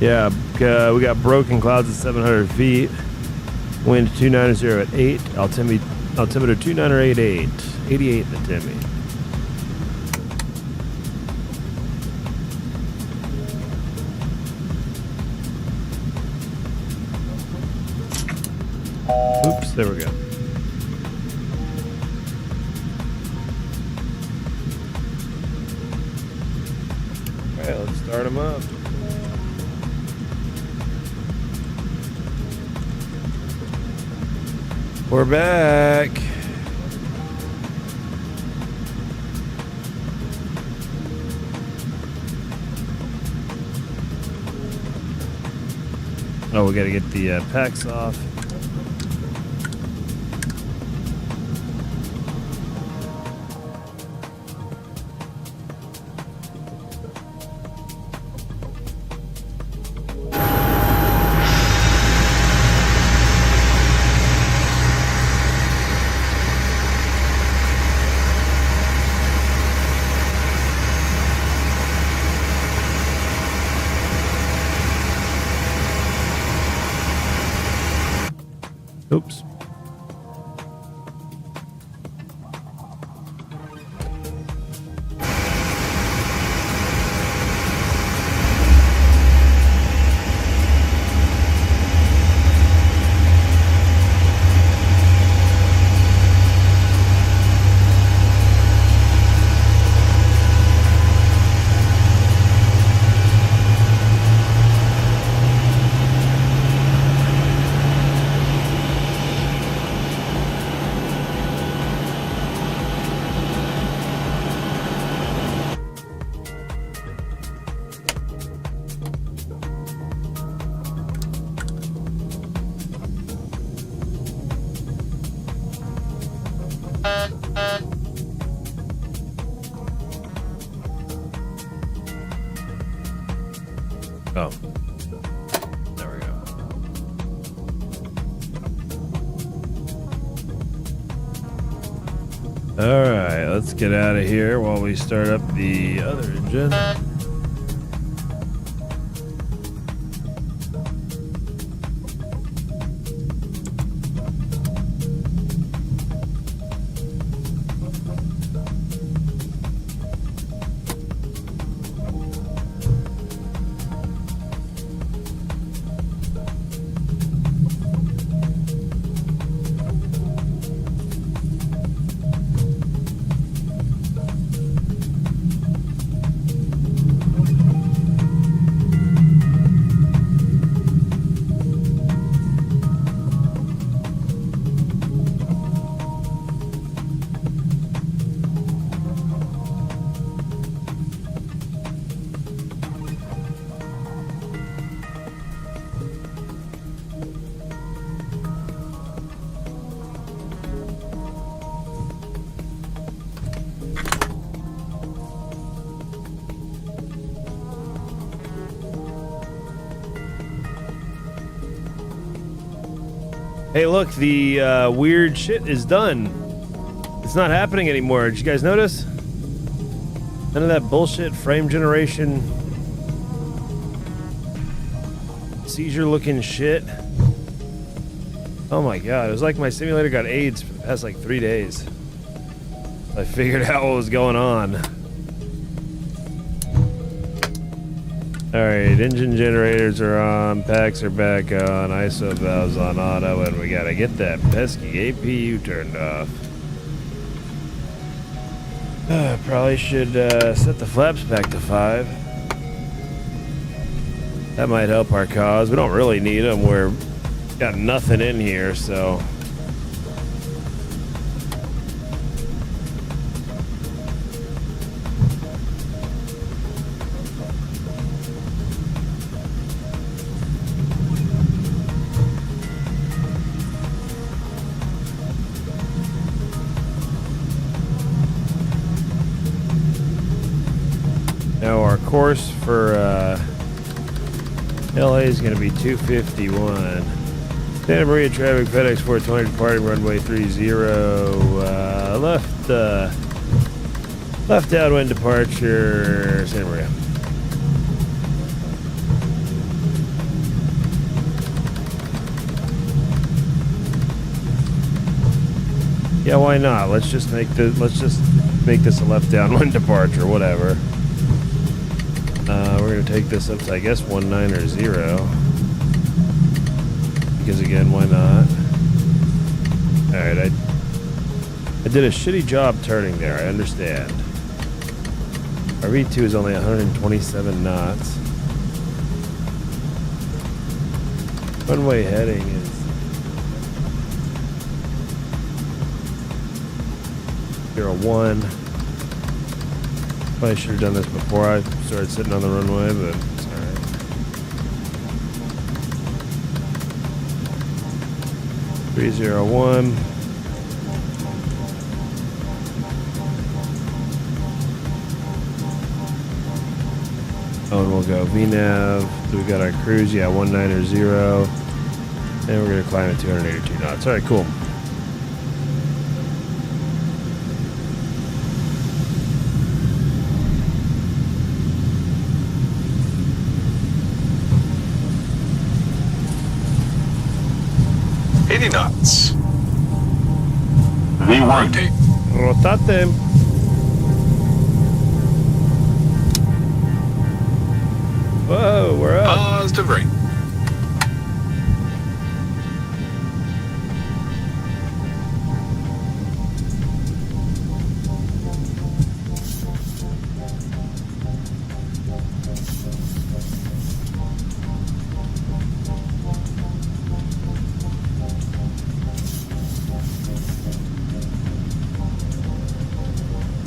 Yeah, we got broken clouds at 700 feet. Wind 290 at 8. Altimeter 2988. 88 in the Timmy. Oops, there we go. Alright, let's start them up. We're back. Oh, we gotta get the packs off. Oops. Oh. There we go. Alright, let's get out of here while we start up the other engine. Hey, look, the weird shit is done. It's not happening anymore. Did you guys notice? None of that bullshit frame generation seizure looking shit. Oh my god, it was like my simulator got AIDS for the past like 3 days. I figured out what was going on. Alright, engine generators are on, packs are back on, ISO valves on auto, and we gotta get that pesky APU turned off. Probably should set the flaps back to 5. That might help our cause. We don't really need them. We're got nothing in here, so. Now our course for LA is going to be 251. Santa Maria traffic, FedEx 420 departing runway 30. Left downwind departure, Santa Maria. Yeah, why not? Let's just make this a left downwind departure, whatever. We're gonna take this up to, I guess, 190. Because again, why not? Alright, I did a shitty job turning there, I understand. Our V2 is only 127 knots. Runway heading is 01. Probably should have done this before I started sitting on the runway, but it's alright. $301. Oh, and we'll go VNAV. We got our cruise, yeah, 190. And we're gonna climb at 282 knots. Alright, cool. Knots. V1. Rotate. Rotate. Whoa, we're up. Positive rate.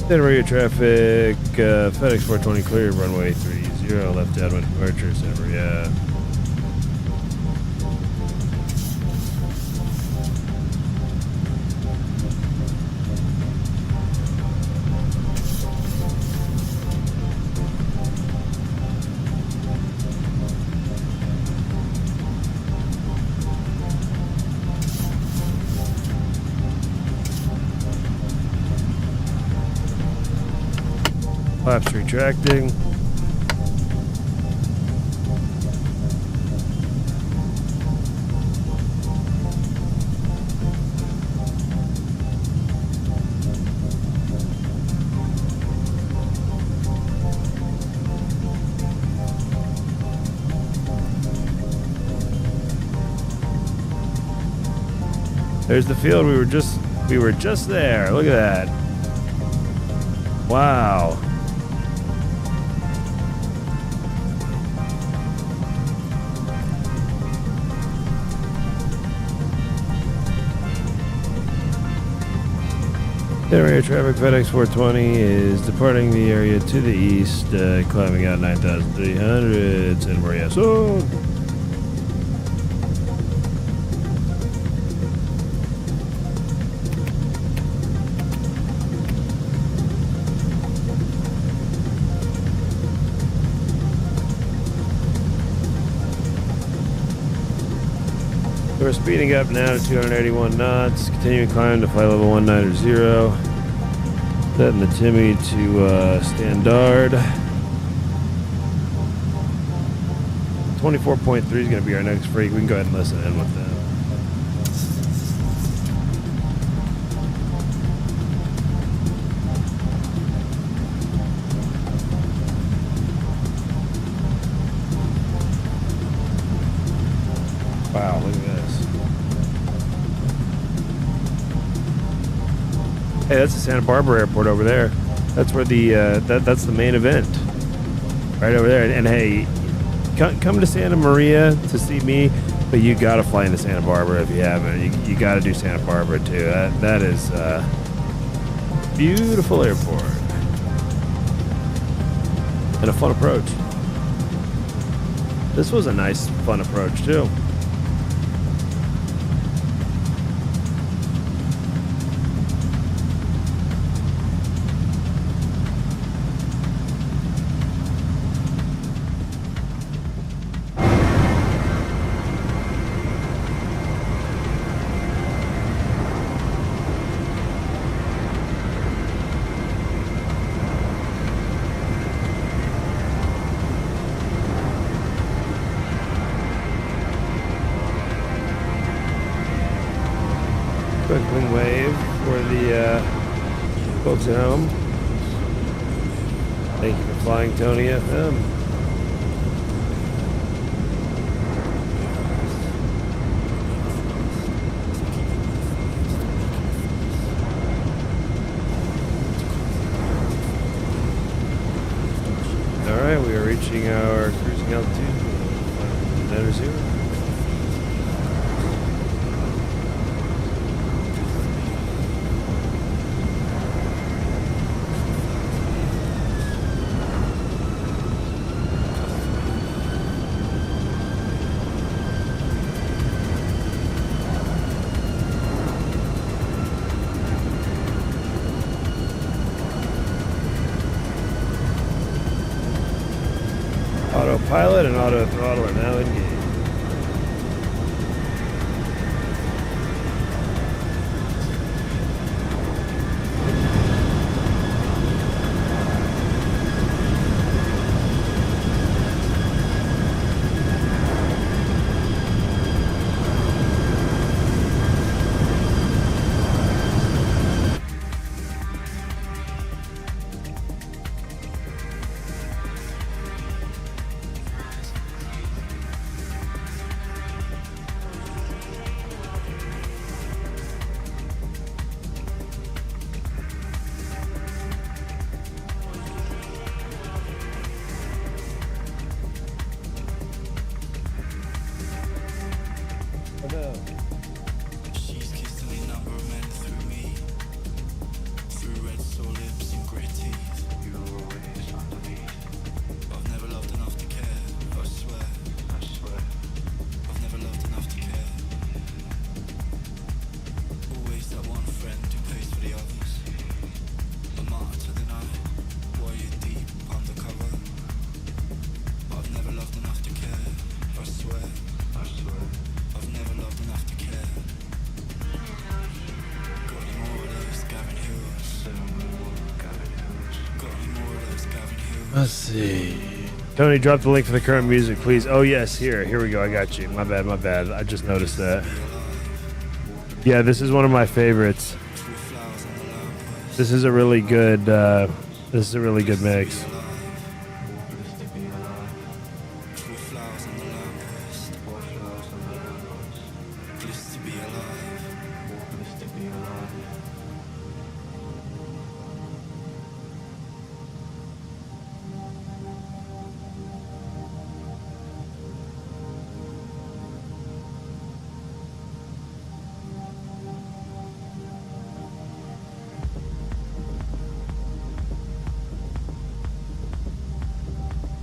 Santa Maria traffic, FedEx 420 clear, runway 30, left downwind departure, Santa Maria. Flaps retracting. There's the field. We were just there. Look at that. Wow. Santa Maria traffic, FedEx 420 is departing the area to the east, climbing out 9,300, Santa Maria. So, We're speeding up now to 281 knots. Continuing climb to flight level 190. Setting the Timmy to standard. 24.3 is going to be our next freak. We can go ahead and listen in with that. Wow, look at this. Hey, that's the Santa Barbara Airport over there. That's where the that's the main event, right over there. And hey, come to Santa Maria to see me, but you gotta fly into Santa Barbara if you haven't. You gotta do Santa Barbara too. That is beautiful airport and a fun approach. This was a nice, fun approach too. Quick wing wave for the folks at home. Thank you for flying Tony FM. Alright, we are reaching our cruising altitude. 900. Autopilot and auto throttle are now engaged. Let's see. Tony, drop the link for the current music, please. Oh, yes, here we go. I got you. My bad. I just noticed that. Yeah, this is one of my favorites. This is a really good mix.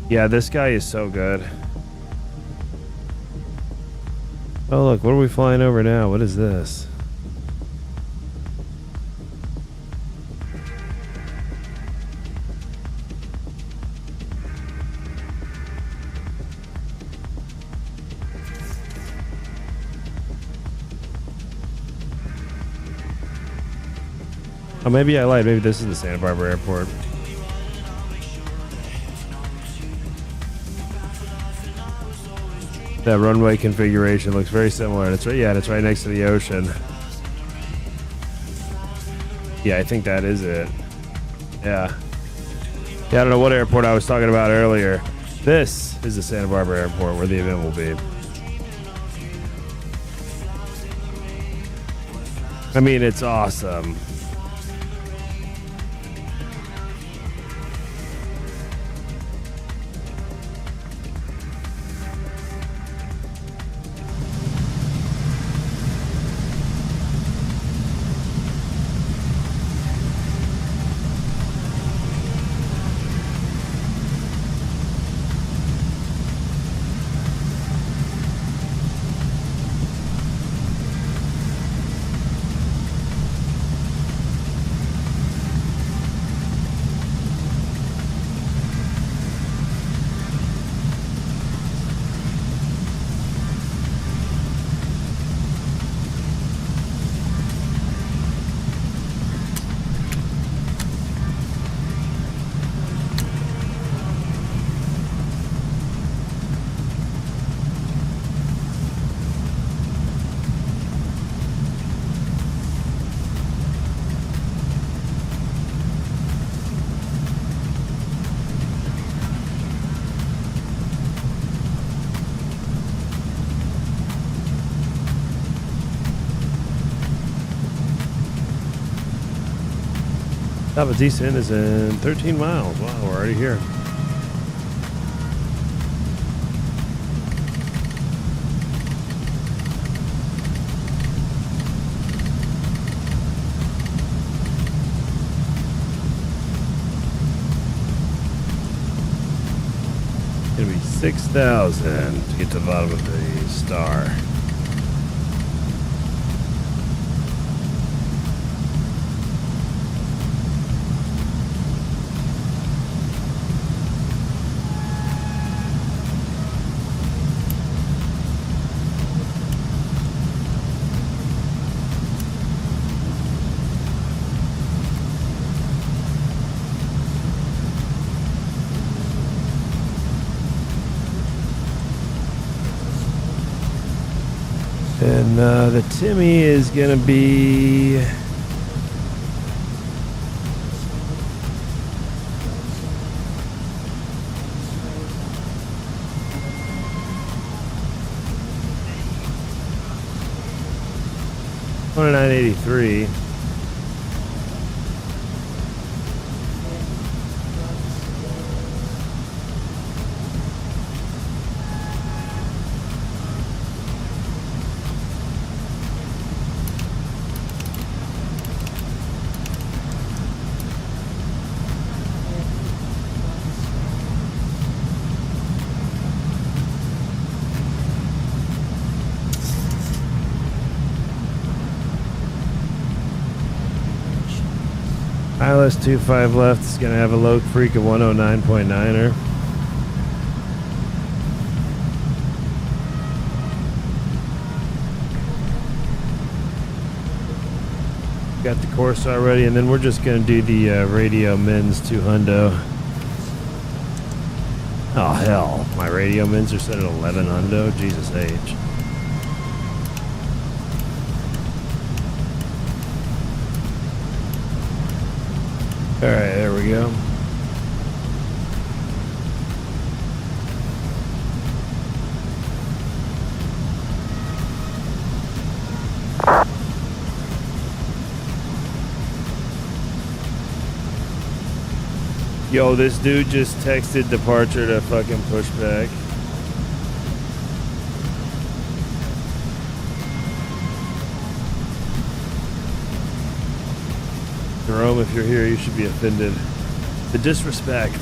Yeah, this guy is so good. Oh, look, what are we flying over now? What is this? Oh, maybe I lied. Maybe this is the Santa Barbara Airport. That runway configuration looks very similar. And it's right, yeah, and it's right next to the ocean. Yeah, I think that is it. Yeah. Yeah, I don't know what airport I was talking about earlier. This is the Santa Barbara Airport where the event will be. I mean, it's awesome. Top of descent is in 13 miles. Wow, we're already here. Gonna be 6,000 to get to the bottom of the star. And the Timmy is going to be... $29.83. ILS 25 left is going to have a low freak of 109.9er. Got the course already, and then we're just going to do the radio mins 2 hundo. Oh hell, my radio mins are set at 11 hundo. Jesus H. All right, there we go. Yo, this dude just texted departure to fucking pushback. Jerome, if you're here, you should be offended. The disrespect.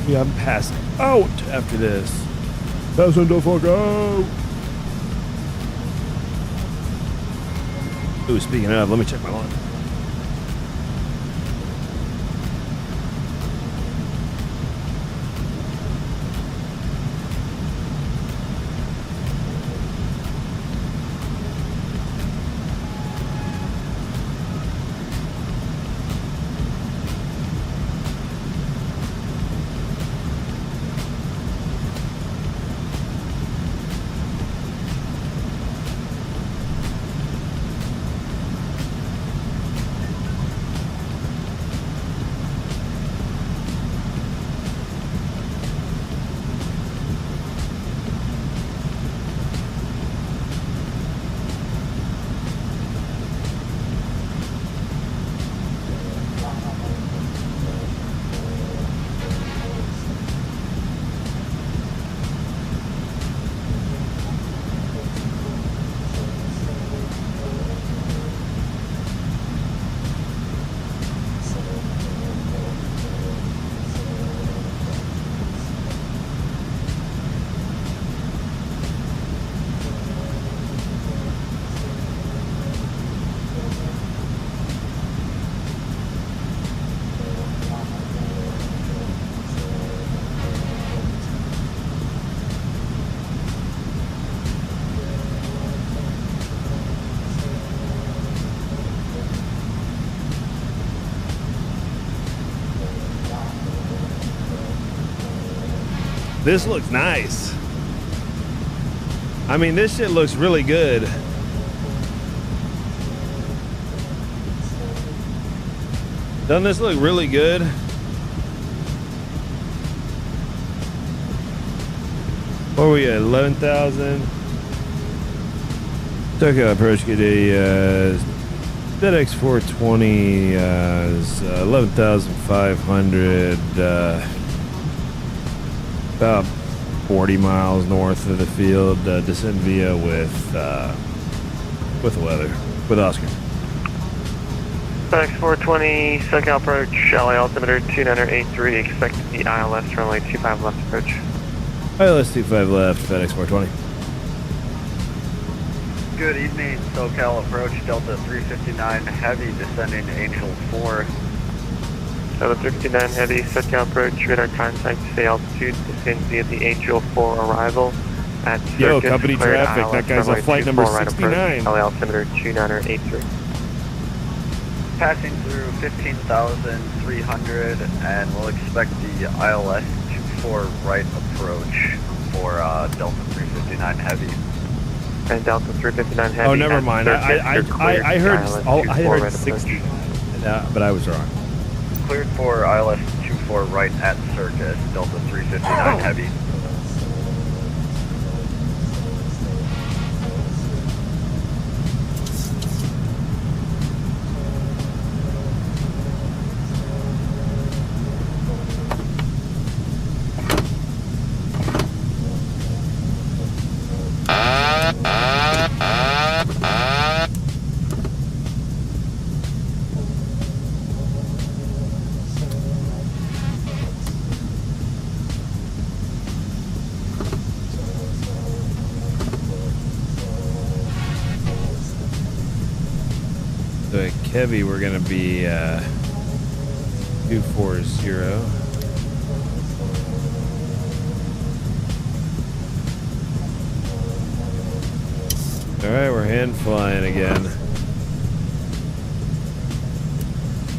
Yeah, I'm passing out after this. Passing the fuck out. Ooh, speaking of, let me check my line. This looks nice. I mean, this shit looks really good. Doesn't this look really good? What are we at? 11,000. SoCal approach get a FedEx 420 is 11,500. About 40 miles north of the field. Descend via with weather with Oscar. FedEx 420, SoCal approach, LA altimeter 2983, expect the ILS runway 25 left approach. ILS 25 left, FedEx 420. Good evening, SoCal approach, Delta 359 heavy, descending Angel 4. Delta 359 heavy, SoCal approach, radar contact, stay altitude, descend via the Angel 4 arrival at Circus. Yo, company traffic, ILS, that guy's on flight number 69. LA altimeter 2983. Passing through 15,300, and we'll expect the ILS 24 right approach for Delta 359 heavy. And Delta 359 heavy. Oh, never mind. I heard I heard right 60, but I was wrong. Cleared for ILS 24 right at Circus, Delta 359 heavy. So at Kevy, we're going to be 240. All right, we're hand flying again.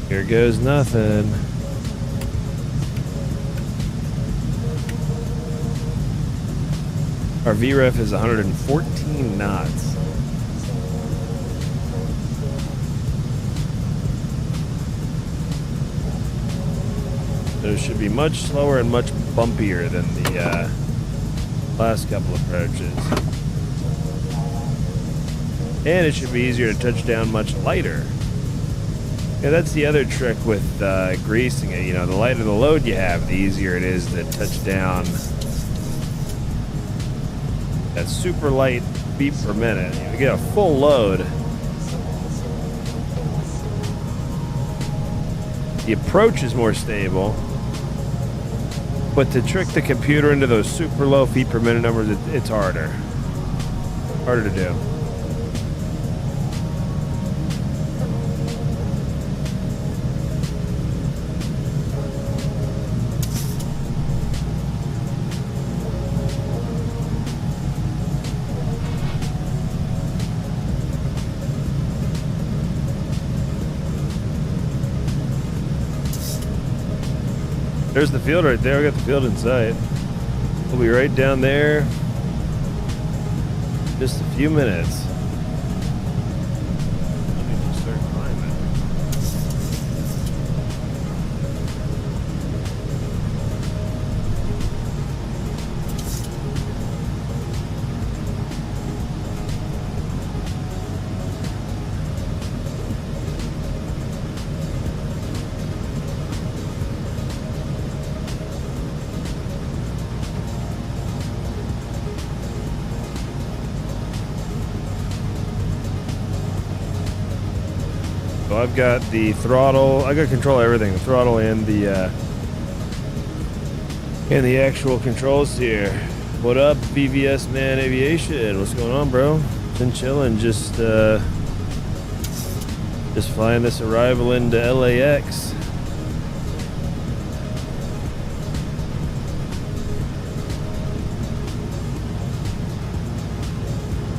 Here goes nothing. Our VREF is 114 knots. So it should be much slower and much bumpier than the last couple approaches. And it should be easier to touch down much lighter. Yeah, that's the other trick with greasing it. You know, the lighter the load you have, the easier it is to touch down that super light feet per minute. You get a full load. The approach is more stable, but to trick the computer into those super low feet per minute numbers, it's harder. Harder to do. There's the field right there. We got the field in sight. We'll be right down there. Just a few minutes. Let me just start climbing. So I've got the throttle. I got control of everything, the throttle and the actual controls here. What up, BVS Man Aviation? What's going on, bro? Been chilling, just flying this arrival into LAX.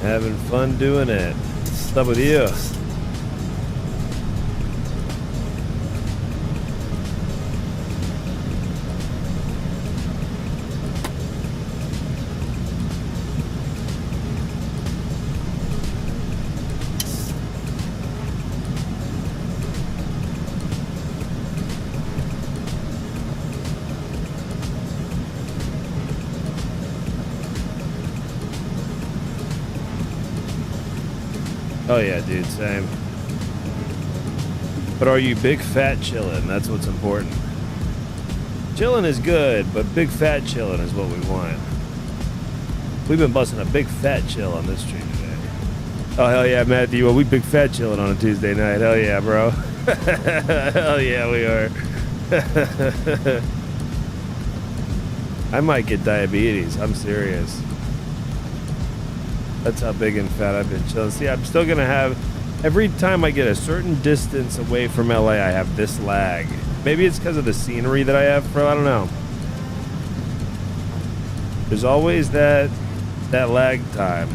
Having fun doing it. What's up with you? Oh yeah, dude, same. But are you big fat chillin'? That's what's important. Chillin' is good, but big fat chillin' is what we want. We've been busting a big fat chill on this street today. Oh hell yeah, Matthew. Well, we big fat chillin' on a Tuesday night. Hell yeah, bro. Hell yeah, we are. I might get diabetes. I'm serious. That's how big and fat I've been chilling. See, I'm still gonna have, every time I get a certain distance away from LA, I have this lag. Maybe it's because of the scenery that I have, bro. I don't know. There's always that lag time.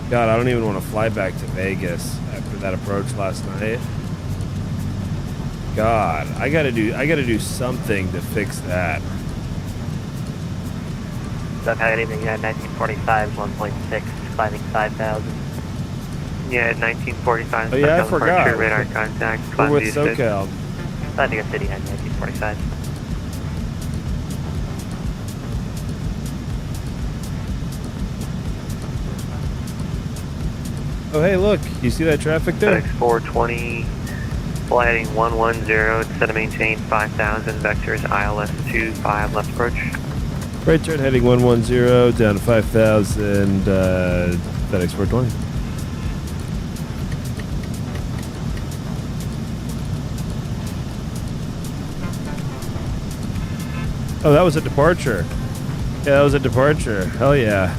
God, I don't even want to fly back to Vegas after that approach last night. God, I gotta do something to fix that. So good evening, you had 1945, 1.6, climbing 5,000. Yeah, 1945. Oh yeah, I forgot. Radar contact. We're with SoCal. San Diego City had 1945. Oh hey, look, you see that traffic there? FedEx 420, flight heading 110, set to maintain 5,000, vectors ILS 25, left approach. Right turn heading 110, down to 5,000, FedEx 420. Oh, that was a departure. Yeah, that was a departure. Hell yeah.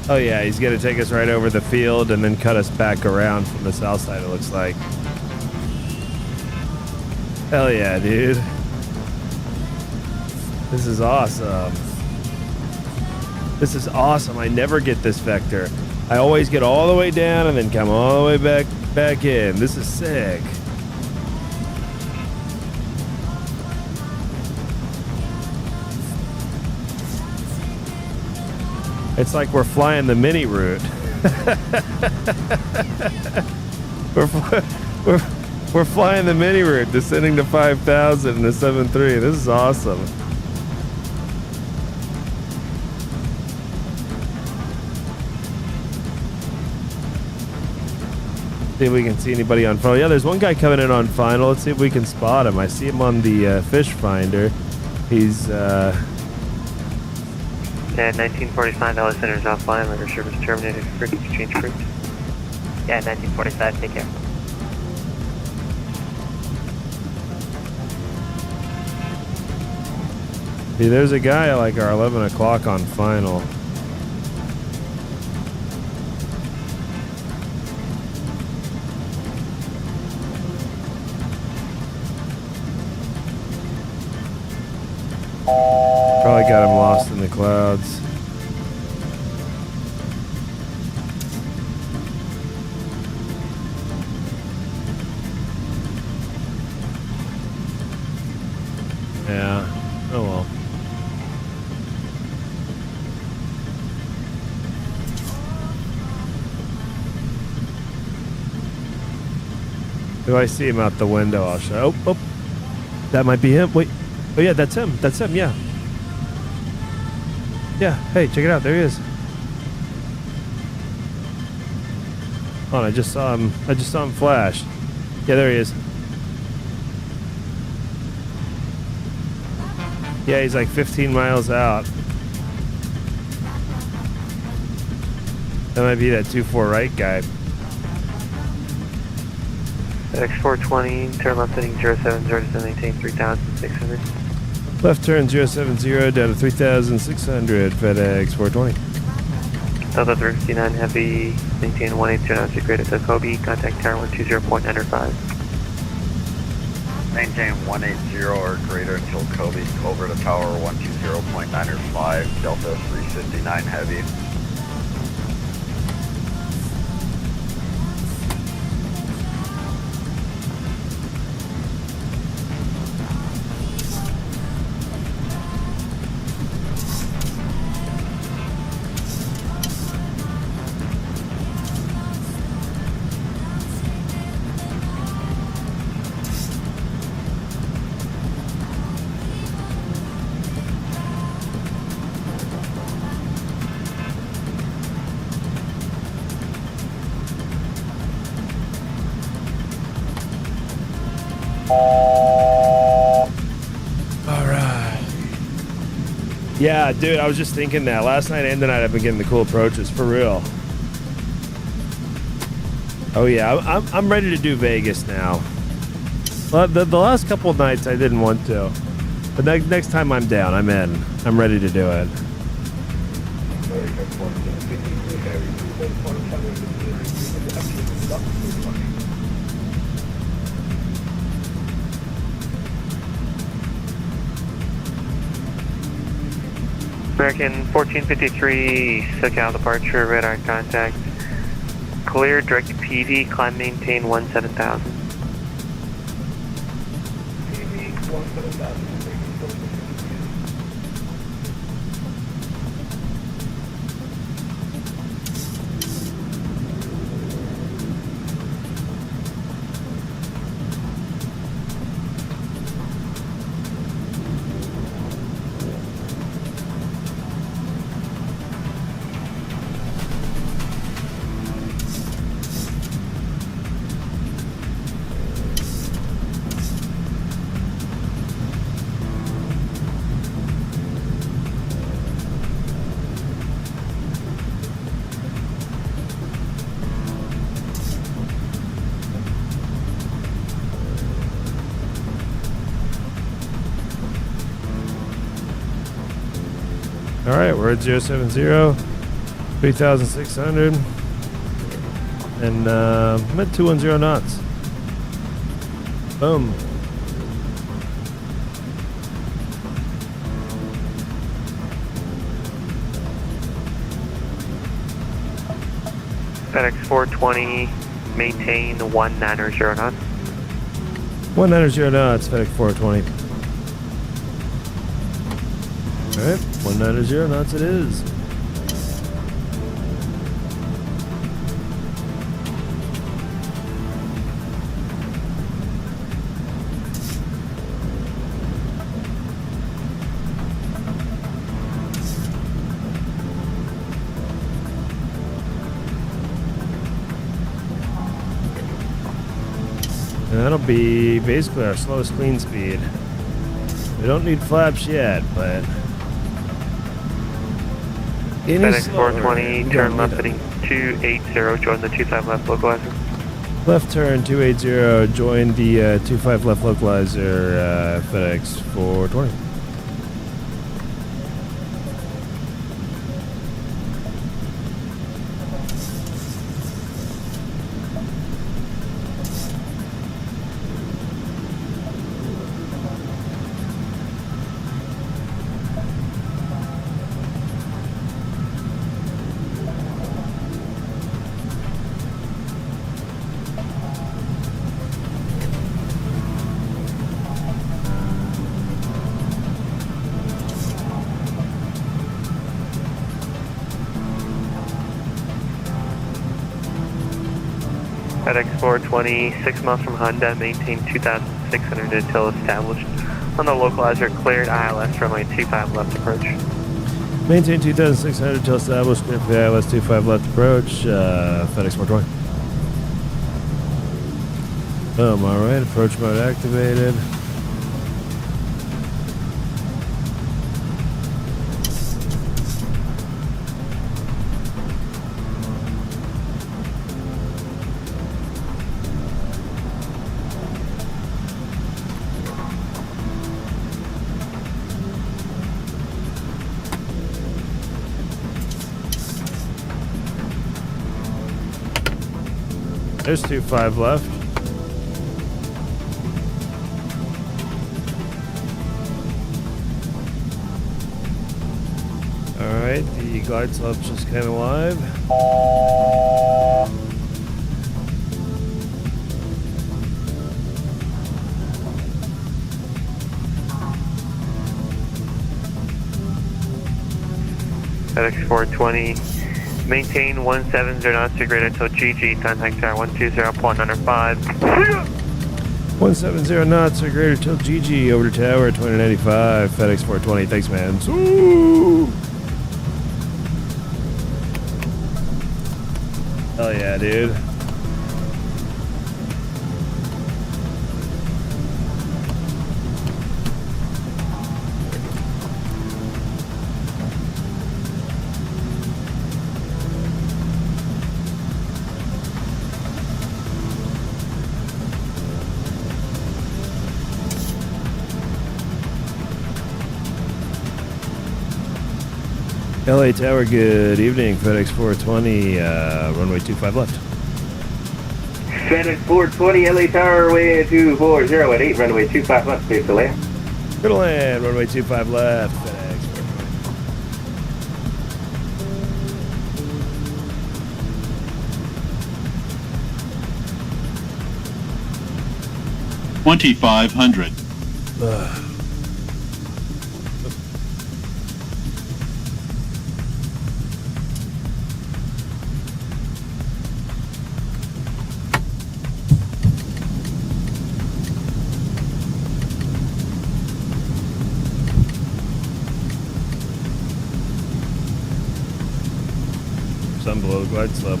Oh yeah, he's gonna take us right over the field and then cut us back around from the south side, it looks like. Hell yeah, dude. This is awesome. This is awesome. I never get this vector. I always get all the way down and then come all the way back in. This is sick. It's like we're flying the mini route. we're flying the mini route, descending to 5,000 in the 7.3. This is awesome. See if we can see anybody on final. Yeah, there's one guy coming in on final. Let's see if we can spot him. I see him on the fish finder. He's Yeah, 1945, LS centers offline, radar service terminated, frequency change approved. Yeah, 1945, take care. See, there's a guy at like our 11 o'clock on final. Probably got him lost in the clouds. Yeah. Oh well. If I see him out the window, I'll show. Oh, that might be him. Wait. Oh yeah, that's him. That's him. Yeah. Yeah. Hey, check it out. There he is. Hold on, I just saw him. I just saw him flash. Yeah, there he is. Yeah, he's like 15 miles out. That might be that 2-4 right guy. FedEx 420, turn left heading 070 to maintain 3,600. Left turn 070 down to 3,600, FedEx 420. Delta 359 Heavy, maintain 182 knots, graded to Kobe, contact tower 120.95. Maintain 180 or greater until Kobe, over to tower 120.95, Delta 359 Heavy. All right. Yeah, dude, I was just thinking that. Last night and tonight I've been getting the cool approaches, for real. Oh, yeah, I'm ready to do Vegas now. Well, the last couple of nights I didn't want to. But next time I'm down, I'm in. I'm ready to do it. American 1453, SoCal departure, radar contact. Clear, direct to PD, climb, maintain 17,000. TV 17,000. All right, we're at 070, 3,600, and I'm at 210 knots. Boom. FedEx 420, maintain 190 knots. 190 knots, FedEx 420. All right, 190 knots it is. And that'll be basically our slowest clean speed. We don't need flaps yet, but FedEx 420, turn left heading 280, join the 25 left localizer. Left turn 280, join the 25 left localizer, FedEx 420. FedEx 420, 6 miles from Honda, maintain 2,600 until established. On the localizer, cleared ILS runway 25 left approach. Maintain 2,600 until established. Clear for the ILS 25 left approach. FedEx 420. All right. Approach mode activated. There's 25 left. Alright, the glide slope just came alive. FedEx 420, maintain 170 knots to greater until GG, contact tower 120.95. 170 knots or greater till GG, over to tower 2095, FedEx 420. Thanks, man. Ooh. Hell yeah, dude. LA Tower, good evening. FedEx 420, runway 25 left. FedEx 420, LA Tower, wind 240 runway 25 left, clear to land. Clear to land, runway 25 left. FedEx 2,500. 420. Sun below the glide slope.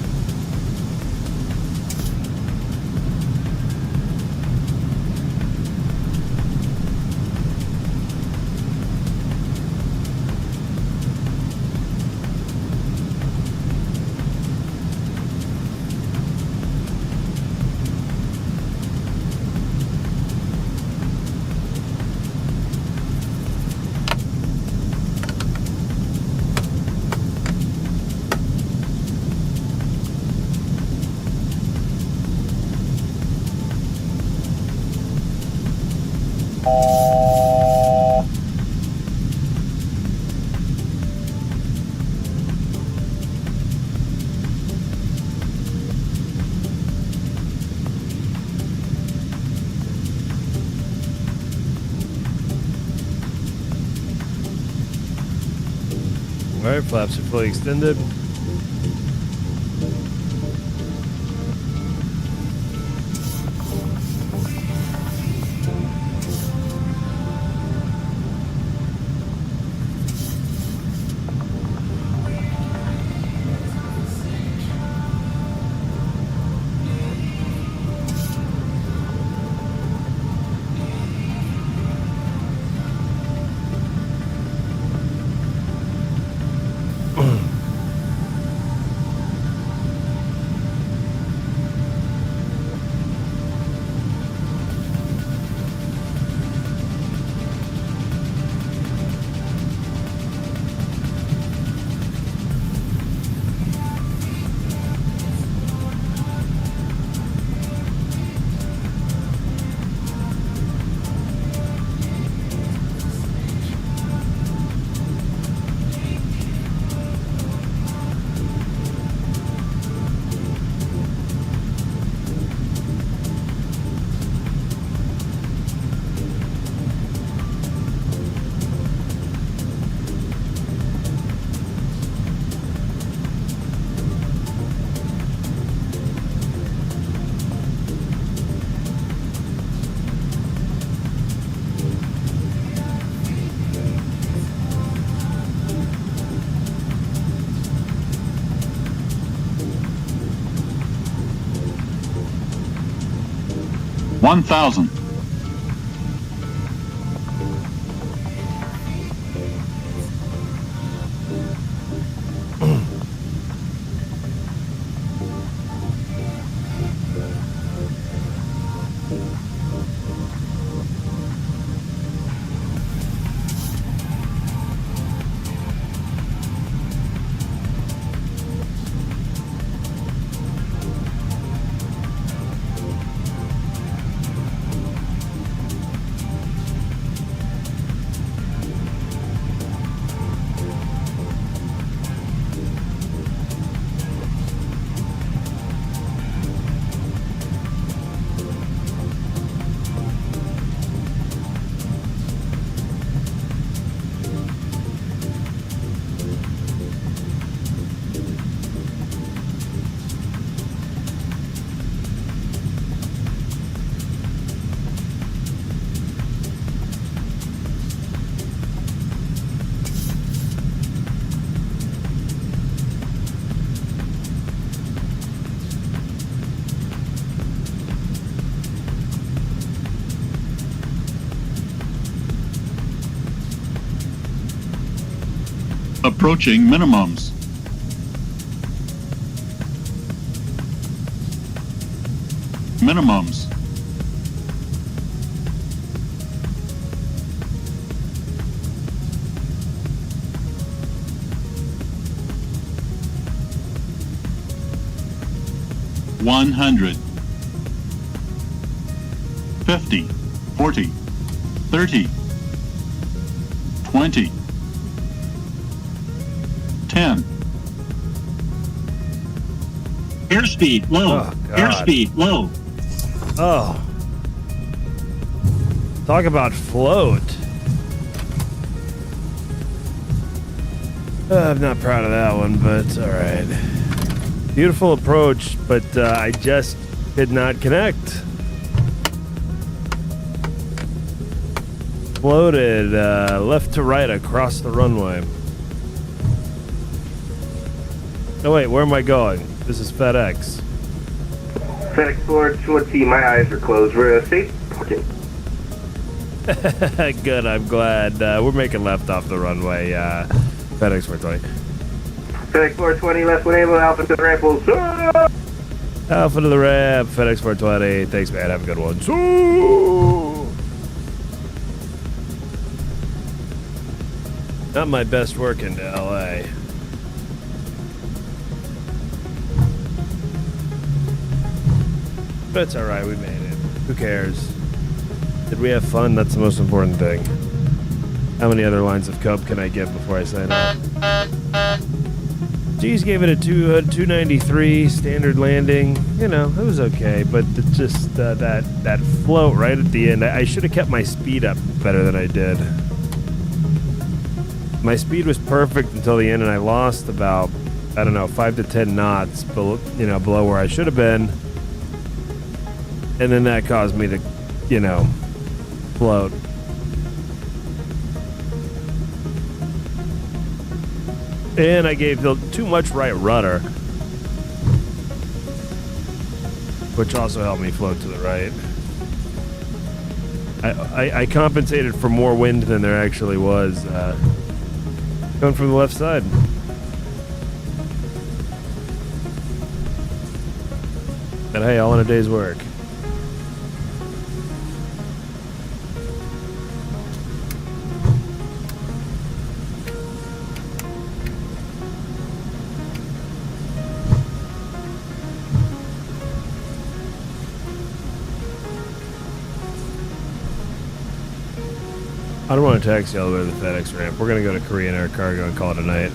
Alright, flaps are fully extended. One thousand. Approaching minimums. Minimums. 100. 50, 40, 30, 20, 10. Airspeed low. Oh, God. Airspeed low. Oh. Talk about float. I'm not proud of that one, but all right. Beautiful approach, but I just did not connect. Floated left to right across the runway. Oh wait, where am I going? This is FedEx. FedEx 420, my eyes are closed. We're safe parking. Good, I'm glad. We're making left off the runway. FedEx 420. FedEx 420, left one able, Alpha to the ramp will soar. Alpha to the ramp, FedEx 420. Thanks, man. Have a good one. So, not my best work into LA. But it's alright, we made it. Who cares? Did we have fun? That's the most important thing. How many other lines of cope can I give before I sign off? G's gave it a 293 standard landing. You know, it was okay, but just that float right at the end. I should have kept my speed up better than I did. My speed was perfect until the end, and I lost about, I don't know, 5 to 10 knots below, below where I should have been. And then that caused me to, float. And I gave too much right rudder, which also helped me float to the right. I compensated for more wind than there actually was, coming from the left side. But hey, all in a day's work. I don't want to taxi all the way to the FedEx ramp. We're going to go to Korean Air Cargo and call it a night.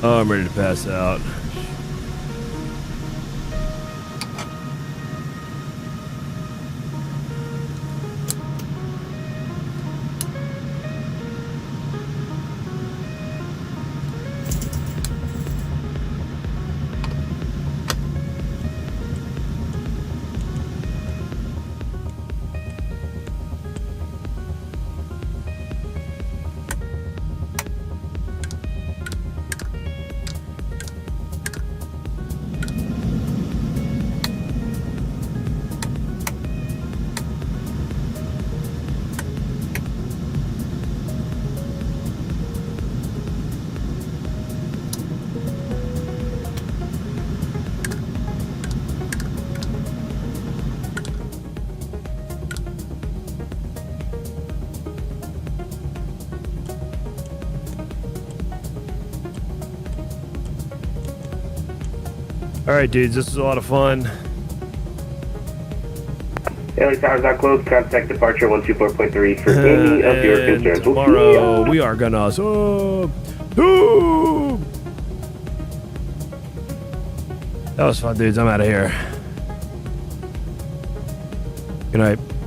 Oh, I'm ready to pass out. Alright, dudes, this was a lot of fun. LA towers not closed. Contact departure 124.3 for any of your concerns. Tomorrow, we are gonna... That was fun, dudes. I'm out of here. Good night.